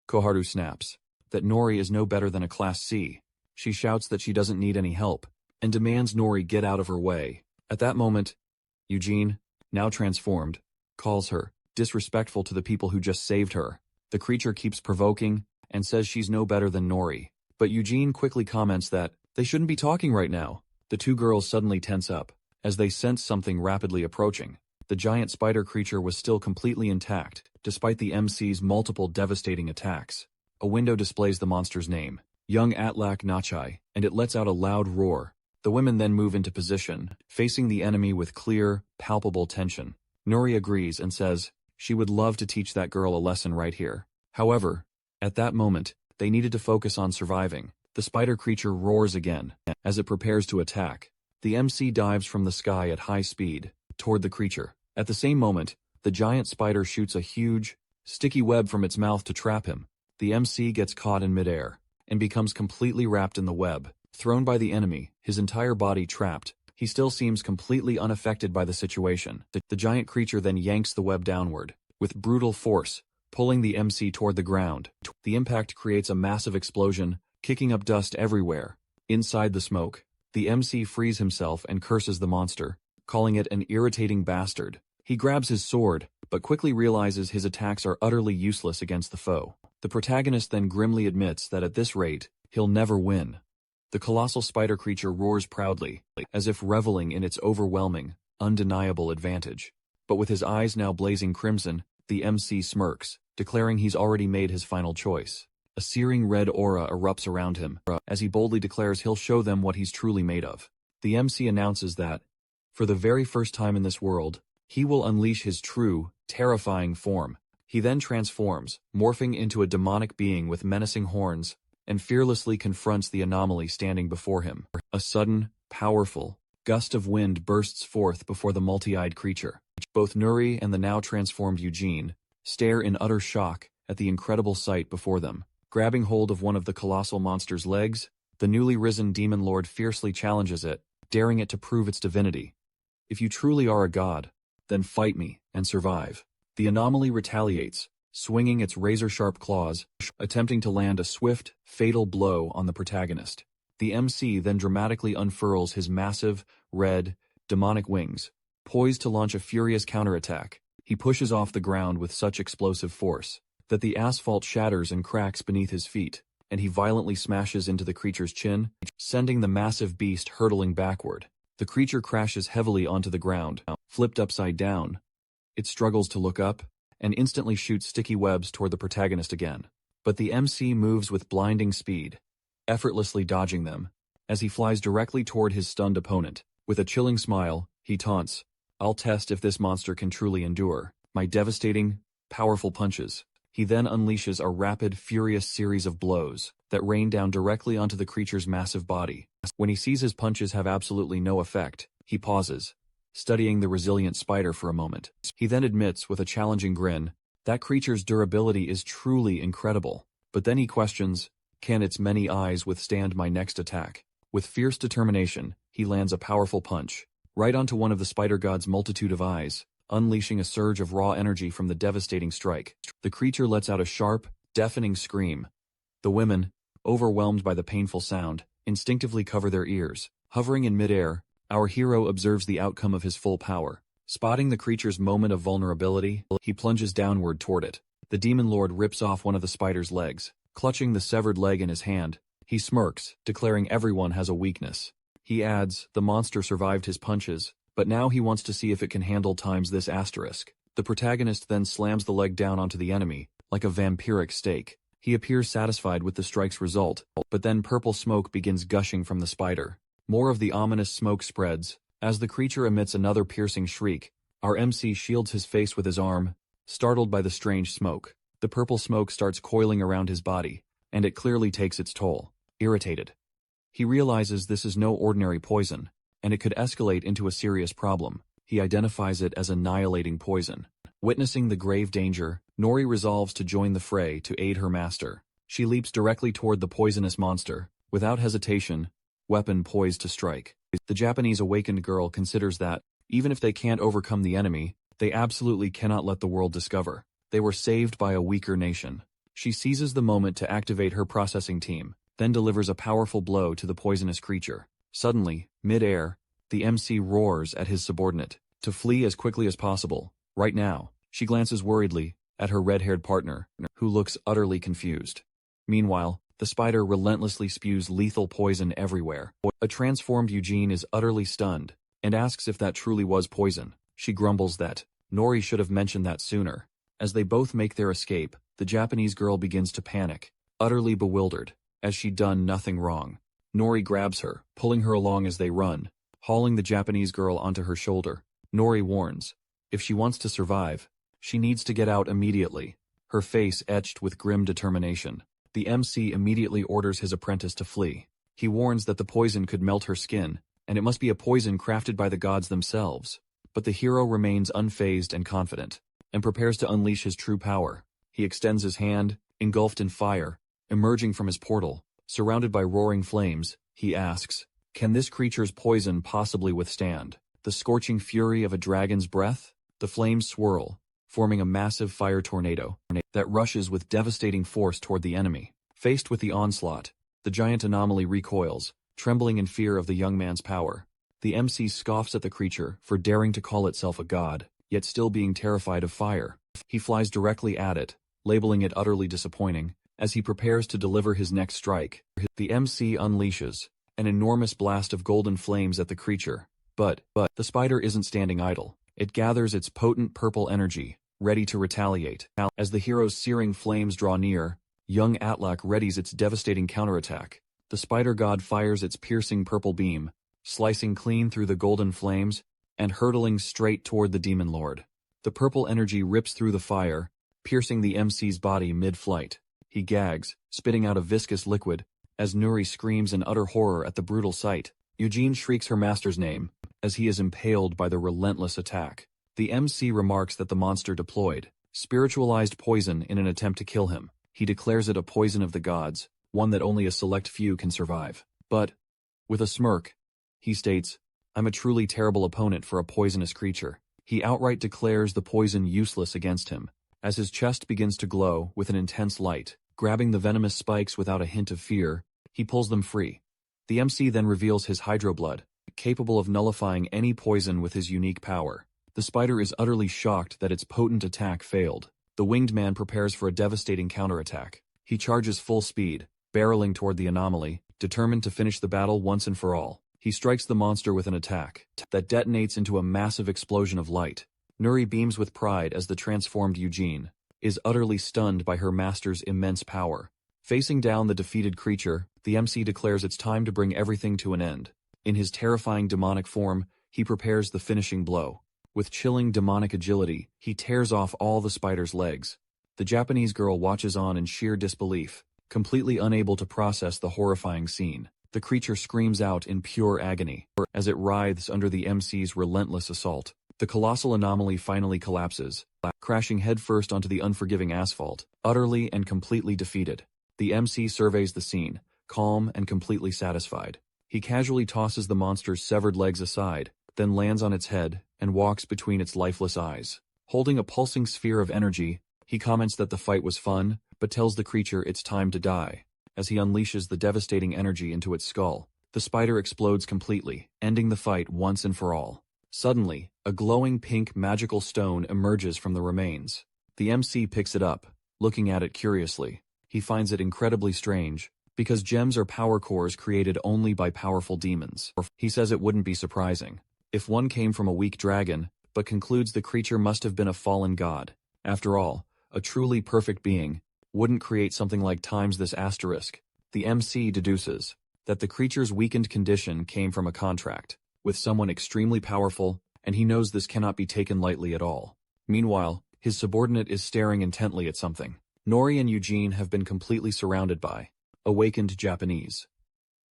Koharu snaps that Nori is no better than a Class C. She shouts that she doesn't need any help, and demands Nori get out of her way. At that moment, Eugene, now transformed, calls her disrespectful to the people who just saved her. The creature keeps provoking, and says she's no better than Nori. But Eugene quickly comments that they shouldn't be talking right now. The 2 girls suddenly tense up, as they sense something rapidly approaching. The giant spider creature was still completely intact, despite the MC's multiple devastating attacks. A window displays the monster's name, Young Atlak Nachai, and it lets out a loud roar. The women then move into position, facing the enemy with clear, palpable tension. Nori agrees and says she would love to teach that girl a lesson right here. However, at that moment, they needed to focus on surviving. The spider creature roars again, as it prepares to attack. The MC dives from the sky at high speed, toward the creature. At the same moment, the giant spider shoots a huge, sticky web from its mouth to trap him. The MC gets caught in midair, and becomes completely wrapped in the web. Thrown by the enemy, his entire body trapped, he still seems completely unaffected by the situation. The giant creature then yanks the web downward, with brutal force, pulling the MC toward the ground. The impact creates a massive explosion, kicking up dust everywhere. Inside the smoke, the MC frees himself and curses the monster, calling it an irritating bastard. He grabs his sword, but quickly realizes his attacks are utterly useless against the foe. The protagonist then grimly admits that at this rate, he'll never win. The colossal spider creature roars proudly, as if reveling in its overwhelming, undeniable advantage. But with his eyes now blazing crimson, the MC smirks, declaring he's already made his final choice. A searing red aura erupts around him, as he boldly declares he'll show them what he's truly made of. The MC announces that, for the very first time in this world, he will unleash his true, terrifying form. He then transforms, morphing into a demonic being with menacing horns, and fearlessly confronts the anomaly standing before him. A sudden, powerful gust of wind bursts forth before the multi-eyed creature. Both Nuri and the now transformed Eugene stare in utter shock at the incredible sight before them. Grabbing hold of one of the colossal monster's legs, the newly risen demon lord fiercely challenges it, daring it to prove its divinity. If you truly are a god, then fight me and survive. The anomaly retaliates, swinging its razor-sharp claws, attempting to land a swift, fatal blow on the protagonist. The MC then dramatically unfurls his massive, red, demonic wings. Poised to launch a furious counterattack, he pushes off the ground with such explosive force that the asphalt shatters and cracks beneath his feet, and he violently smashes into the creature's chin, sending the massive beast hurtling backward. The creature crashes heavily onto the ground, flipped upside down. It struggles to look up, and instantly shoots sticky webs toward the protagonist again. But the MC moves with blinding speed, effortlessly dodging them, as he flies directly toward his stunned opponent. With a chilling smile, he taunts, "I'll test if this monster can truly endure my devastating, powerful punches." He then unleashes a rapid, furious series of blows that rain down directly onto the creature's massive body. When he sees his punches have absolutely no effect, he pauses, studying the resilient spider for a moment. He then admits with a challenging grin, that creature's durability is truly incredible. But then he questions, can its many eyes withstand my next attack? With fierce determination, he lands a powerful punch, right onto one of the spider god's multitude of eyes, unleashing a surge of raw energy from the devastating strike. The creature lets out a sharp, deafening scream. The women, overwhelmed by the painful sound, instinctively cover their ears. Hovering in midair, our hero observes the outcome of his full power. Spotting the creature's moment of vulnerability, he plunges downward toward it. The demon lord rips off one of the spider's legs. Clutching the severed leg in his hand, he smirks, declaring everyone has a weakness. He adds, the monster survived his punches, but now he wants to see if it can handle times this asterisk. The protagonist then slams the leg down onto the enemy, like a vampiric stake. He appears satisfied with the strike's result, but then purple smoke begins gushing from the spider. More of the ominous smoke spreads. As the creature emits another piercing shriek, our MC shields his face with his arm, startled by the strange smoke. The purple smoke starts coiling around his body, and it clearly takes its toll. Irritated, he realizes this is no ordinary poison, and it could escalate into a serious problem. He identifies it as annihilating poison. Witnessing the grave danger, Nori resolves to join the fray to aid her master. She leaps directly toward the poisonous monster, without hesitation, weapon poised to strike. The Japanese awakened girl considers that, even if they can't overcome the enemy, they absolutely cannot let the world discover. They were saved by a weaker nation. She seizes the moment to activate her processing team, then delivers a powerful blow to the poisonous creature. Suddenly, mid-air, the MC roars at his subordinate to flee as quickly as possible. Right now, she glances worriedly at her red-haired partner, who looks utterly confused. Meanwhile, the spider relentlessly spews lethal poison everywhere. A transformed Eugene is utterly stunned, and asks if that truly was poison. She grumbles that Nori should have mentioned that sooner. As they both make their escape, the Japanese girl begins to panic, utterly bewildered, as she'd done nothing wrong. Nori grabs her, pulling her along as they run, hauling the Japanese girl onto her shoulder. Nori warns, if she wants to survive, she needs to get out immediately, her face etched with grim determination. The MC immediately orders his apprentice to flee. He warns that the poison could melt her skin, and it must be a poison crafted by the gods themselves. But the hero remains unfazed and confident, and prepares to unleash his true power. He extends his hand, engulfed in fire, emerging from his portal. Surrounded by roaring flames, he asks, can this creature's poison possibly withstand the scorching fury of a dragon's breath? The flames swirl, forming a massive fire tornado that rushes with devastating force toward the enemy. Faced with the onslaught, the giant anomaly recoils, trembling in fear of the young man's power. The MC scoffs at the creature for daring to call itself a god, yet still being terrified of fire. He flies directly at it, labeling it utterly disappointing. As he prepares to deliver his next strike, the MC unleashes an enormous blast of golden flames at the creature. But the spider isn't standing idle. It gathers its potent purple energy, ready to retaliate. As the hero's searing flames draw near, young Atlak readies its devastating counterattack. The spider god fires its piercing purple beam, slicing clean through the golden flames and hurtling straight toward the demon lord. The purple energy rips through the fire, piercing the MC's body mid-flight. He gags, spitting out a viscous liquid, as Nuri screams in utter horror at the brutal sight. Eugene shrieks her master's name, as he is impaled by the relentless attack. The MC remarks that the monster deployed spiritualized poison in an attempt to kill him. He declares it a poison of the gods, one that only a select few can survive. But, with a smirk, he states, "I'm a truly terrible opponent for a poisonous creature." He outright declares the poison useless against him, as his chest begins to glow with an intense light. Grabbing the venomous spikes without a hint of fear, he pulls them free. The MC then reveals his hydroblood, capable of nullifying any poison with his unique power. The spider is utterly shocked that its potent attack failed. The winged man prepares for a devastating counterattack. He charges full speed, barreling toward the anomaly, determined to finish the battle once and for all. He strikes the monster with an attack that detonates into a massive explosion of light. Nuri beams with pride as the transformed Eugene is utterly stunned by her master's immense power. Facing down the defeated creature, the MC declares it's time to bring everything to an end. In his terrifying demonic form, he prepares the finishing blow. With chilling demonic agility, he tears off all the spider's legs. The Japanese girl watches on in sheer disbelief, completely unable to process the horrifying scene. The creature screams out in pure agony as it writhes under the MC's relentless assault. The colossal anomaly finally collapses, crashing headfirst onto the unforgiving asphalt, utterly and completely defeated. The MC surveys the scene, calm and completely satisfied. He casually tosses the monster's severed legs aside, then lands on its head and walks between its lifeless eyes. Holding a pulsing sphere of energy, he comments that the fight was fun, but tells the creature it's time to die. As he unleashes the devastating energy into its skull, the spider explodes completely, ending the fight once and for all. Suddenly, a glowing pink magical stone emerges from the remains. The MC picks it up, looking at it curiously. He finds it incredibly strange, because gems are power cores created only by powerful demons. He says it wouldn't be surprising if one came from a weak dragon, but concludes the creature must have been a fallen god. After all, a truly perfect being wouldn't create something like times this asterisk. The MC deduces that the creature's weakened condition came from a contract with someone extremely powerful, and he knows this cannot be taken lightly at all. Meanwhile, his subordinate is staring intently at something. Nori and Eugene have been completely surrounded by awakened Japanese.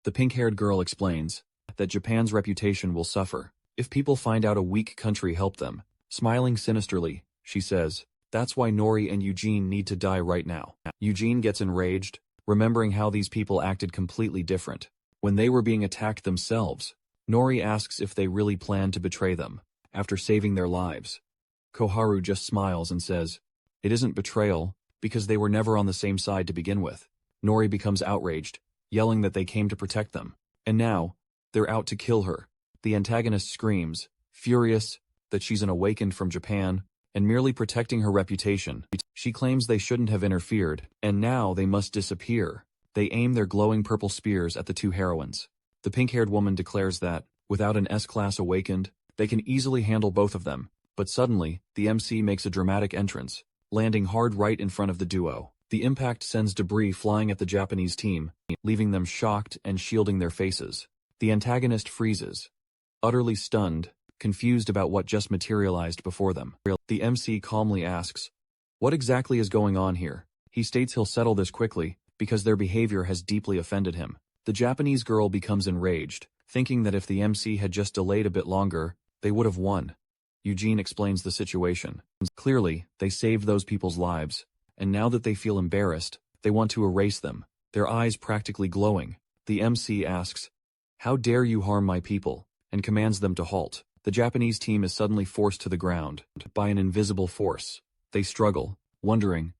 The pink-haired girl explains that Japan's reputation will suffer if people find out a weak country helped them. Smiling sinisterly, she says, "That's why Nori and Eugene need to die right now." Eugene gets enraged, remembering how these people acted completely different when they were being attacked themselves. Nori asks if they really plan to betray them after saving their lives. Koharu just smiles and says, "It isn't betrayal, because they were never on the same side to begin with." Nori becomes outraged, yelling that they came to protect them, and now, they're out to kill her. The antagonist screams, furious that she's an awakened from Japan, and merely protecting her reputation. She claims they shouldn't have interfered, and now they must disappear. They aim their glowing purple spears at the two heroines. The pink-haired woman declares that, without an S-class awakened, they can easily handle both of them. But suddenly, the MC makes a dramatic entrance, landing hard right in front of the duo. The impact sends debris flying at the Japanese team, leaving them shocked and shielding their faces. The antagonist freezes, utterly stunned, confused about what just materialized before them. The MC calmly asks, "What exactly is going on here?" He states he'll settle this quickly, because their behavior has deeply offended him. The Japanese girl becomes enraged, thinking that if the MC had just delayed a bit longer, they would have won. Eugene explains the situation. Clearly, they saved those people's lives, and now that they feel embarrassed, they want to erase them, their eyes practically glowing. The MC asks, "How dare you harm my people?" and commands them to halt. The Japanese team is suddenly forced to the ground by an invisible force. They struggle, wondering,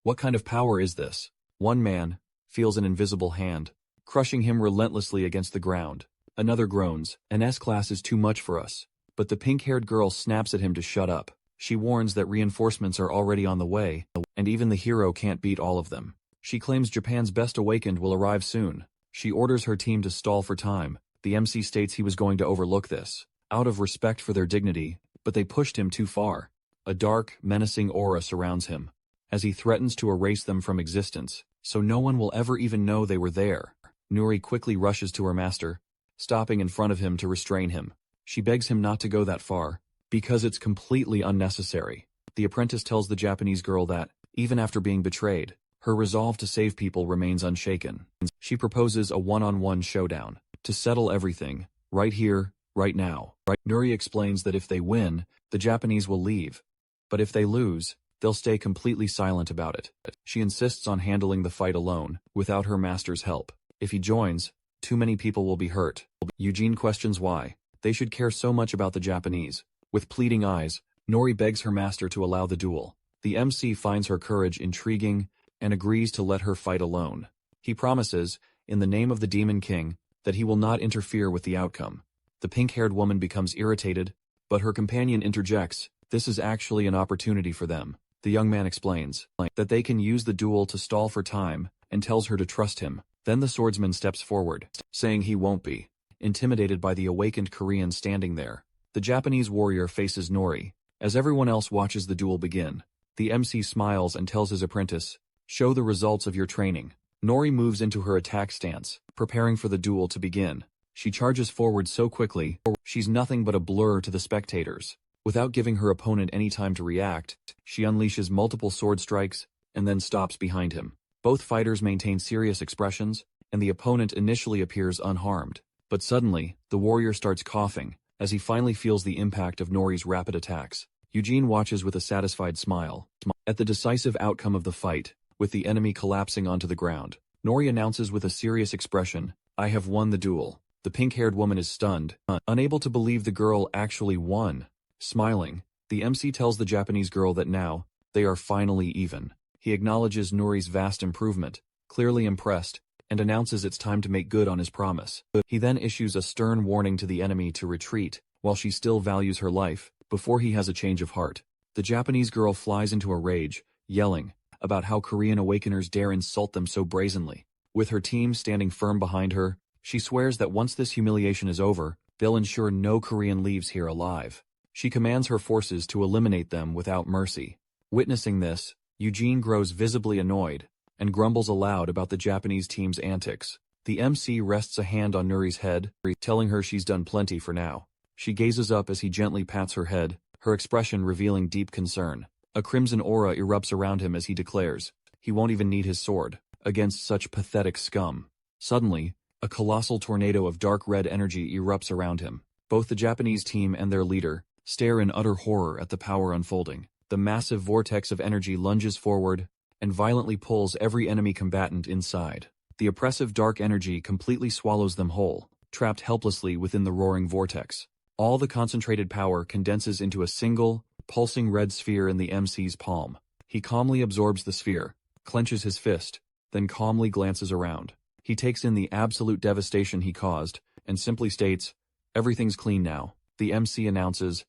what kind of power is this? One man feels an invisible hand, crushing him relentlessly against the ground. Another groans, "An S-class is too much for us." But the pink-haired girl snaps at him to shut up. She warns that reinforcements are already on the way, and even the hero can't beat all of them. She claims Japan's best awakened will arrive soon. She orders her team to stall for time. The MC states he was going to overlook this, out of respect for their dignity, but they pushed him too far. A dark, menacing aura surrounds him, as he threatens to erase them from existence, so no one will ever even know they were there. Nuri quickly rushes to her master, stopping in front of him to restrain him. She begs him not to go that far, because it's completely unnecessary. The apprentice tells the Japanese girl that, even after being betrayed, her resolve to save people remains unshaken. She proposes a one-on-one showdown, to settle everything, right here, right now. Nuri explains that if they win, the Japanese will leave, but if they lose, they'll stay completely silent about it. She insists on handling the fight alone, without her master's help. If he joins, too many people will be hurt. Eugene questions why they should care so much about the Japanese. With pleading eyes, Nori begs her master to allow the duel. The MC finds her courage intriguing and agrees to let her fight alone. He promises, in the name of the Demon King, that he will not interfere with the outcome. The pink-haired woman becomes irritated, but her companion interjects, this is actually an opportunity for them. The young man explains that they can use the duel to stall for time and tells her to trust him. Then the swordsman steps forward, saying he won't be. Intimidated by the awakened Korean standing there, the Japanese warrior faces Nori. As everyone else watches the duel begin, the MC smiles and tells his apprentice, show the results of your training. Nori moves into her attack stance, preparing for the duel to begin. She charges forward so quickly, she's nothing but a blur to the spectators. Without giving her opponent any time to react, she unleashes multiple sword strikes and then stops behind him. Both fighters maintain serious expressions, and the opponent initially appears unharmed. But suddenly, the warrior starts coughing, as he finally feels the impact of Nori's rapid attacks. Eugene watches with a satisfied smile. At the decisive outcome of the fight, with the enemy collapsing onto the ground, Nori announces with a serious expression, I have won the duel. The pink-haired woman is stunned, unable to believe the girl actually won. Smiling, the MC tells the Japanese girl that now, they are finally even. He acknowledges Nori's vast improvement, clearly impressed, and announces it's time to make good on his promise. He then issues a stern warning to the enemy to retreat, while she still values her life, before he has a change of heart. The Japanese girl flies into a rage, yelling about how Korean awakeners dare insult them so brazenly. With her team standing firm behind her, she swears that once this humiliation is over, they'll ensure no Korean leaves here alive. She commands her forces to eliminate them without mercy. Witnessing this, Eugene grows visibly annoyed, and grumbles aloud about the Japanese team's antics. The MC rests a hand on Nuri's head, telling her she's done plenty for now. She gazes up as he gently pats her head, her expression revealing deep concern. A crimson aura erupts around him as he declares, he won't even need his sword against such pathetic scum. Suddenly, a colossal tornado of dark red energy erupts around him. Both the Japanese team and their leader stare in utter horror at the power unfolding. The massive vortex of energy lunges forward and violently pulls every enemy combatant inside. The oppressive dark energy completely swallows them whole, trapped helplessly within the roaring vortex. All the concentrated power condenses into a single, pulsing red sphere in the MC's palm. He calmly absorbs the sphere, clenches his fist, then calmly glances around. He takes in the absolute devastation he caused, and simply states, everything's clean now. The MC announces,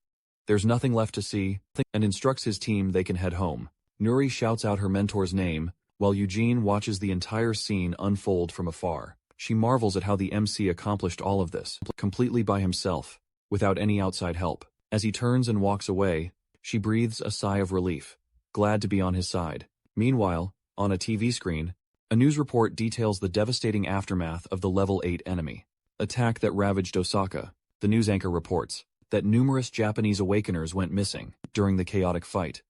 there's nothing left to see, and instructs his team they can head home. Nuri shouts out her mentor's name, while Eugene watches the entire scene unfold from afar. She marvels at how the MC accomplished all of this, completely by himself, without any outside help. As he turns and walks away, she breathes a sigh of relief, glad to be on his side. Meanwhile, on a TV screen, a news report details the devastating aftermath of the Level 8 enemy attack that ravaged Osaka. The news anchor reports that numerous Japanese awakeners went missing during the chaotic fight.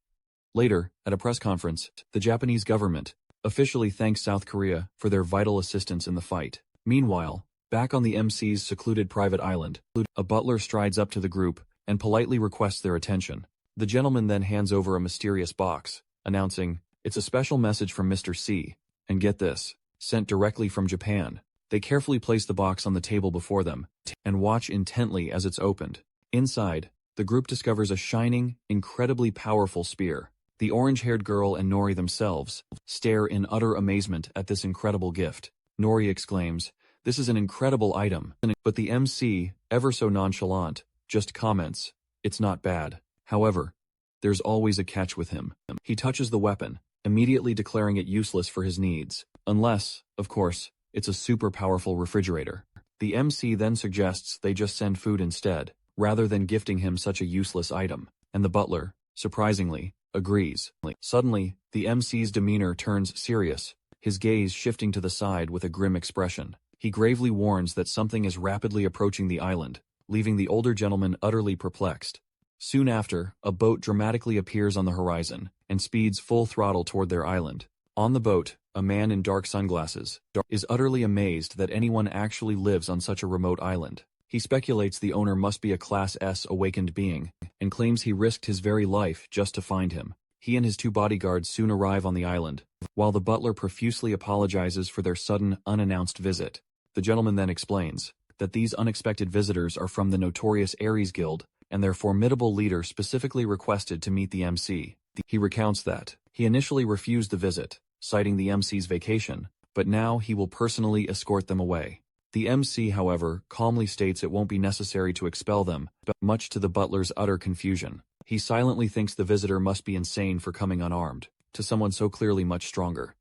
Later, at a press conference, the Japanese government officially thanks South Korea for their vital assistance in the fight. Meanwhile, back on the MC's secluded private island, a butler strides up to the group and politely requests their attention. The gentleman then hands over a mysterious box, announcing, it's a special message from Mr. C, and get this, sent directly from Japan. They carefully place the box on the table before them, and watch intently as it's opened. Inside, the group discovers a shining, incredibly powerful spear. The orange-haired girl and Nori themselves stare in utter amazement at this incredible gift. Nori exclaims, this is an incredible item, but the MC, ever so nonchalant, just comments, it's not bad. However, there's always a catch with him. He touches the weapon, immediately declaring it useless for his needs, unless, of course, it's a super powerful refrigerator. The MC then suggests they just send food instead, rather than gifting him such a useless item, and the butler, surprisingly, agrees. Suddenly, the MC's demeanor turns serious, his gaze shifting to the side with a grim expression. He gravely warns that something is rapidly approaching the island, leaving the older gentleman utterly perplexed. Soon after, a boat dramatically appears on the horizon, and speeds full throttle toward their island. On the boat, a man in dark sunglasses is utterly amazed that anyone actually lives on such a remote island. He speculates the owner must be a Class S awakened being, and claims he risked his very life just to find him. He and his 2 bodyguards soon arrive on the island, while the butler profusely apologizes for their sudden, unannounced visit. The gentleman then explains that these unexpected visitors are from the notorious Ares Guild, and their formidable leader specifically requested to meet the MC. He recounts that he initially refused the visit, citing the MC's vacation, but now he will personally escort them away. The MC, however, calmly states it won't be necessary to expel them, but much to the butler's utter confusion. He silently thinks the visitor must be insane for coming unarmed to someone so clearly much stronger.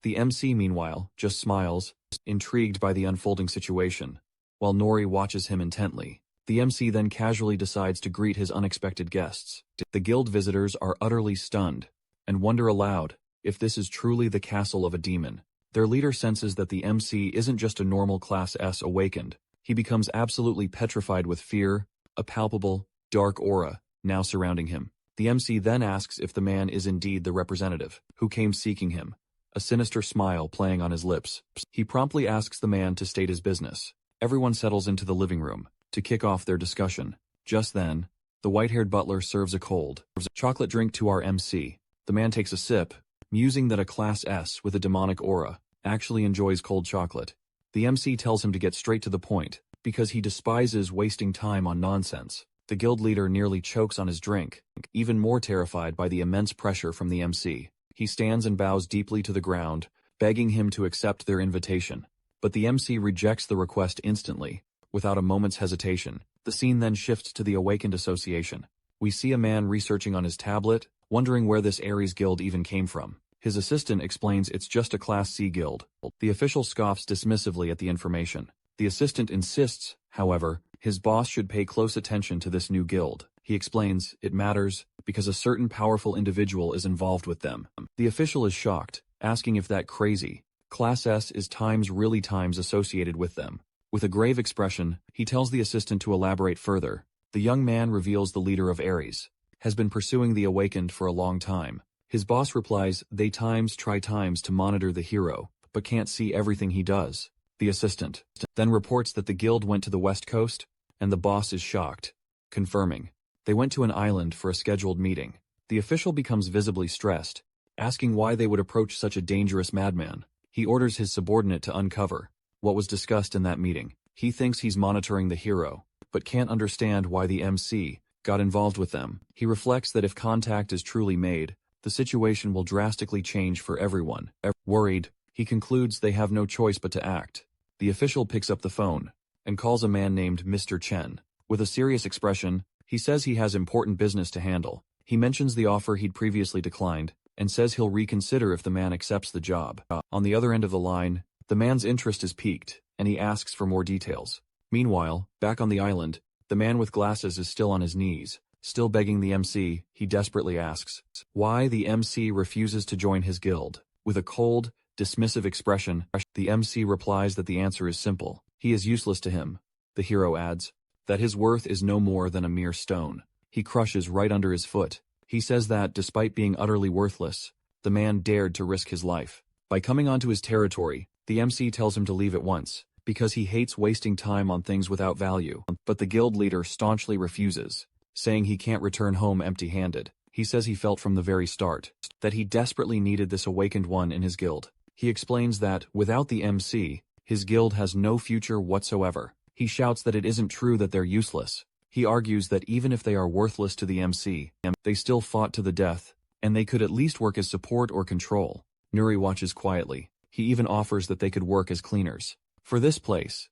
The MC, meanwhile, just smiles, intrigued by the unfolding situation, while Nori watches him intently. The MC then casually decides to greet his unexpected guests. The guild visitors are utterly stunned, and wonder aloud if this is truly the castle of a demon. Their leader senses that the MC isn't just a normal Class S awakened. He becomes absolutely petrified with fear, a palpable, dark aura now surrounding him. The MC then asks if the man is indeed the representative who came seeking him, a sinister smile playing on his lips. He promptly asks the man to state his business. Everyone settles into the living room to kick off their discussion. Just then, the white-haired butler serves a cold chocolate drink to our MC. The man takes a sip, musing that a Class S with a demonic aura actually enjoys cold chocolate. The MC tells him to get straight to the point, because he despises wasting time on nonsense. The guild leader nearly chokes on his drink, even more terrified by the immense pressure from the MC. He stands and bows deeply to the ground, begging him to accept their invitation. But the MC rejects the request instantly, without a moment's hesitation. The scene then shifts to the Awakened Association. We see a man researching on his tablet, wondering where this Ares guild even came from. His assistant explains it's just a Class C guild. The official scoffs dismissively at the information. The assistant insists, however, his boss should pay close attention to this new guild. He explains it matters because a certain powerful individual is involved with them. The official is shocked, asking if that crazy Class S is really times associated with them. With a grave expression, he tells the assistant to elaborate further. The young man reveals the leader of Ares has been pursuing the Awakened for a long time. His boss replies they try to monitor the hero, but can't see everything he does. The assistant then reports that the guild went to the west coast, and the boss is shocked, confirming they went to an island for a scheduled meeting. The official becomes visibly stressed, asking why they would approach such a dangerous madman. He orders his subordinate to uncover what was discussed in that meeting. He thinks he's monitoring the hero, but can't understand why the MC got involved with them. He reflects that if contact is truly made, the situation will drastically change for everyone. Worried, he concludes they have no choice but to act. The official picks up the phone and calls a man named Mr. Chen. With a serious expression, he says he has important business to handle. He mentions the offer he'd previously declined and says he'll reconsider if the man accepts the job. On the other end of the line, the man's interest is piqued, and he asks for more details. Meanwhile, back on the island, the man with glasses is still on his knees, still begging the MC. He desperately asks why the MC refuses to join his guild. With a cold, dismissive expression, the MC replies that the answer is simple. He is useless to him. The hero adds that his worth is no more than a mere stone. He crushes right under his foot. He says that, despite being utterly worthless, the man dared to risk his life. By coming onto his territory, the MC tells him to leave at once, because he hates wasting time on things without value. But the guild leader staunchly refuses, saying he can't return home empty-handed. He says he felt from the very start that he desperately needed this awakened one in his guild. He explains that, without the MC, his guild has no future whatsoever. He shouts that it isn't true that they're useless. He argues that even if they are worthless to the MC, they still fought to the death, and they could at least work as support or control. Nuri watches quietly. He even offers that they could work as cleaners for this place.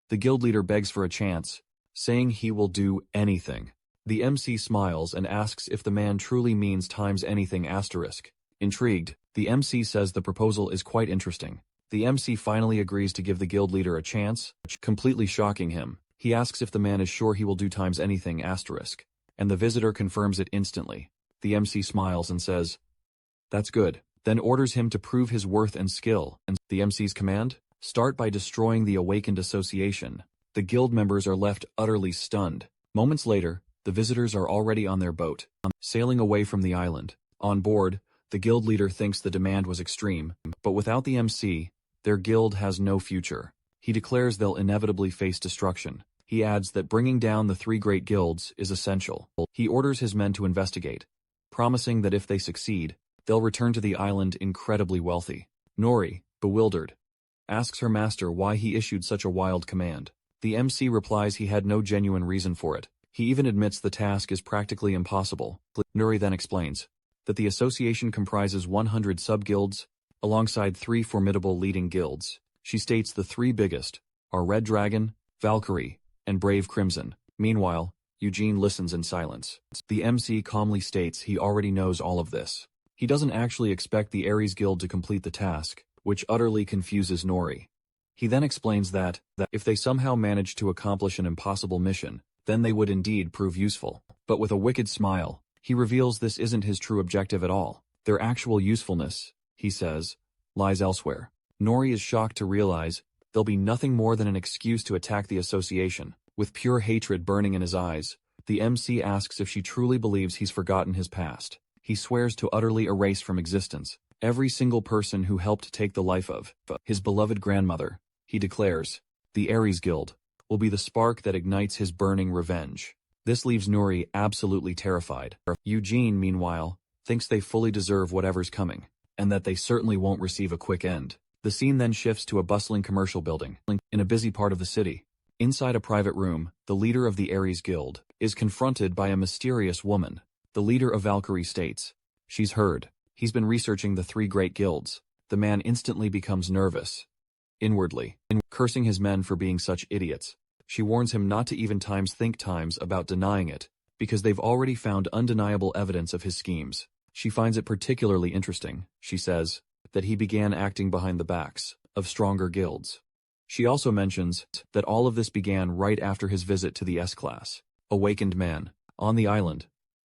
The guild leader begs for a chance, saying he will do anything. The MC smiles and asks if the man truly means times anything asterisk. Intrigued, the MC says the proposal is quite interesting. The MC finally agrees to give the guild leader a chance, completely shocking him. He asks if the man is sure he will do times anything asterisk, and the visitor confirms it instantly. The MC smiles and says, "That's good," then orders him to prove his worth and skill. And the MC's command? Start by destroying the awakened association. The guild members are left utterly stunned. Moments later, the visitors are already on their boat, sailing away from the island. On board, the guild leader thinks the demand was extreme, but without the MC, their guild has no future. He declares they'll inevitably face destruction. He adds that bringing down the three great guilds is essential. He orders his men to investigate, promising that if they succeed, they'll return to the island incredibly wealthy. Nori, bewildered, asks her master why he issued such a wild command. The MC replies he had no genuine reason for it. He even admits the task is practically impossible. Nuri then explains that the association comprises 100 sub-guilds, alongside 3 formidable leading guilds. She states the 3 biggest are Red Dragon, Valkyrie, and Brave Crimson. Meanwhile, Eugene listens in silence. The MC calmly states he already knows all of this. He doesn't actually expect the Ares Guild to complete the task, which utterly confuses Nori. He then explains that if they somehow manage to accomplish an impossible mission, then they would indeed prove useful. But with a wicked smile, he reveals this isn't his true objective at all. Their actual usefulness, he says, lies elsewhere. Nori is shocked to realize there'll be nothing more than an excuse to attack the association. With pure hatred burning in his eyes, the MC asks if she truly believes he's forgotten his past. He swears to utterly erase from existence every single person who helped take the life of his beloved grandmother. He declares, the Ares Guild will be the spark that ignites his burning revenge. This leaves Nuri absolutely terrified. Eugene, meanwhile, thinks they fully deserve whatever's coming, and that they certainly won't receive a quick end. The scene then shifts to a bustling commercial building in a busy part of the city. Inside a private room, the leader of the Ares Guild is confronted by a mysterious woman. The leader of Valkyrie states she's heard he's been researching the 3 great guilds. The man instantly becomes nervous. Inwardly, cursing his men for being such idiots, she warns him not to even think times about denying it, because they've already found undeniable evidence of his schemes. She finds it particularly interesting, she says, that he began acting behind the backs of stronger guilds. She also mentions that all of this began right after his visit to the S-Class. Awakened man. On the island,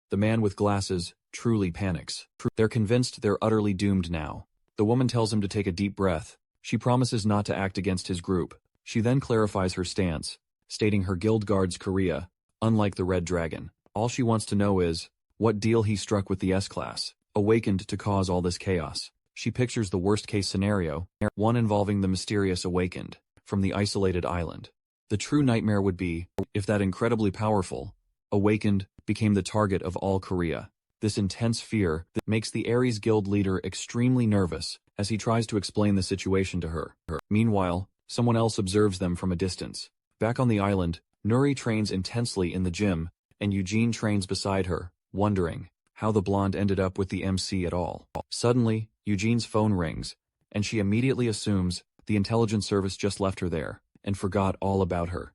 the man with glasses truly panics. They're convinced they're utterly doomed now. The woman tells him to take a deep breath. She promises not to act against his group. She then clarifies her stance, stating her guild guards Korea, unlike the Red Dragon. All she wants to know is what deal he struck with the S-Class, awakened to cause all this chaos. She pictures the worst-case scenario, one involving the mysterious awakened from the isolated island. The true nightmare would be if that incredibly powerful awakened became the target of all Korea. This intense fear that makes the Ares Guild leader extremely nervous as he tries to explain the situation to her. Meanwhile, someone else observes them from a distance. Back on the island, Nuri trains intensely in the gym, and Eugene trains beside her, wondering how the blonde ended up with the MC at all. Suddenly, Eugene's phone rings, and she immediately assumes the intelligence service just left her there and forgot all about her.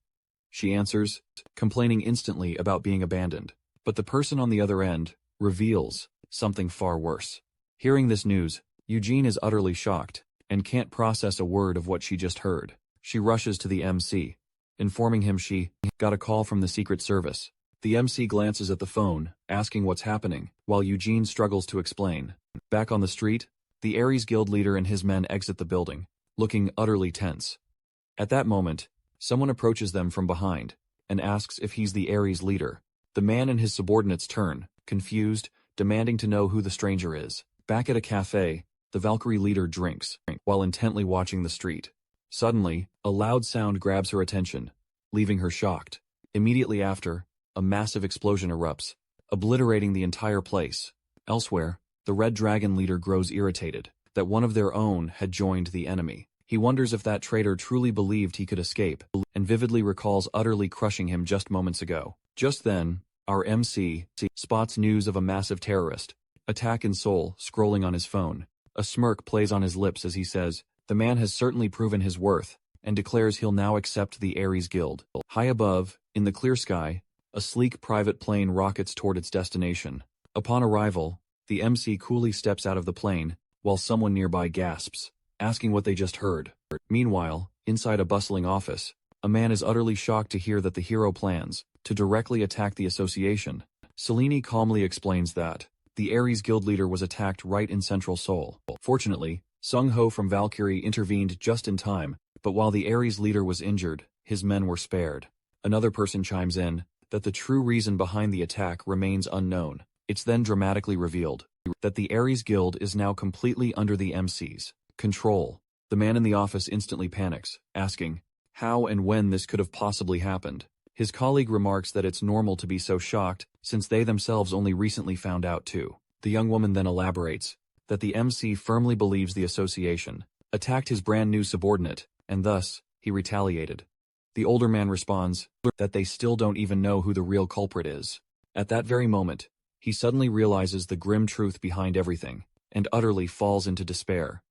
She answers, complaining instantly about being abandoned. But the person on the other end reveals something far worse. Hearing this news, Eugene is utterly shocked and can't process a word of what she just heard. She rushes to the MC, informing him she got a call from the Secret Service. The MC glances at the phone, asking what's happening, while Eugene struggles to explain. Back on the street, the Ares Guild leader and his men exit the building, looking utterly tense. At that moment, someone approaches them from behind and asks if he's the Ares leader. The man and his subordinates turn, confused, demanding to know who the stranger is. Back at a cafe, the Valkyrie leader drinks, while intently watching the street. Suddenly, a loud sound grabs her attention, leaving her shocked. Immediately after, a massive explosion erupts, obliterating the entire place. Elsewhere, the Red Dragon leader grows irritated that one of their own had joined the enemy. He wonders if that traitor truly believed he could escape, and vividly recalls utterly crushing him just moments ago. Just then, our MC spots news of a massive terrorist attack in Seoul scrolling on his phone. A smirk plays on his lips as he says, the man has certainly proven his worth, and declares he'll now accept the Ares Guild. High above, in the clear sky, A sleek private plane rockets toward its destination. Upon arrival, the MC coolly steps out of the plane, while someone nearby gasps, asking what they just heard. Meanwhile, inside a bustling office, a man is utterly shocked to hear that the hero plans to directly attack the association. Selene calmly explains that the Ares guild leader was attacked right in central Seoul. Fortunately, Sung-ho from Valkyrie intervened just in time, but while the Ares leader was injured, his men were spared. Another person chimes in that the true reason behind the attack remains unknown. It's then dramatically revealed that the Ares guild is now completely under the MC's control. The man in the office instantly panics, asking how and when this could have possibly happened. His colleague remarks that it's normal to be so shocked since they themselves only recently found out too. The young woman then elaborates that the MC firmly believes the association attacked his brand new subordinate, and thus, he retaliated. The older man responds that they still don't even know who the real culprit is. At that very moment, he suddenly realizes the grim truth behind everything, and utterly falls into despair.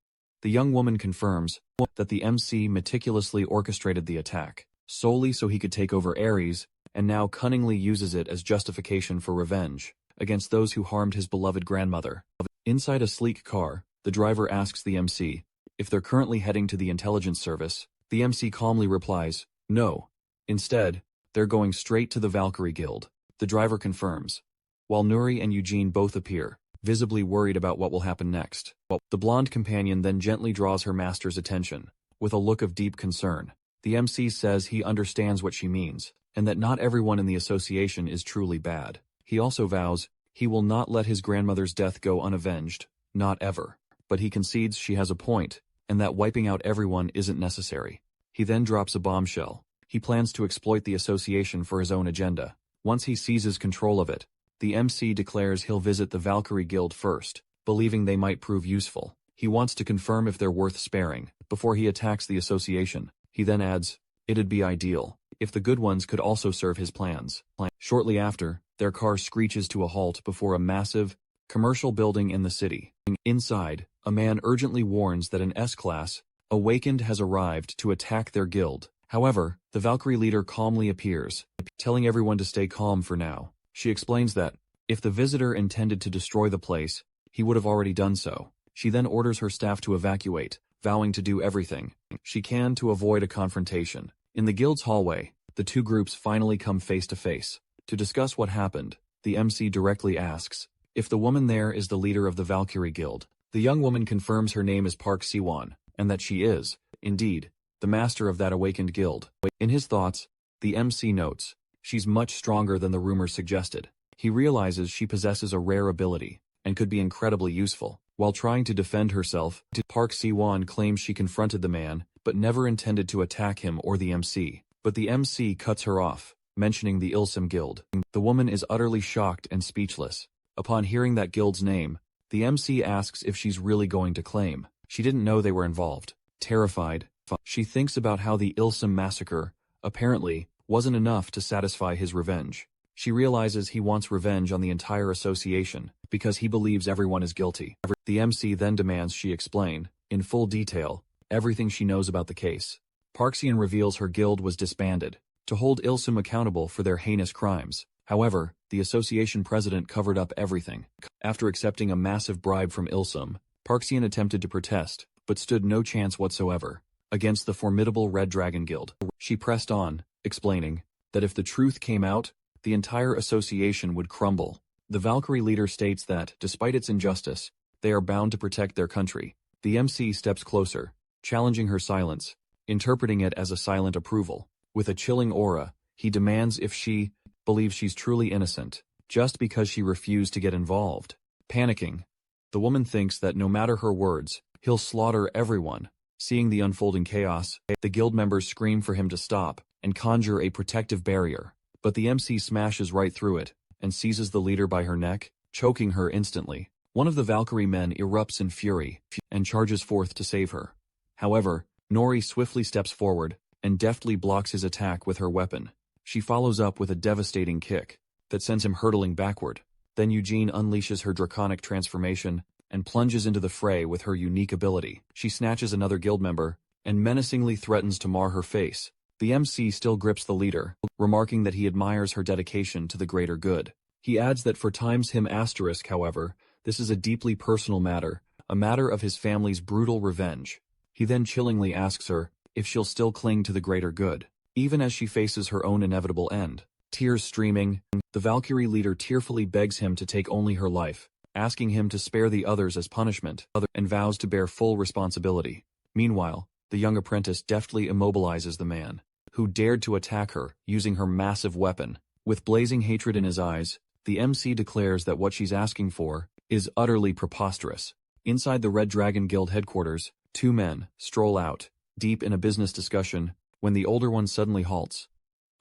The young woman confirms that the MC meticulously orchestrated the attack, solely so he could take over Ares, and now cunningly uses it as justification for revenge against those who harmed his beloved grandmother. Inside a sleek car, the driver asks the MC if they're currently heading to the intelligence service. The MC calmly replies, no. Instead, they're going straight to the Valkyrie Guild. The driver confirms, while Nuri and Eugene both appear, visibly worried about what will happen next. The blonde companion then gently draws her master's attention, with a look of deep concern. The MC says he understands what she means, and that not everyone in the association is truly bad. He also vows he will not let his grandmother's death go unavenged, not ever. But he concedes she has a point, and that wiping out everyone isn't necessary. He then drops a bombshell. He plans to exploit the association for his own agenda. Once he seizes control of it, the MC declares he'll visit the Valkyrie Guild first, believing they might prove useful. He wants to confirm if they're worth sparing, before he attacks the association. He then adds, it'd be ideal if the good ones could also serve his plans. Shortly after, their car screeches to a halt before a massive, commercial building in the city. Inside, a man urgently warns that an S-Class Awakened has arrived to attack their guild. However, the Valkyrie leader calmly appears, telling everyone to stay calm for now. She explains that, if the visitor intended to destroy the place, he would have already done so. She then orders her staff to evacuate, vowing to do everything she can to avoid a confrontation. In the guild's hallway, the two groups finally come face to face. To discuss what happened, the MC directly asks if the woman there is the leader of the Valkyrie Guild. The young woman confirms her name is Park Siwon, and that she is, indeed, the master of that awakened guild. In his thoughts, the MC notes, she's much stronger than the rumors suggested. He realizes she possesses a rare ability, and could be incredibly useful. While trying to defend herself, Park Siwon claims she confronted the man, but never intended to attack him or the MC. But the MC cuts her off, mentioning the Ilsum Guild. The woman is utterly shocked and speechless. Upon hearing that guild's name, the MC asks if she's really going to claim. She didn't know they were involved. Terrified, she thinks about how the Ilsum massacre, apparently, wasn't enough to satisfy his revenge. She realizes he wants revenge on the entire association, because he believes everyone is guilty. The MC then demands she explain, in full detail, everything she knows about the case. Parksian reveals her guild was disbanded, to hold Ilsum accountable for their heinous crimes. However, the association president covered up everything. After accepting a massive bribe from Ilsum, Parksian attempted to protest, but stood no chance whatsoever against the formidable Red Dragon Guild. She pressed on, explaining that if the truth came out, the entire association would crumble. The Valkyrie leader states that, despite its injustice, they are bound to protect their country. The MC steps closer, challenging her silence, interpreting it as a silent approval. With a chilling aura, he demands if she believes she's truly innocent, just because she refused to get involved. Panicking, the woman thinks that no matter her words, he'll slaughter everyone. Seeing the unfolding chaos, the guild members scream for him to stop and conjure a protective barrier. But the MC smashes right through it and seizes the leader by her neck, choking her instantly. One of the Valkyrie men erupts in fury and charges forth to save her. However, Nori swiftly steps forward and deftly blocks his attack with her weapon. She follows up with a devastating kick that sends him hurtling backward. Then Eugene unleashes her draconic transformation and plunges into the fray with her unique ability. She snatches another guild member and menacingly threatens to mar her face. The MC still grips the leader, remarking that he admires her dedication to the greater good. He adds that for times him asterisk, however, this is a deeply personal matter, a matter of his family's brutal revenge. He then chillingly asks her if she'll still cling to the greater good, even as she faces her own inevitable end. Tears streaming, the Valkyrie leader tearfully begs him to take only her life, asking him to spare the others as punishment, and vows to bear full responsibility. Meanwhile, the young apprentice deftly immobilizes the man, who dared to attack her, using her massive weapon. With blazing hatred in his eyes, the MC declares that what she's asking for is utterly preposterous. Inside the Red Dragon Guild headquarters, two men stroll out, deep in a business discussion, when the older one suddenly halts.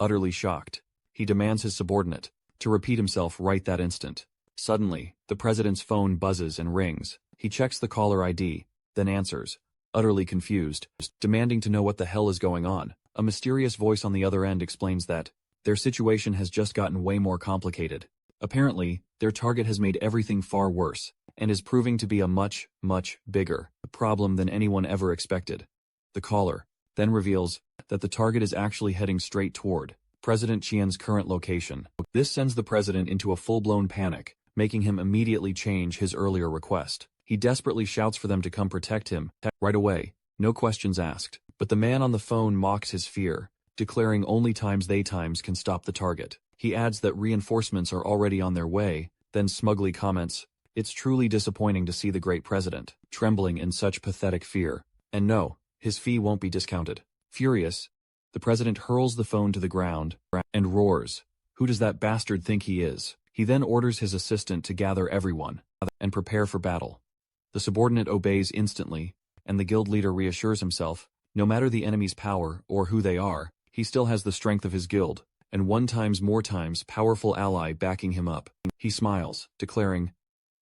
Utterly shocked, he demands his subordinate to repeat himself right that instant. Suddenly, the president's phone buzzes and rings. He checks the caller ID, then answers, utterly confused, demanding to know what the hell is going on. A mysterious voice on the other end explains that their situation has just gotten way more complicated. Apparently, their target has made everything far worse, and is proving to be a much, much bigger problem than anyone ever expected. The caller then reveals that the target is actually heading straight toward President Qian's current location. This sends the president into a full-blown panic, making him immediately change his earlier request. He desperately shouts for them to come protect him right away, no questions asked. But the man on the phone mocks his fear, declaring only they can stop the target. He adds that reinforcements are already on their way, then smugly comments, "It's truly disappointing to see the great president trembling in such pathetic fear. And no, his fee won't be discounted." Furious, the president hurls the phone to the ground and roars, "Who does that bastard think he is?" He then orders his assistant to gather everyone and prepare for battle. The subordinate obeys instantly, and the guild leader reassures himself, no matter the enemy's power or who they are, he still has the strength of his guild, and more times powerful ally backing him up. He smiles, declaring,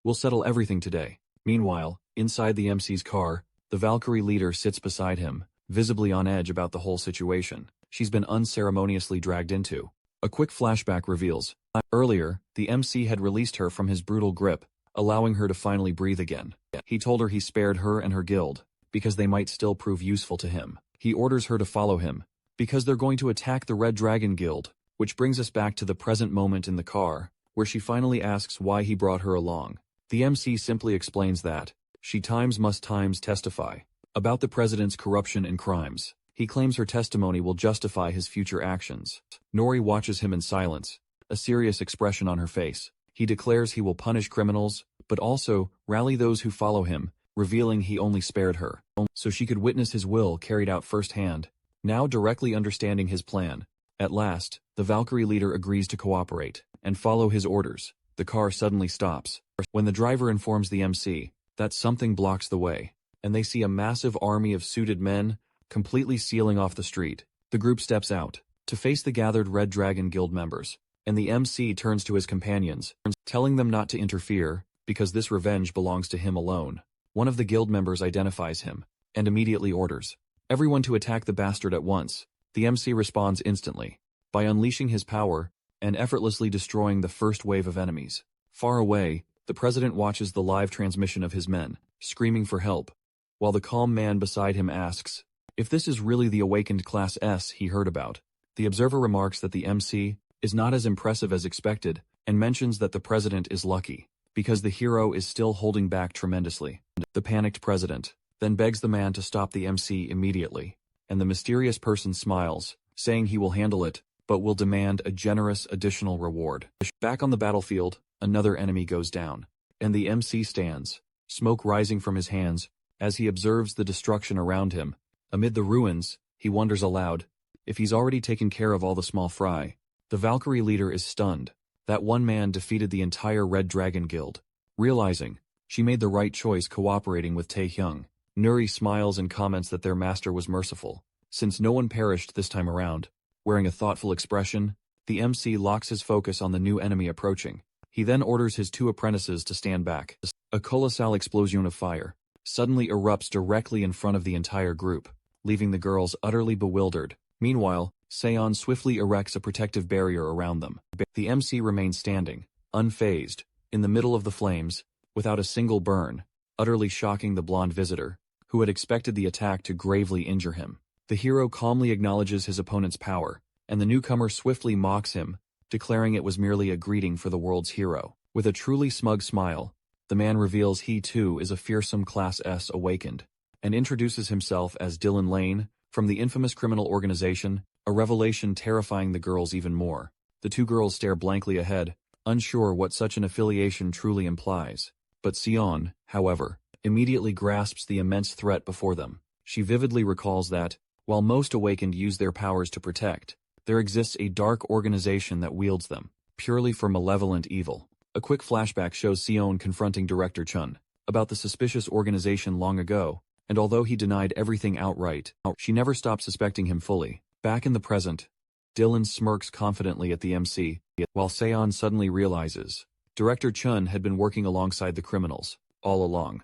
"We'll settle everything today." Meanwhile, inside the MC's car, the Valkyrie leader sits beside him, visibly on edge about the whole situation she's been unceremoniously dragged into. A quick flashback reveals, earlier, the MC had released her from his brutal grip, allowing her to finally breathe again. He told her he spared her and her guild, because they might still prove useful to him. He orders her to follow him, because they're going to attack the Red Dragon Guild, which brings us back to the present moment in the car, where she finally asks why he brought her along. The MC simply explains that she must testify about the president's corruption and crimes. He claims her testimony will justify his future actions. Nori watches him in silence, a serious expression on her face. He declares he will punish criminals, but also rally those who follow him, revealing he only spared her so she could witness his will carried out firsthand. Now directly understanding his plan, at last, the Valkyrie leader agrees to cooperate and follow his orders. The car suddenly stops when the driver informs the MC that something blocks the way, and they see a massive army of suited men completely sealing off the street. The group steps out to face the gathered Red Dragon Guild members, and the MC turns to his companions, telling them not to interfere because this revenge belongs to him alone. One of the guild members identifies him and immediately orders everyone to attack the bastard at once. The MC responds instantly by unleashing his power and effortlessly destroying the first wave of enemies. Far away, the president watches the live transmission of his men, screaming for help, while the calm man beside him asks if this is really the awakened Class S he heard about. The observer remarks that the MC is not as impressive as expected and mentions that the president is lucky because the hero is still holding back tremendously. The panicked president then begs the man to stop the MC immediately, and the mysterious person smiles, saying he will handle it, but will demand a generous additional reward. Back on the battlefield, another enemy goes down, and the MC stands, smoke rising from his hands, as he observes the destruction around him. Amid the ruins, he wonders aloud if he's already taken care of all the small fry. The Valkyrie leader is stunned that one man defeated the entire Red Dragon Guild. Realizing she made the right choice cooperating with Taehyung, Nuri smiles and comments that their master was merciful, since no one perished this time around. Wearing a thoughtful expression, the MC locks his focus on the new enemy approaching. He then orders his two apprentices to stand back. A colossal explosion of fire suddenly erupts directly in front of the entire group, leaving the girls utterly bewildered. Meanwhile, Seon swiftly erects a protective barrier around them. The MC remains standing, unfazed, in the middle of the flames, without a single burn, utterly shocking the blonde visitor, who had expected the attack to gravely injure him. The hero calmly acknowledges his opponent's power, and the newcomer swiftly mocks him, declaring it was merely a greeting for the world's hero. With a truly smug smile, the man reveals he too is a fearsome Class S awakened, and introduces himself as Dylan Lane, from the infamous criminal organization, a revelation terrifying the girls even more. The two girls stare blankly ahead, unsure what such an affiliation truly implies. But Sion, however, immediately grasps the immense threat before them. She vividly recalls that, while most awakened use their powers to protect, there exists a dark organization that wields them, purely for malevolent evil. A quick flashback shows Sion confronting Director Chun about the suspicious organization long ago, and although he denied everything outright, she never stopped suspecting him fully. Back in the present, Dylan smirks confidently at the MC, while Seon suddenly realizes Director Chun had been working alongside the criminals all along.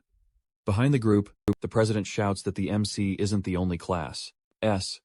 Behind the group, the president shouts that the MC isn't the only Class S,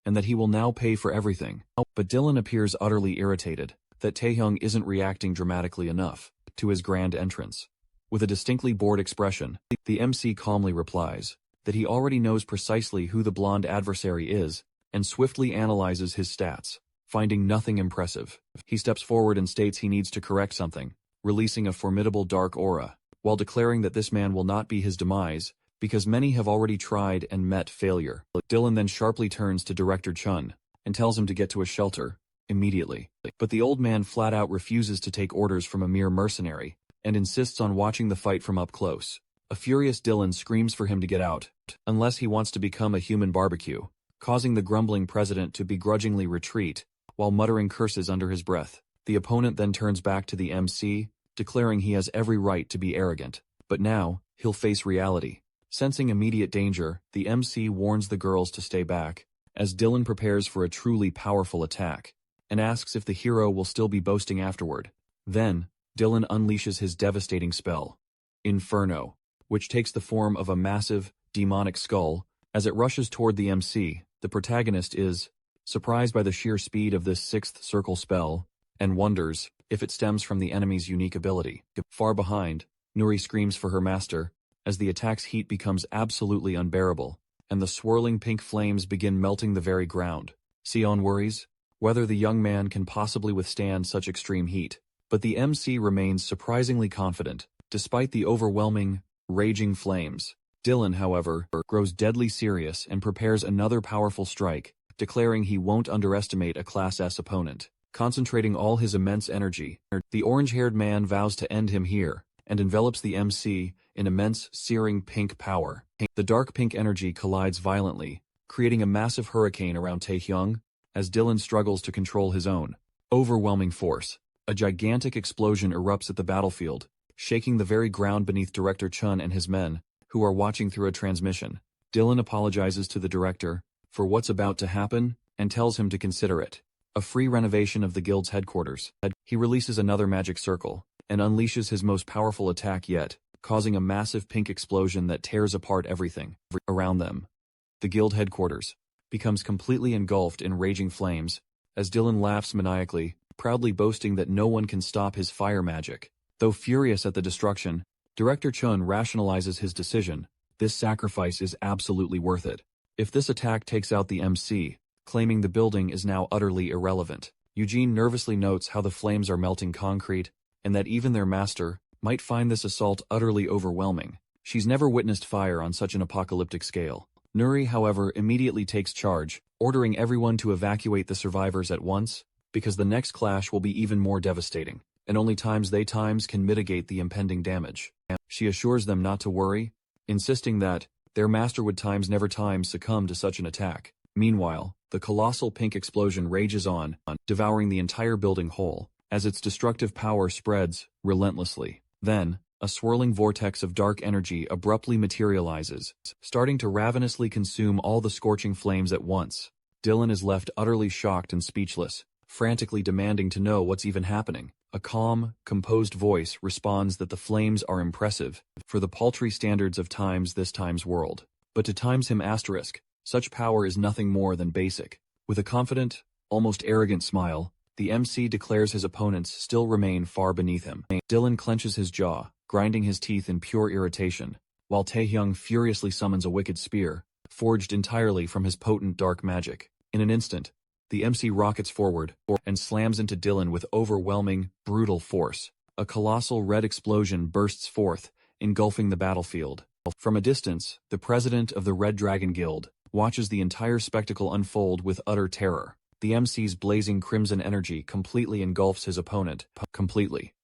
and that he will now pay for everything. But Dylan appears utterly irritated that Taehyung isn't reacting dramatically enough to his grand entrance. With a distinctly bored expression, the MC calmly replies that he already knows precisely who the blonde adversary is, and swiftly analyzes his stats. Finding nothing impressive, he steps forward and states he needs to correct something, releasing a formidable dark aura, while declaring that this man will not be his demise, because many have already tried and met failure. Dylan then sharply turns to Director Chun and tells him to get to a shelter immediately. But the old man flat out refuses to take orders from a mere mercenary and insists on watching the fight from up close. A furious Dylan screams for him to get out, unless he wants to become a human barbecue, causing the grumbling president to begrudgingly retreat while muttering curses under his breath. The opponent then turns back to the MC, declaring he has every right to be arrogant, but now he'll face reality. Sensing immediate danger, the MC warns the girls to stay back, as Dylan prepares for a truly powerful attack, and asks if the hero will still be boasting afterward. Then, Dylan unleashes his devastating spell, Inferno, which takes the form of a massive, demonic skull. As it rushes toward the MC, the protagonist is surprised by the sheer speed of this sixth circle spell, and wonders if it stems from the enemy's unique ability. Far behind, Nuri screams for her master, as the attack's heat becomes absolutely unbearable, and the swirling pink flames begin melting the very ground. Sion worries whether the young man can possibly withstand such extreme heat, but the MC remains surprisingly confident, despite the overwhelming, raging flames. Dylan, however, grows deadly serious and prepares another powerful strike, declaring he won't underestimate a Class S opponent. Concentrating all his immense energy, the orange-haired man vows to end him here, and envelops the MC in immense, searing pink power. The dark pink energy collides violently, creating a massive hurricane around Taehyung, as Dylan struggles to control his own overwhelming force. A gigantic explosion erupts at the battlefield, shaking the very ground beneath Director Chun and his men, who are watching through a transmission. Dylan apologizes to the director for what's about to happen, and tells him to consider it a free renovation of the guild's headquarters. He releases another magic circle, and unleashes his most powerful attack yet, causing a massive pink explosion that tears apart everything around them. The guild headquarters becomes completely engulfed in raging flames, as Dylan laughs maniacally, proudly boasting that no one can stop his fire magic. Though furious at the destruction, Director Chun rationalizes his decision. This sacrifice is absolutely worth it. If this attack takes out the MC, claiming the building is now utterly irrelevant. Eugene nervously notes how the flames are melting concrete, and that even their master might find this assault utterly overwhelming. She's never witnessed fire on such an apocalyptic scale. Nuri, however, immediately takes charge, ordering everyone to evacuate the survivors at once, because the next clash will be even more devastating, and only times can mitigate the impending damage. She assures them not to worry, insisting that their master would never succumb to such an attack. Meanwhile, the colossal pink explosion rages on, devouring the entire building whole, as its destructive power spreads relentlessly. Then, a swirling vortex of dark energy abruptly materializes, starting to ravenously consume all the scorching flames at once. Dylan is left utterly shocked and speechless, frantically demanding to know what's even happening. A calm, composed voice responds that the flames are impressive, for the paltry standards of this time's world. But to times him asterisk, such power is nothing more than basic. With a confident, almost arrogant smile, the MC declares his opponents still remain far beneath him. Dylan clenches his jaw, grinding his teeth in pure irritation, while Taehyung furiously summons a wicked spear, forged entirely from his potent dark magic. In an instant, the MC rockets forward and slams into Dylan with overwhelming, brutal force. A colossal red explosion bursts forth, engulfing the battlefield. From a distance, the president of the Red Dragon Guild watches the entire spectacle unfold with utter terror. The MC's blazing crimson energy completely engulfs his opponent. Completely.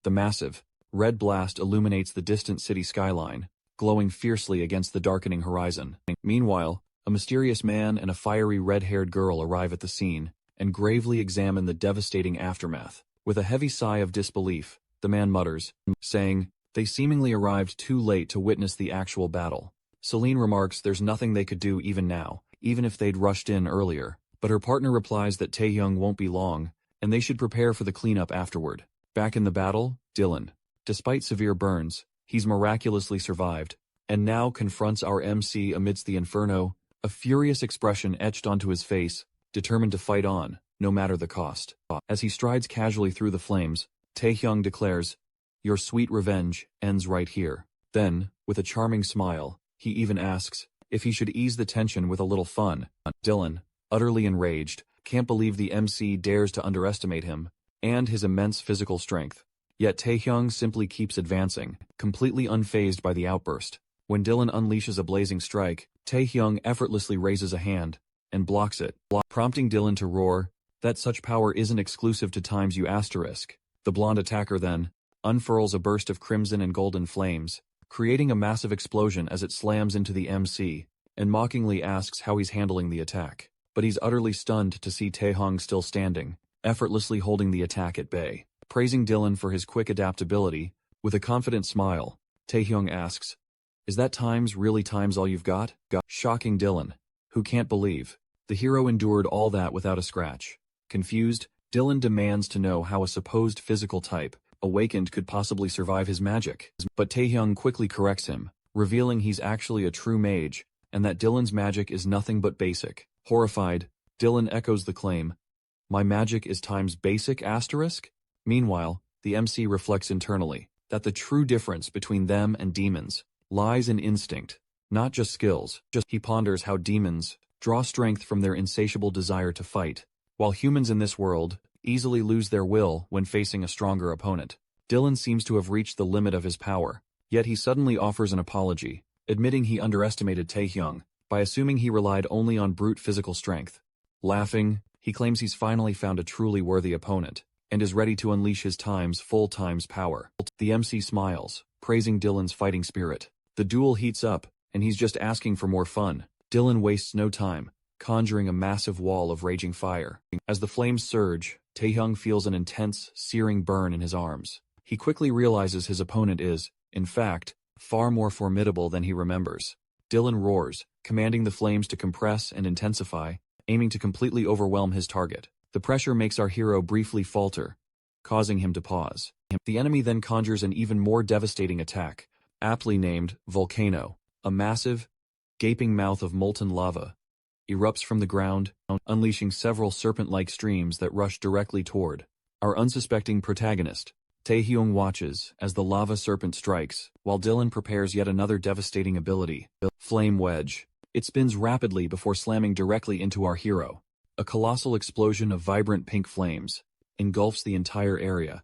The massive, red blast illuminates the distant city skyline, glowing fiercely against the darkening horizon. Meanwhile, a mysterious man and a fiery red-haired girl arrive at the scene and gravely examine the devastating aftermath. With a heavy sigh of disbelief, the man mutters, saying, "They seemingly arrived too late to witness the actual battle." Celine remarks there's nothing they could do even now, even if they'd rushed in earlier, but her partner replies that Taehyung won't be long, and they should prepare for the cleanup afterward. Back in the battle, Dylan, despite severe burns, he's miraculously survived, and now confronts our MC amidst the inferno, a furious expression etched onto his face, determined to fight on, no matter the cost. As he strides casually through the flames, Taehyung declares, "Your sweet revenge ends right here." Then, with a charming smile, he even asks if he should ease the tension with a little fun. Dylan, utterly enraged, can't believe the MC dares to underestimate him, and his immense physical strength. Yet Taehyung simply keeps advancing, completely unfazed by the outburst. When Dylan unleashes a blazing strike, Taehyung effortlessly raises a hand and blocks it, prompting Dylan to roar that such power isn't exclusive to times you asterisk. The blonde attacker then unfurls a burst of crimson and golden flames, creating a massive explosion as it slams into the MC, and mockingly asks how he's handling the attack. But he's utterly stunned to see Taehyung still standing, effortlessly holding the attack at bay. Praising Dylan for his quick adaptability, with a confident smile, Taehyung asks, "Is that times really times all you've got?" Shocking Dylan, who can't believe the hero endured all that without a scratch. Confused, Dylan demands to know how a supposed physical type, awakened, could possibly survive his magic. But Taehyung quickly corrects him, revealing he's actually a true mage, and that Dylan's magic is nothing but basic. Horrified, Dylan echoes the claim, "My magic is times basic asterisk?" Meanwhile, the MC reflects internally that the true difference between them and demons lies in instinct, not just skills. He ponders how demons draw strength from their insatiable desire to fight, while humans in this world easily lose their will when facing a stronger opponent. Dylan seems to have reached the limit of his power, yet he suddenly offers an apology, admitting he underestimated Taehyung by assuming he relied only on brute physical strength. Laughing, he claims he's finally found a truly worthy opponent, and is ready to unleash his full times power. The MC smiles, praising Dylan's fighting spirit. The duel heats up, and he's just asking for more fun. Dylan wastes no time, conjuring a massive wall of raging fire. As the flames surge, Taehyung feels an intense, searing burn in his arms. He quickly realizes his opponent is, in fact, far more formidable than he remembers. Dylan roars, commanding the flames to compress and intensify, aiming to completely overwhelm his target. The pressure makes our hero briefly falter, causing him to pause. The enemy then conjures an even more devastating attack, aptly named Volcano. A massive, gaping mouth of molten lava erupts from the ground, unleashing several serpent-like streams that rush directly toward our unsuspecting protagonist. Taehyung watches as the lava serpent strikes, while Dylan prepares yet another devastating ability, Flame Wedge. It spins rapidly before slamming directly into our hero. A colossal explosion of vibrant pink flames engulfs the entire area,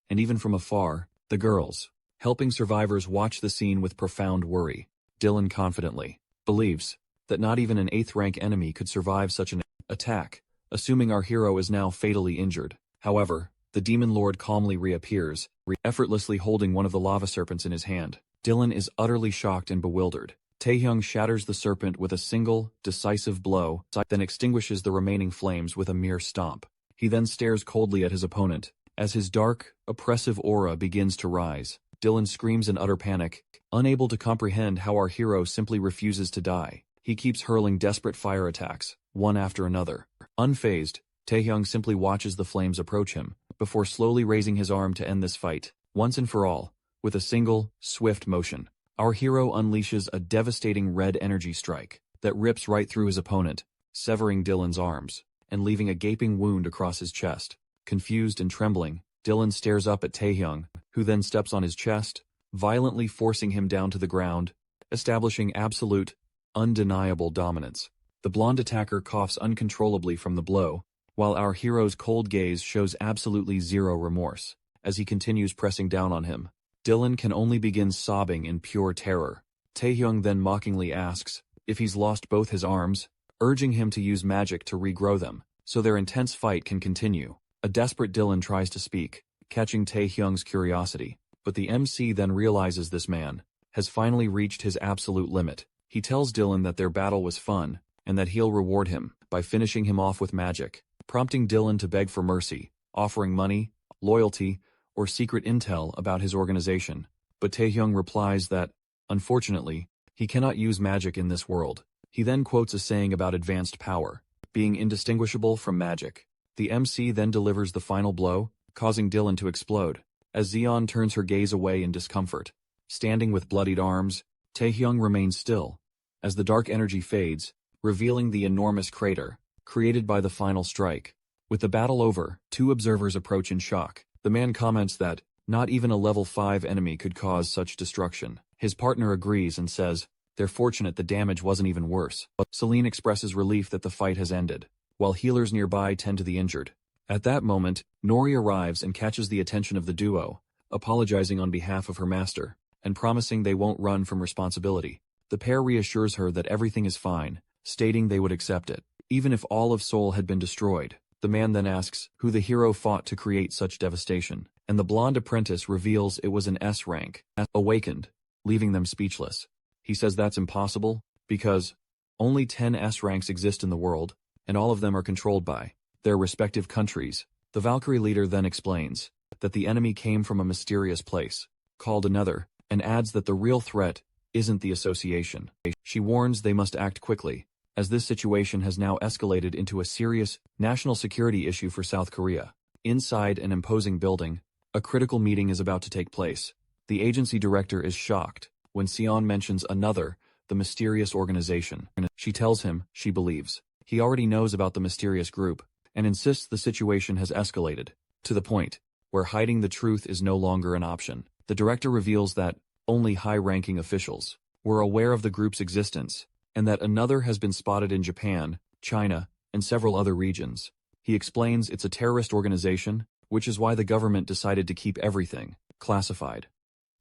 and even from afar, the girls, helping survivors, watch the scene with profound worry. Dylan confidently believes that not even an 8th-rank enemy could survive such an attack, assuming our hero is now fatally injured. However, the Demon Lord calmly reappears, effortlessly holding one of the lava serpents in his hand. Dylan is utterly shocked and bewildered. Taehyung shatters the serpent with a single, decisive blow, then extinguishes the remaining flames with a mere stomp. He then stares coldly at his opponent. As his dark, oppressive aura begins to rise, Dylan screams in utter panic, unable to comprehend how our hero simply refuses to die. He keeps hurling desperate fire attacks, one after another. Unfazed, Taehyung simply watches the flames approach him, before slowly raising his arm to end this fight, once and for all, with a single, swift motion. Our hero unleashes a devastating red energy strike that rips right through his opponent, severing Dylan's arms, and leaving a gaping wound across his chest. Confused and trembling, Dylan stares up at Taehyung, who then steps on his chest, violently forcing him down to the ground, establishing absolute, undeniable dominance. The blonde attacker coughs uncontrollably from the blow, while our hero's cold gaze shows absolutely zero remorse. As he continues pressing down on him, Dylan can only begin sobbing in pure terror. Taehyung then mockingly asks if he's lost both his arms, urging him to use magic to regrow them, so their intense fight can continue. A desperate Dylan tries to speak, catching Taehyung's curiosity, but the MC then realizes this man has finally reached his absolute limit. He tells Dylan that their battle was fun, and that he'll reward him by finishing him off with magic, prompting Dylan to beg for mercy, offering money, loyalty, or secret intel about his organization. But Taehyung replies that, unfortunately, he cannot use magic in this world. He then quotes a saying about advanced power being indistinguishable from magic. The MC then delivers the final blow, causing Dylan to explode. As Zeon turns her gaze away in discomfort, standing with bloodied arms, Taehyung remains still. As the dark energy fades, revealing the enormous crater created by the final strike. With the battle over, two observers approach in shock. The man comments that not even a level 5 enemy could cause such destruction. His partner agrees and says they're fortunate the damage wasn't even worse. Celine expresses relief that the fight has ended, while healers nearby tend to the injured. At that moment, Nori arrives and catches the attention of the duo, apologizing on behalf of her master, and promising they won't run from responsibility. The pair reassures her that everything is fine, stating they would accept it, even if all of Seoul had been destroyed. The man then asks who the hero fought to create such devastation, and the blonde apprentice reveals it was an S rank, awakened, leaving them speechless. He says that's impossible, because only 10 S ranks exist in the world, and all of them are controlled by their respective countries. The Valkyrie leader then explains that the enemy came from a mysterious place, called Another, and adds that the real threat isn't the association. She warns they must act quickly, as this situation has now escalated into a serious national security issue for South Korea. Inside an imposing building, a critical meeting is about to take place. The agency director is shocked when Seon mentions Another, the mysterious organization. She tells him she believes he already knows about the mysterious group, and insists the situation has escalated to the point where hiding the truth is no longer an option. The director reveals that only high-ranking officials were aware of the group's existence, and that Another has been spotted in Japan, China, and several other regions. He explains it's a terrorist organization, which is why the government decided to keep everything classified.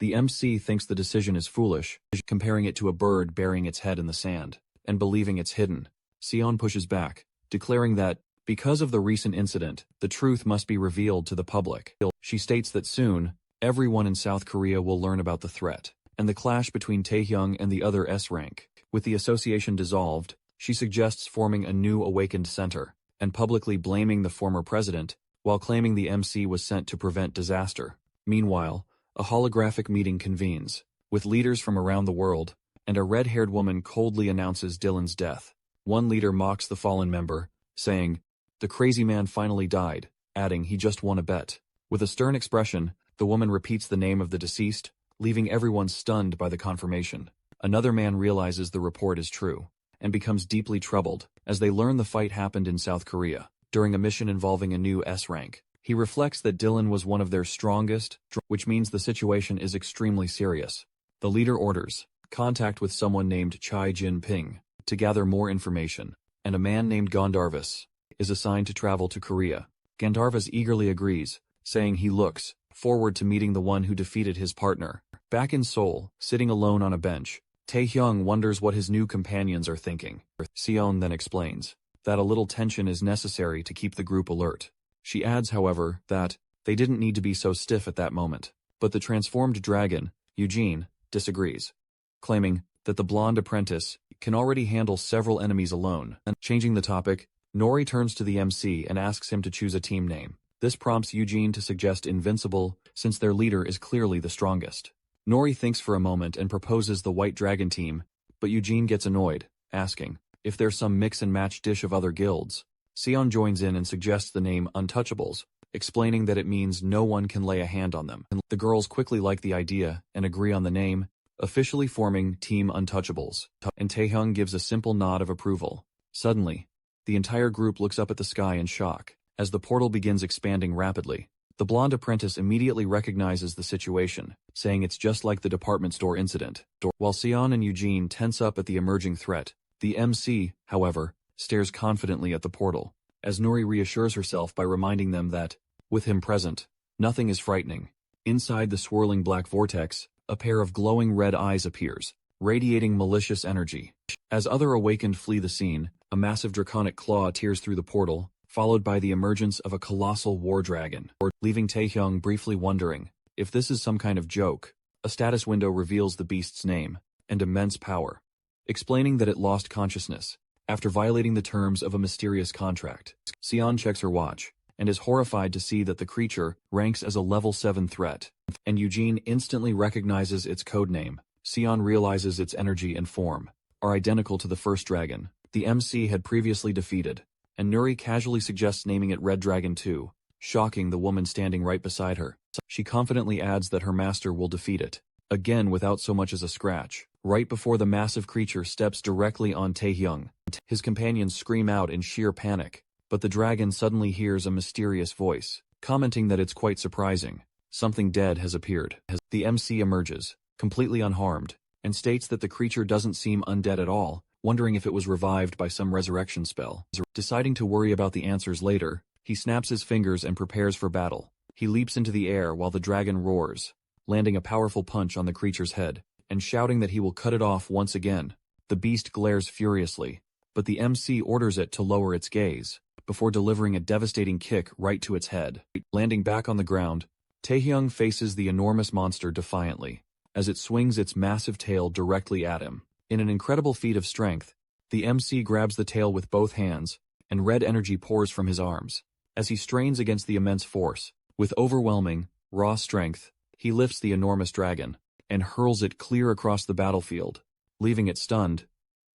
The MC thinks the decision is foolish, comparing it to a bird burying its head in the sand, and believing it's hidden. Seon pushes back, declaring that, because of the recent incident, the truth must be revealed to the public. She states that soon, everyone in South Korea will learn about the threat, and the clash between Taehyung and the other S rank. With the association dissolved, she suggests forming a new awakened center, and publicly blaming the former president, while claiming the MC was sent to prevent disaster. Meanwhile, a holographic meeting convenes, with leaders from around the world, and a red-haired woman coldly announces Dylan's death. One leader mocks the fallen member, saying, "The crazy man finally died," adding he just won a bet. With a stern expression, the woman repeats the name of the deceased, leaving everyone stunned by the confirmation. Another man realizes the report is true, and becomes deeply troubled, as they learn the fight happened in South Korea, during a mission involving a new S rank. He reflects that Dylan was one of their strongest, which means the situation is extremely serious. The leader orders contact with someone named Chai Jin-ping to gather more information, and a man named Gandharvas is assigned to travel to Korea. Gandharvas eagerly agrees, saying he looks forward to meeting the one who defeated his partner. Back in Seoul, sitting alone on a bench, Taehyung wonders what his new companions are thinking. Seon then explains that a little tension is necessary to keep the group alert. She adds, however, that they didn't need to be so stiff at that moment. But the transformed dragon, Eugene, disagrees, claiming that the blonde apprentice can already handle several enemies alone. And changing the topic, Nori turns to the MC and asks him to choose a team name. This prompts Eugene to suggest Invincible, since their leader is clearly the strongest. Nori thinks for a moment and proposes the White Dragon team, but Eugene gets annoyed, asking if there's some mix-and-match dish of other guilds. Seon joins in and suggests the name Untouchables, explaining that it means no one can lay a hand on them. The girls quickly like the idea and agree on the name, officially forming Team Untouchables, and Taehyung gives a simple nod of approval. Suddenly, the entire group looks up at the sky in shock, as the portal begins expanding rapidly. The blonde apprentice immediately recognizes the situation, saying it's just like the department store incident. While Sion and Eugene tense up at the emerging threat, the MC, however, stares confidently at the portal, as Nuri reassures herself by reminding them that, with him present, nothing is frightening. Inside the swirling black vortex, a pair of glowing red eyes appears, radiating malicious energy. As other awakened flee the scene, a massive draconic claw tears through the portal, followed by the emergence of a colossal war dragon, leaving Taehyung briefly wondering if this is some kind of joke. A status window reveals the beast's name and immense power, explaining that it lost consciousness after violating the terms of a mysterious contract. Sion checks her watch and is horrified to see that the creature ranks as a level 7 threat, and Eugene instantly recognizes its codename. Sion realizes its energy and form are identical to the first dragon the MC had previously defeated, and Nuri casually suggests naming it Red Dragon 2, shocking the woman standing right beside her. She confidently adds that her master will defeat it, again without so much as a scratch. Right before the massive creature steps directly on Taehyung, his companions scream out in sheer panic, but the dragon suddenly hears a mysterious voice, commenting that it's quite surprising. Something dead has appeared. The MC emerges, completely unharmed, and states that the creature doesn't seem undead at all, wondering if it was revived by some resurrection spell. Deciding to worry about the answers later, he snaps his fingers and prepares for battle. He leaps into the air while the dragon roars, landing a powerful punch on the creature's head, and shouting that he will cut it off once again. The beast glares furiously, but the MC orders it to lower its gaze, before delivering a devastating kick right to its head. Landing back on the ground, Taehyung faces the enormous monster defiantly, as it swings its massive tail directly at him. In an incredible feat of strength, the MC grabs the tail with both hands, and red energy pours from his arms. As he strains against the immense force, with overwhelming, raw strength, he lifts the enormous dragon, and hurls it clear across the battlefield, leaving it stunned.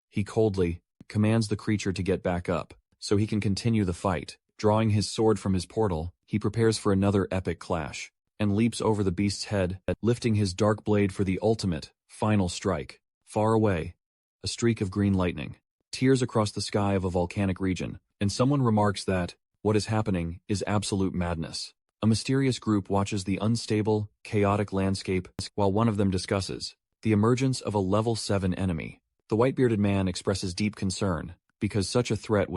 He coldly commands the creature to get back up, so he can continue the fight. Drawing his sword from his portal, he prepares for another epic clash, and leaps over the beast's head, lifting his dark blade for the ultimate, final strike. Far away, a streak of green lightning tears across the sky of a volcanic region, and someone remarks that what is happening is absolute madness. A mysterious group watches the unstable, chaotic landscape while one of them discusses the emergence of a level 7 enemy. The white-bearded man expresses deep concern, because such a threat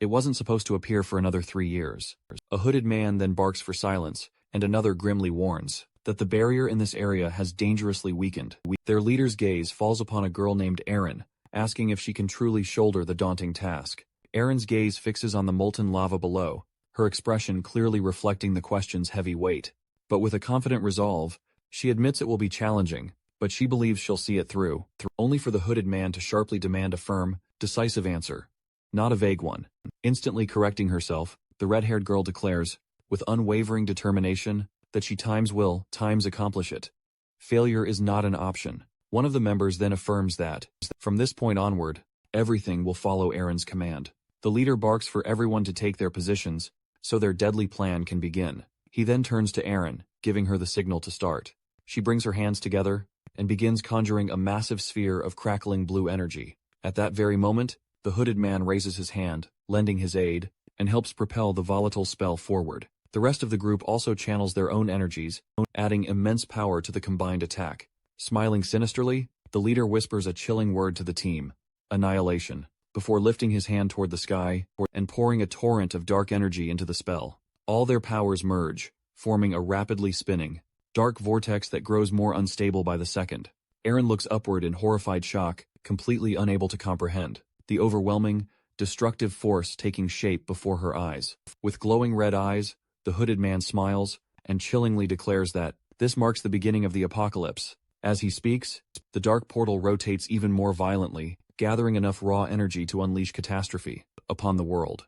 it wasn't supposed to appear for another 3 years. A hooded man then barks for silence, and another grimly warns that the barrier in this area has dangerously weakened. Their leader's gaze falls upon a girl named Erin, asking if she can truly shoulder the daunting task. Erin's gaze fixes on the molten lava below, her expression clearly reflecting the question's heavy weight. But with a confident resolve, she admits it will be challenging, but she believes she'll see it through, only for the hooded man to sharply demand a firm, decisive answer, not a vague one. Instantly correcting herself, the red-haired girl declares, with unwavering determination, that she times will, times accomplish it. Failure is not an option. One of the members then affirms that, from this point onward, everything will follow Erin's command. The leader barks for everyone to take their positions, so their deadly plan can begin. He then turns to Erin, giving her the signal to start. She brings her hands together, and begins conjuring a massive sphere of crackling blue energy. At that very moment, the hooded man raises his hand, lending his aid, and helps propel the volatile spell forward. The rest of the group also channels their own energies, adding immense power to the combined attack. Smiling sinisterly, the leader whispers a chilling word to the team, annihilation, before lifting his hand toward the sky and pouring a torrent of dark energy into the spell. All their powers merge, forming a rapidly spinning, dark vortex that grows more unstable by the second. Erin looks upward in horrified shock, completely unable to comprehend the overwhelming, destructive force taking shape before her eyes. With glowing red eyes, the hooded man smiles, and chillingly declares that this marks the beginning of the apocalypse. As he speaks, the dark portal rotates even more violently, gathering enough raw energy to unleash catastrophe upon the world.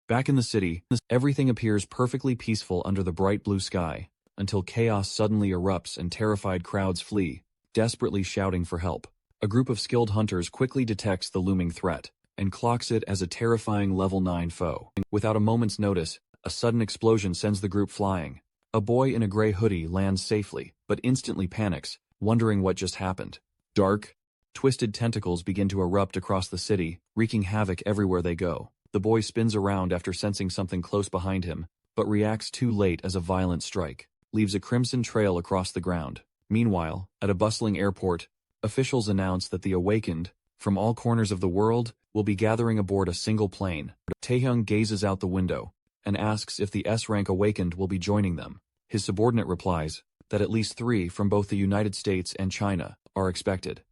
Back in the city, everything appears perfectly peaceful under the bright blue sky, until chaos suddenly erupts and terrified crowds flee, desperately shouting for help. A group of skilled hunters quickly detects the looming threat, and clocks it as a terrifying level 9 foe. Without a moment's notice, a sudden explosion sends the group flying. A boy in a gray hoodie lands safely, but instantly panics, wondering what just happened. Dark, twisted tentacles begin to erupt across the city, wreaking havoc everywhere they go. The boy spins around after sensing something close behind him, but reacts too late as a violent strike leaves a crimson trail across the ground. Meanwhile, at a bustling airport, officials announce that the awakened, from all corners of the world, will be gathering aboard a single plane. Taehyung gazes out the window and asks if the S-rank awakened will be joining them. His subordinate replies that at least 3 from both the United States and China are expected.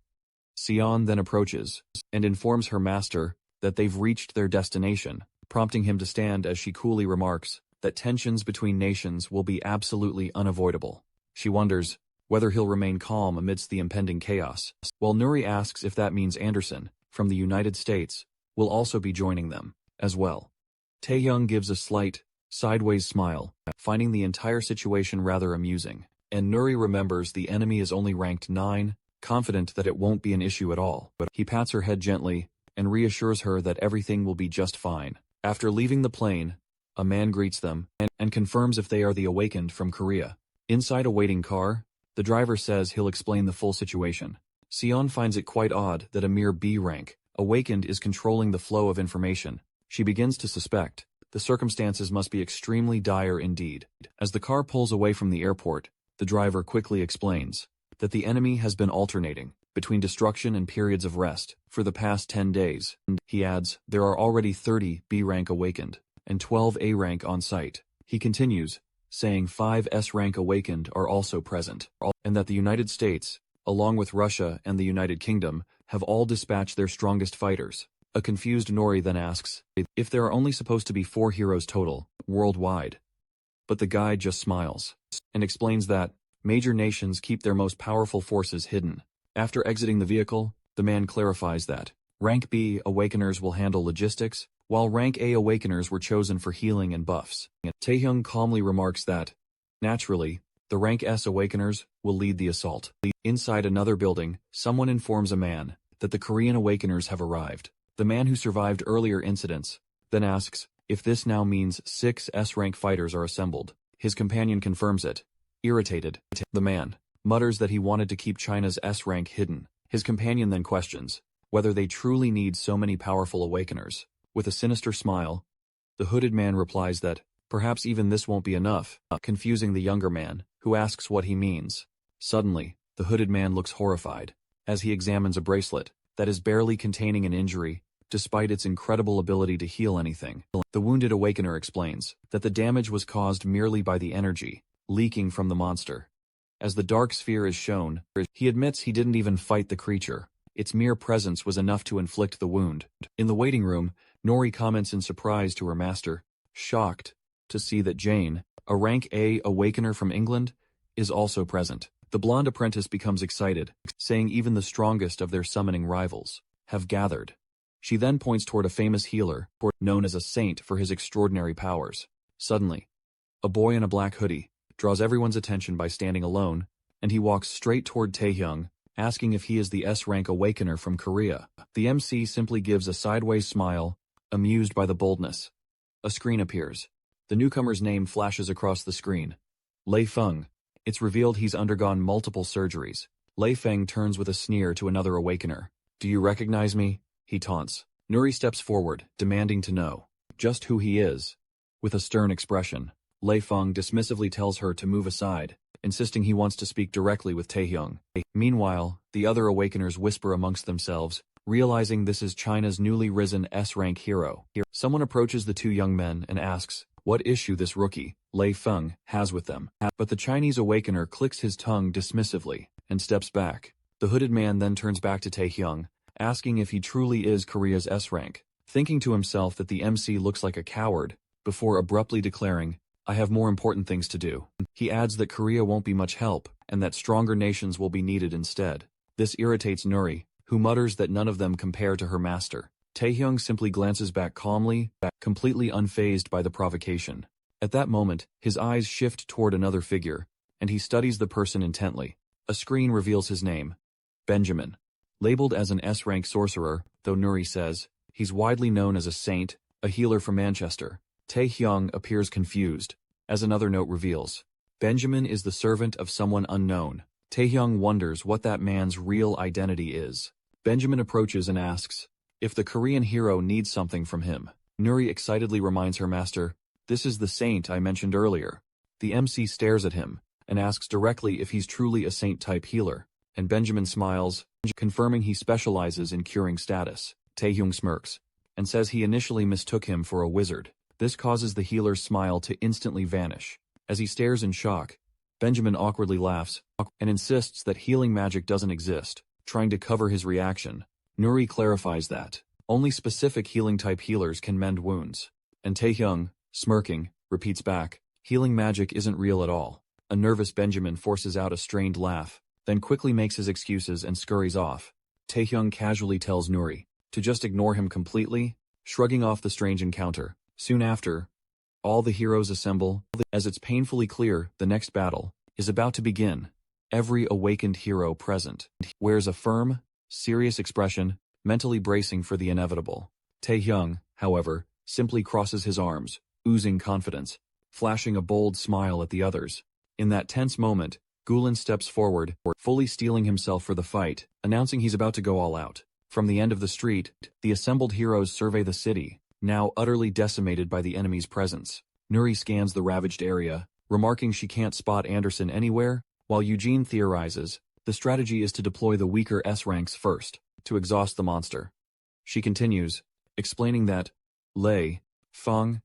Sion then approaches and informs her master that they've reached their destination, prompting him to stand as she coolly remarks that tensions between nations will be absolutely unavoidable. She wonders whether he'll remain calm amidst the impending chaos, while Nuri asks if that means Anderson, from the United States, will also be joining them, as well. Taehyung gives a slight, sideways smile, finding the entire situation rather amusing, and Nuri remembers the enemy is only ranked 9, confident that it won't be an issue at all, but he pats her head gently and reassures her that everything will be just fine. After leaving the plane, a man greets them and confirms if they are the awakened from Korea. Inside a waiting car, the driver says he'll explain the full situation. Sion finds it quite odd that a mere B rank awakened is controlling the flow of information. She begins to suspect the circumstances must be extremely dire indeed. As the car pulls away from the airport, the driver quickly explains that the enemy has been alternating between destruction and periods of rest for the past 10 days. He adds, there are already 30 B rank awakened and 12 A rank on site. He continues, saying 5 S rank awakened are also present, and that the United States, along with Russia and the United Kingdom, have all dispatched their strongest fighters. A confused Nori then asks if there are only supposed to be 4 heroes total, worldwide. But the guide just smiles and explains that major nations keep their most powerful forces hidden. After exiting the vehicle, the man clarifies that Rank B Awakeners will handle logistics, while Rank A Awakeners were chosen for healing and buffs. Taehyung calmly remarks that, naturally, the Rank S Awakeners will lead the assault. Inside another building, someone informs a man that the Korean Awakeners have arrived. The man who survived earlier incidents then asks if this now means 6 S-rank fighters are assembled. His companion confirms it. Irritated, the man mutters that he wanted to keep China's S-rank hidden. His companion then questions whether they truly need so many powerful Awakeners. With a sinister smile, the hooded man replies that perhaps even this won't be enough, confusing the younger man, who asks what he means. Suddenly, the hooded man looks horrified as he examines a bracelet that is barely containing an injury, despite its incredible ability to heal anything. The wounded Awakener explains that the damage was caused merely by the energy leaking from the monster. As the dark sphere is shown, he admits he didn't even fight the creature. Its mere presence was enough to inflict the wound. In the waiting room, Nori comments in surprise to her master, shocked to see that Jane, a Rank A Awakener from England, is also present. The blonde apprentice becomes excited, saying even the strongest of their summoning rivals have gathered. She then points toward a famous healer, known as a saint for his extraordinary powers. Suddenly, a boy in a black hoodie draws everyone's attention by standing alone, and he walks straight toward Taehyung, asking if he is the S-rank Awakener from Korea. The MC simply gives a sideways smile, amused by the boldness. A screen appears. The newcomer's name flashes across the screen. Lei Feng. It's revealed he's undergone multiple surgeries. Lei Feng turns with a sneer to another Awakener. Do you recognize me? He taunts. Nuri steps forward, demanding to know just who he is. With a stern expression, Lei Feng dismissively tells her to move aside, insisting he wants to speak directly with Taehyung. Meanwhile, the other Awakeners whisper amongst themselves, realizing this is China's newly risen S-rank hero. Someone approaches the 2 young men and asks what issue this rookie, Lei Feng, has with them. But the Chinese Awakener clicks his tongue dismissively and steps back. The hooded man then turns back to Taehyung, asking if he truly is Korea's S-rank, thinking to himself that the MC looks like a coward, before abruptly declaring, I have more important things to do. He adds that Korea won't be much help, and that stronger nations will be needed instead. This irritates Nuri, who mutters that none of them compare to her master. Taehyung simply glances back calmly, completely unfazed by the provocation. At that moment, his eyes shift toward another figure, and he studies the person intently. A screen reveals his name, Benjamin. Labeled as an S-rank sorcerer, though Nuri says he's widely known as a saint, a healer from Manchester. Taehyung appears confused, as another note reveals. Benjamin is the servant of someone unknown. Taehyung wonders what that man's real identity is. Benjamin approaches and asks if the Korean hero needs something from him. Nuri excitedly reminds her master "This is the saint I mentioned earlier." The MC stares at him and asks directly if he's truly a saint-type healer, and Benjamin smiles, confirming he specializes in curing status. Taehyung smirks and says he initially mistook him for a wizard. This causes the healer's smile to instantly vanish. As he stares in shock, Benjamin awkwardly laughs and insists that healing magic doesn't exist, trying to cover his reaction. Nuri clarifies that only specific healing-type healers can mend wounds. And Taehyung, smirking, repeats back, "Healing magic isn't real at all." A nervous Benjamin forces out a strained laugh, then quickly makes his excuses and scurries off. Taehyung casually tells Nuri to just ignore him completely, shrugging off the strange encounter. Soon after, all the heroes assemble, as it's painfully clear the next battle is about to begin. Every awakened hero present wears a firm, serious expression, mentally bracing for the inevitable. Taehyung, however, simply crosses his arms, oozing confidence, flashing a bold smile at the others. In that tense moment, Gulen steps forward, fully steeling himself for the fight, announcing he's about to go all out. From the end of the street, the assembled heroes survey the city, now utterly decimated by the enemy's presence. Nuri scans the ravaged area, remarking she can't spot Anderson anywhere, while Eugene theorizes the strategy is to deploy the weaker S ranks first, to exhaust the monster. She continues, explaining that Lei, Feng,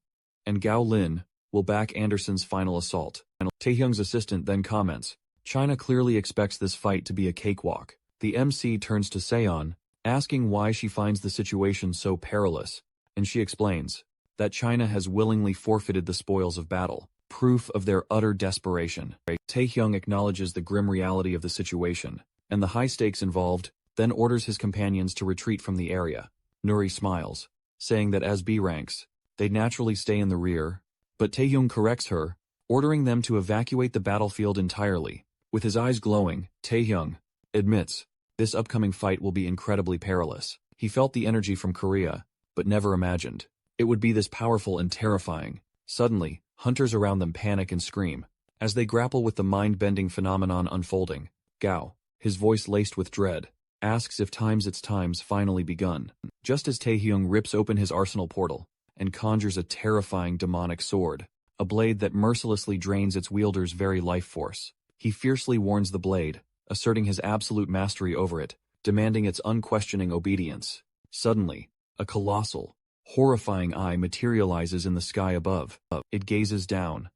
and Gao Lin will back Anderson's final assault. Taehyung's assistant then comments, "China clearly expects this fight to be a cakewalk." The MC turns to Seon, asking why she finds the situation so perilous, and she explains that China has willingly forfeited the spoils of battle, proof of their utter desperation. Taehyung acknowledges the grim reality of the situation, and the high stakes involved, then orders his companions to retreat from the area. Nuri smiles, saying that as B ranks, they'd naturally stay in the rear, but Taehyung corrects her, ordering them to evacuate the battlefield entirely. With his eyes glowing, Taehyung admits this upcoming fight will be incredibly perilous. He felt the energy from Korea, but never imagined it would be this powerful and terrifying. Suddenly, hunters around them panic and scream as they grapple with the mind-bending phenomenon unfolding. Gao, his voice laced with dread, asks if its time's finally begun. Just as Taehyung rips open his arsenal portal and conjures a terrifying demonic sword, a blade that mercilessly drains its wielder's very life force. He fiercely warns the blade, asserting his absolute mastery over it, demanding its unquestioning obedience. Suddenly, a colossal, horrifying eye materializes in the sky above. It gazes down,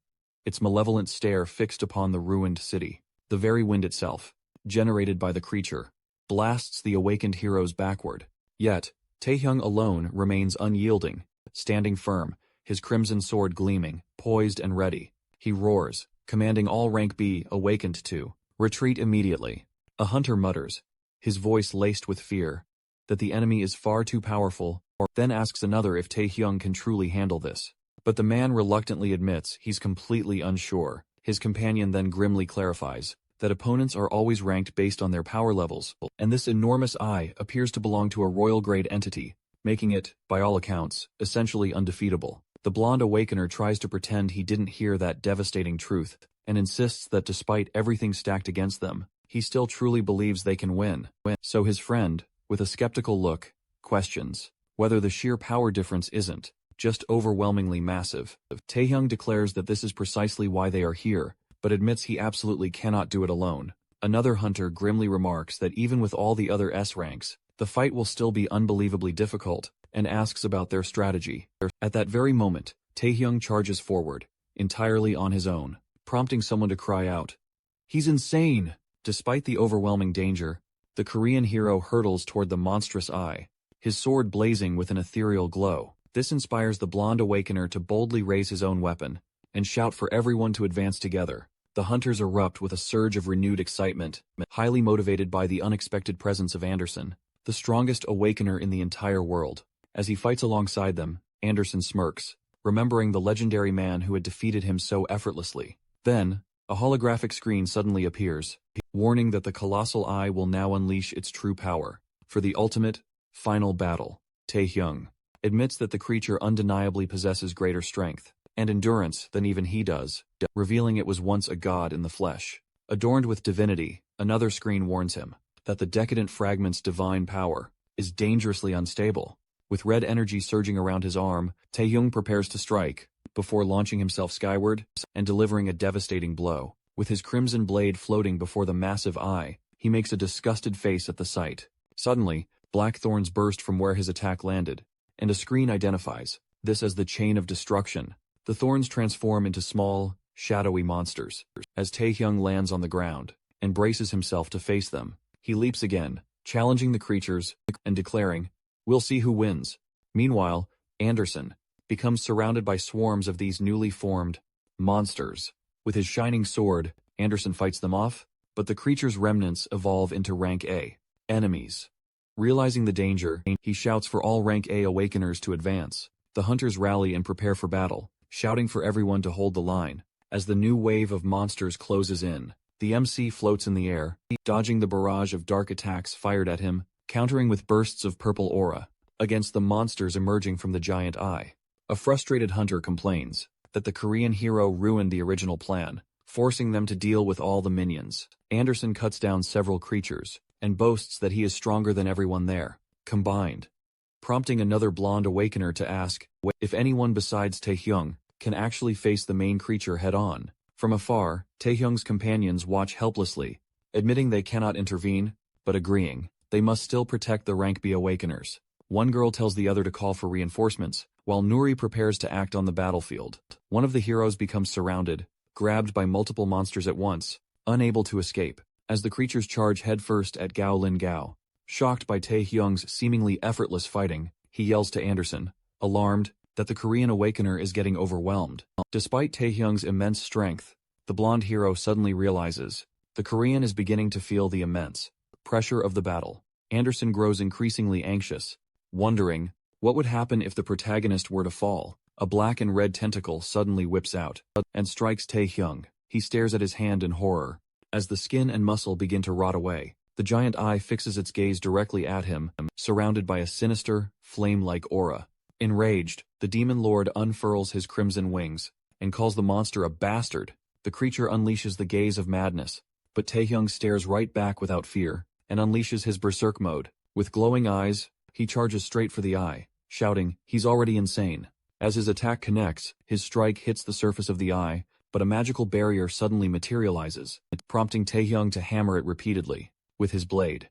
its malevolent stare fixed upon the ruined city. The very wind itself, generated by the creature, blasts the awakened heroes backward. Yet, Taehyung alone remains unyielding, standing firm, his crimson sword gleaming, poised and ready. He roars, commanding all rank B awakened to retreat immediately. A hunter mutters, his voice laced with fear, that the enemy is far too powerful, then asks another if Taehyung can truly handle this. But the man reluctantly admits he's completely unsure. His companion then grimly clarifies that opponents are always ranked based on their power levels, and this enormous eye appears to belong to a royal-grade entity, making it, by all accounts, essentially undefeatable. The blonde awakener tries to pretend he didn't hear that devastating truth, and insists that despite everything stacked against them, he still truly believes they can win. So his friend, with a skeptical look, questions whether the sheer power difference isn't just overwhelmingly massive. Taehyung declares that this is precisely why they are here, but admits he absolutely cannot do it alone. Another hunter grimly remarks that even with all the other S ranks, the fight will still be unbelievably difficult, and asks about their strategy. At that very moment, Taehyung charges forward, entirely on his own, prompting someone to cry out, "He's insane!" Despite the overwhelming danger, the Korean hero hurtles toward the monstrous eye, his sword blazing with an ethereal glow. This inspires the blonde awakener to boldly raise his own weapon and shout for everyone to advance together. The hunters erupt with a surge of renewed excitement, highly motivated by the unexpected presence of Anderson, the strongest awakener in the entire world. As he fights alongside them, Anderson smirks, remembering the legendary man who had defeated him so effortlessly. Then, a holographic screen suddenly appears, warning that the colossal eye will now unleash its true power. For the ultimate, final battle, Taehyung admits that the creature undeniably possesses greater strength and endurance than even he does, revealing it was once a god in the flesh. Adorned with divinity, another screen warns him that the decadent fragment's divine power is dangerously unstable. With red energy surging around his arm, Taehyung prepares to strike, before launching himself skyward and delivering a devastating blow. With his crimson blade floating before the massive eye, he makes a disgusted face at the sight. Suddenly, black thorns burst from where his attack landed, and a screen identifies this as the Chain of Destruction. The thorns transform into small, shadowy monsters. As Taehyung lands on the ground and braces himself to face them, he leaps again, challenging the creatures and declaring, "We'll see who wins." Meanwhile, Anderson becomes surrounded by swarms of these newly formed monsters. With his shining sword, Anderson fights them off, but the creature's remnants evolve into Rank A enemies. Realizing the danger, he shouts for all Rank A Awakeners to advance. The hunters rally and prepare for battle, shouting for everyone to hold the line. As the new wave of monsters closes in, the MC floats in the air, dodging the barrage of dark attacks fired at him, countering with bursts of purple aura against the monsters emerging from the giant eye. A frustrated hunter complains that the Korean hero ruined the original plan, forcing them to deal with all the minions. Anderson cuts down several creatures and boasts that he is stronger than everyone there combined, prompting another blonde awakener to ask if anyone besides Taehyung can actually face the main creature head-on. From afar, Taehyung's companions watch helplessly, admitting they cannot intervene, but agreeing they must still protect the Rank B Awakeners. One girl tells the other to call for reinforcements, while Nuri prepares to act on the battlefield. One of the heroes becomes surrounded, grabbed by multiple monsters at once, unable to escape, as the creatures charge headfirst at Gao Lin Gao. Shocked by Taehyung's seemingly effortless fighting, he yells to Anderson, alarmed that the Korean Awakener is getting overwhelmed. Despite Taehyung's immense strength, the blonde hero suddenly realizes the Korean is beginning to feel the immense pressure of the battle. Anderson grows increasingly anxious, wondering what would happen if the protagonist were to fall. A black and red tentacle suddenly whips out and strikes Taehyung. He stares at his hand in horror. As the skin and muscle begin to rot away, the giant eye fixes its gaze directly at him, surrounded by a sinister, flame-like aura. Enraged, the demon lord unfurls his crimson wings and calls the monster a bastard. The creature unleashes the gaze of madness, but Taehyung stares right back without fear and unleashes his berserk mode. With glowing eyes, he charges straight for the eye, shouting, "He's already insane." As his attack connects, his strike hits the surface of the eye, but a magical barrier suddenly materializes, prompting Taehyung to hammer it repeatedly with his blade.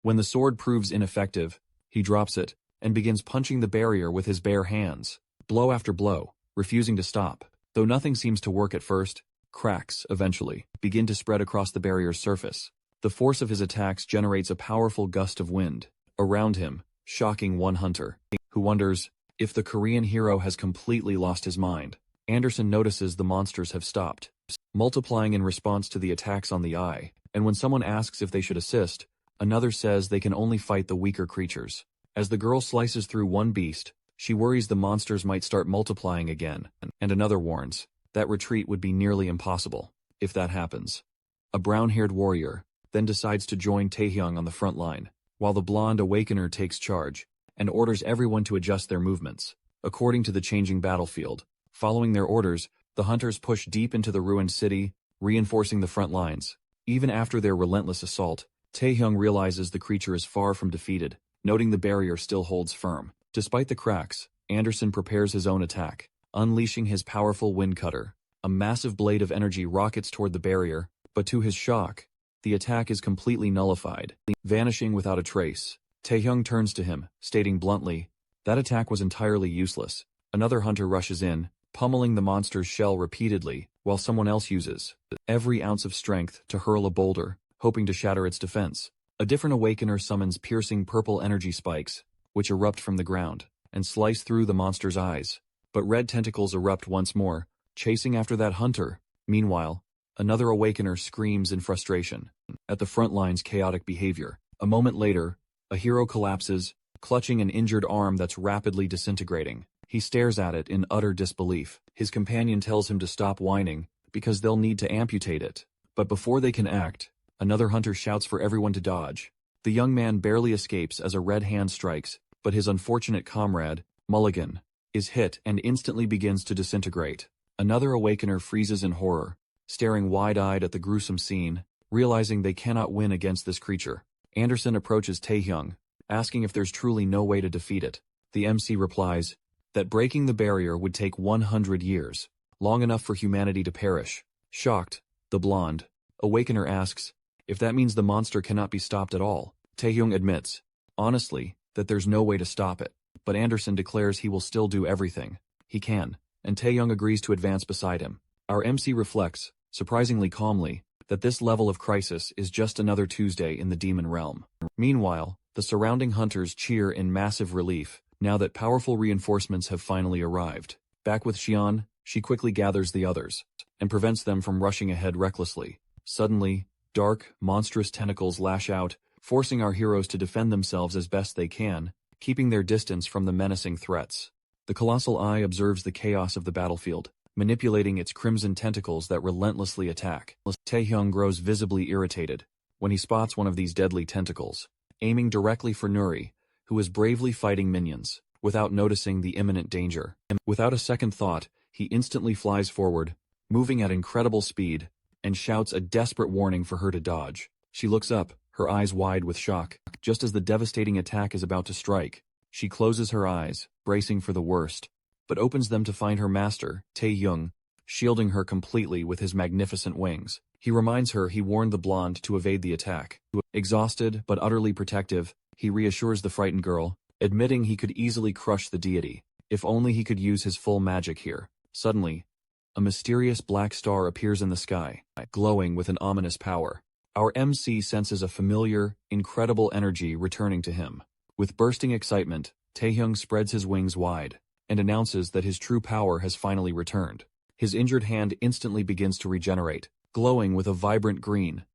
When the sword proves ineffective, he drops it and begins punching the barrier with his bare hands, blow after blow, refusing to stop. Though nothing seems to work at first, cracks, eventually, begin to spread across the barrier's surface. The force of his attacks generates a powerful gust of wind around him, shocking one hunter, who wonders if the Korean hero has completely lost his mind. Anderson notices the monsters have stopped, multiplying in response to the attacks on the eye, and when someone asks if they should assist, another says they can only fight the weaker creatures. As the girl slices through one beast, she worries the monsters might start multiplying again, and another warns that retreat would be nearly impossible if that happens. A brown-haired warrior then decides to join Taehyung on the front line, while the blonde awakener takes charge and orders everyone to adjust their movements according to the changing battlefield. Following their orders, the hunters push deep into the ruined city, reinforcing the front lines. Even after their relentless assault, Taehyung realizes the creature is far from defeated, noting the barrier still holds firm. Despite the cracks, Anderson prepares his own attack, unleashing his powerful wind cutter. A massive blade of energy rockets toward the barrier, but to his shock, the attack is completely nullified, vanishing without a trace. Taehyung turns to him, stating bluntly, "That attack was entirely useless." Another hunter rushes in, pummeling the monster's shell repeatedly, while someone else uses every ounce of strength to hurl a boulder, hoping to shatter its defense. A different awakener summons piercing purple energy spikes, which erupt from the ground and slice through the monster's eyes. But red tentacles erupt once more, chasing after that hunter. Meanwhile, another awakener screams in frustration at the front line's chaotic behavior. A moment later, a hero collapses, clutching an injured arm that's rapidly disintegrating. He stares at it in utter disbelief. His companion tells him to stop whining, because they'll need to amputate it. But before they can act, another hunter shouts for everyone to dodge. The young man barely escapes as a red hand strikes, but his unfortunate comrade, Mulligan, is hit and instantly begins to disintegrate. Another awakener freezes in horror, staring wide-eyed at the gruesome scene, realizing they cannot win against this creature. Anderson approaches Taehyung, asking if there's truly no way to defeat it. The MC replies, that breaking the barrier would take 100 years, long enough for humanity to perish. Shocked, the blonde awakener asks if that means the monster cannot be stopped at all. Taehyung admits, honestly, that there's no way to stop it, but Anderson declares he will still do everything he can, and Taehyung agrees to advance beside him. Our MC reflects, surprisingly calmly, that this level of crisis is just another Tuesday in the demon realm. Meanwhile, the surrounding hunters cheer in massive relief, now that powerful reinforcements have finally arrived. Back with Xian, she quickly gathers the others, and prevents them from rushing ahead recklessly. Suddenly, dark, monstrous tentacles lash out, forcing our heroes to defend themselves as best they can, keeping their distance from the menacing threats. The colossal eye observes the chaos of the battlefield, manipulating its crimson tentacles that relentlessly attack. Taehyung grows visibly irritated when he spots one of these deadly tentacles, aiming directly for Nuri, who is bravely fighting minions, without noticing the imminent danger. Without a second thought, he instantly flies forward, moving at incredible speed, and shouts a desperate warning for her to dodge. She looks up, her eyes wide with shock. Just as the devastating attack is about to strike, she closes her eyes, bracing for the worst, but opens them to find her master, Taehyung, shielding her completely with his magnificent wings. He reminds her he warned the blonde to evade the attack. Exhausted but utterly protective, he reassures the frightened girl, admitting he could easily crush the deity, if only he could use his full magic here. Suddenly, a mysterious black star appears in the sky, glowing with an ominous power. Our MC senses a familiar, incredible energy returning to him. With bursting excitement, Taehyung spreads his wings wide, and announces that his true power has finally returned. His injured hand instantly begins to regenerate, glowing with a vibrant green.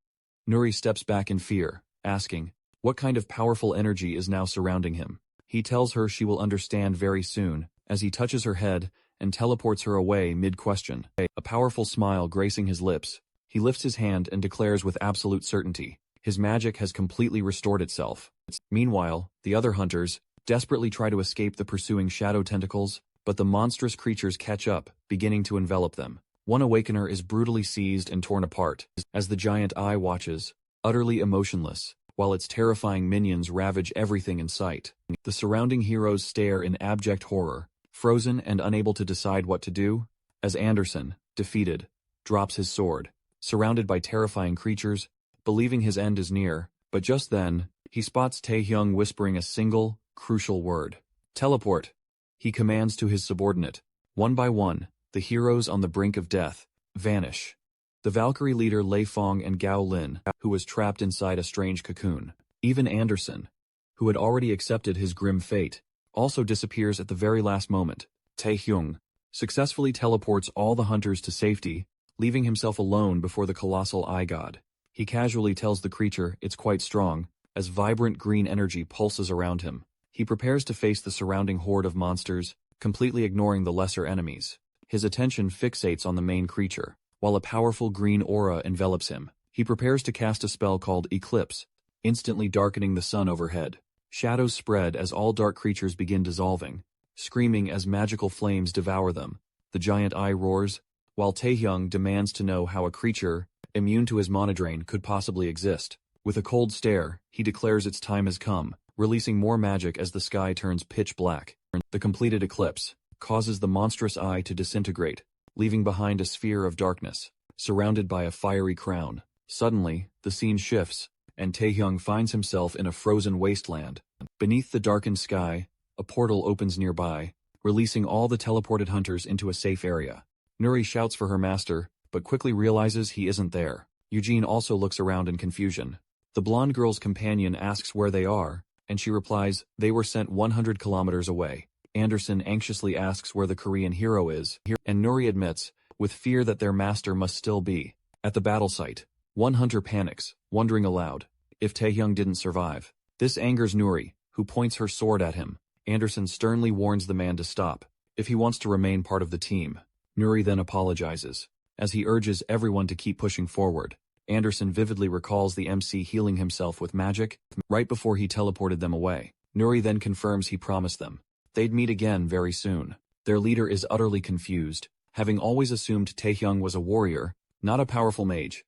Nuri steps back in fear, asking, what kind of powerful energy is now surrounding him? He tells her she will understand very soon, as he touches her head and teleports her away mid-question. A powerful smile gracing his lips, he lifts his hand and declares with absolute certainty, his magic has completely restored itself. Meanwhile, the other hunters desperately try to escape the pursuing shadow tentacles, but the monstrous creatures catch up, beginning to envelop them. One awakener is brutally seized and torn apart, as the giant eye watches, utterly emotionless, while its terrifying minions ravage everything in sight. The surrounding heroes stare in abject horror, frozen and unable to decide what to do, as Anderson, defeated, drops his sword, surrounded by terrifying creatures, believing his end is near, but just then, he spots Taehyung whispering a single, crucial word. Teleport! He commands to his subordinate. One by one, the heroes on the brink of death vanish. The Valkyrie leader Lei Fong and Gao Lin, who was trapped inside a strange cocoon. Even Anderson, who had already accepted his grim fate, also disappears at the very last moment. Taehyung successfully teleports all the hunters to safety, leaving himself alone before the colossal eye god. He casually tells the creature it's quite strong, as vibrant green energy pulses around him. He prepares to face the surrounding horde of monsters, completely ignoring the lesser enemies. His attention fixates on the main creature, while a powerful green aura envelops him. He prepares to cast a spell called Eclipse, instantly darkening the sun overhead. Shadows spread as all dark creatures begin dissolving, screaming as magical flames devour them. The giant eye roars, while Taehyung demands to know how a creature immune to his monodrain could possibly exist. With a cold stare, he declares its time has come, releasing more magic as the sky turns pitch black. The completed eclipse causes the monstrous eye to disintegrate, leaving behind a sphere of darkness, surrounded by a fiery crown. Suddenly, the scene shifts, and Taehyung finds himself in a frozen wasteland. Beneath the darkened sky, a portal opens nearby, releasing all the teleported hunters into a safe area. Nuri shouts for her master, but quickly realizes he isn't there. Eugene also looks around in confusion. The blonde girl's companion asks where they are, and she replies, they were sent 100 kilometers away. Anderson anxiously asks where the Korean hero is, and Nuri admits, with fear that their master must still be at the battle site. One hunter panics, wondering aloud if Taehyung didn't survive. This angers Nuri, who points her sword at him. Anderson sternly warns the man to stop if he wants to remain part of the team. Nuri then apologizes, as he urges everyone to keep pushing forward. Anderson vividly recalls the MC healing himself with magic right before he teleported them away. Nuri then confirms he promised them they'd meet again very soon. Their leader is utterly confused, having always assumed Taehyung was a warrior, not a powerful mage.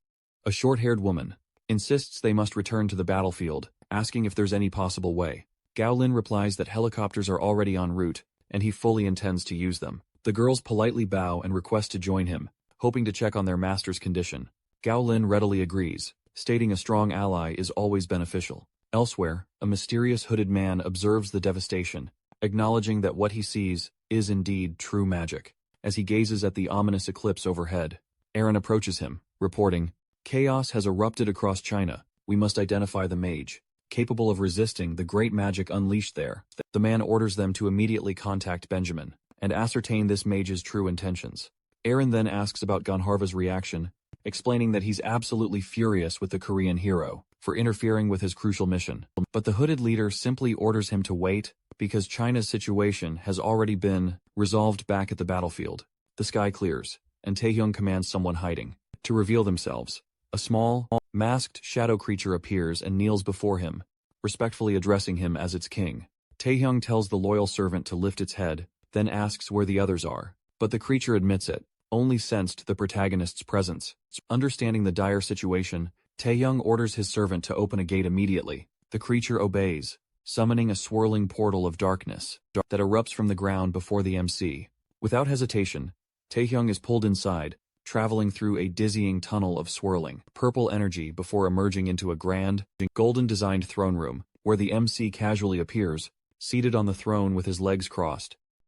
A short-haired woman insists they must return to the battlefield, asking if there's any possible way. Gao Lin replies that helicopters are already en route, and he fully intends to use them. The girls politely bow and request to join him, hoping to check on their master's condition. Gao Lin readily agrees, stating a strong ally is always beneficial. Elsewhere, a mysterious hooded man observes the devastation, acknowledging that what he sees is indeed true magic. As he gazes at the ominous eclipse overhead, Aaron approaches him, reporting, "Chaos has erupted across China. We must identify the mage, capable of resisting the great magic unleashed there." The man orders them to immediately contact Benjamin and ascertain this mage's true intentions. Aaron then asks about Ganharva's reaction, explaining that he's absolutely furious with the Korean hero for interfering with his crucial mission. But the hooded leader simply orders him to wait because China's situation has already been resolved back at the battlefield. The sky clears, and Taehyung commands someone hiding to reveal themselves. A small, masked shadow creature appears and kneels before him, respectfully addressing him as its king. Taehyung tells the loyal servant to lift its head, then asks where the others are. But the creature admits it only sensed the protagonist's presence. Understanding the dire situation, Taehyung orders his servant to open a gate immediately. The creature obeys, summoning a swirling portal of darkness that erupts from the ground before the MC. Without hesitation, Taehyung is pulled inside, traveling through a dizzying tunnel of swirling purple energy before emerging into a grand, golden-designed throne room, where the MC casually appears, seated on the throne with his legs crossed.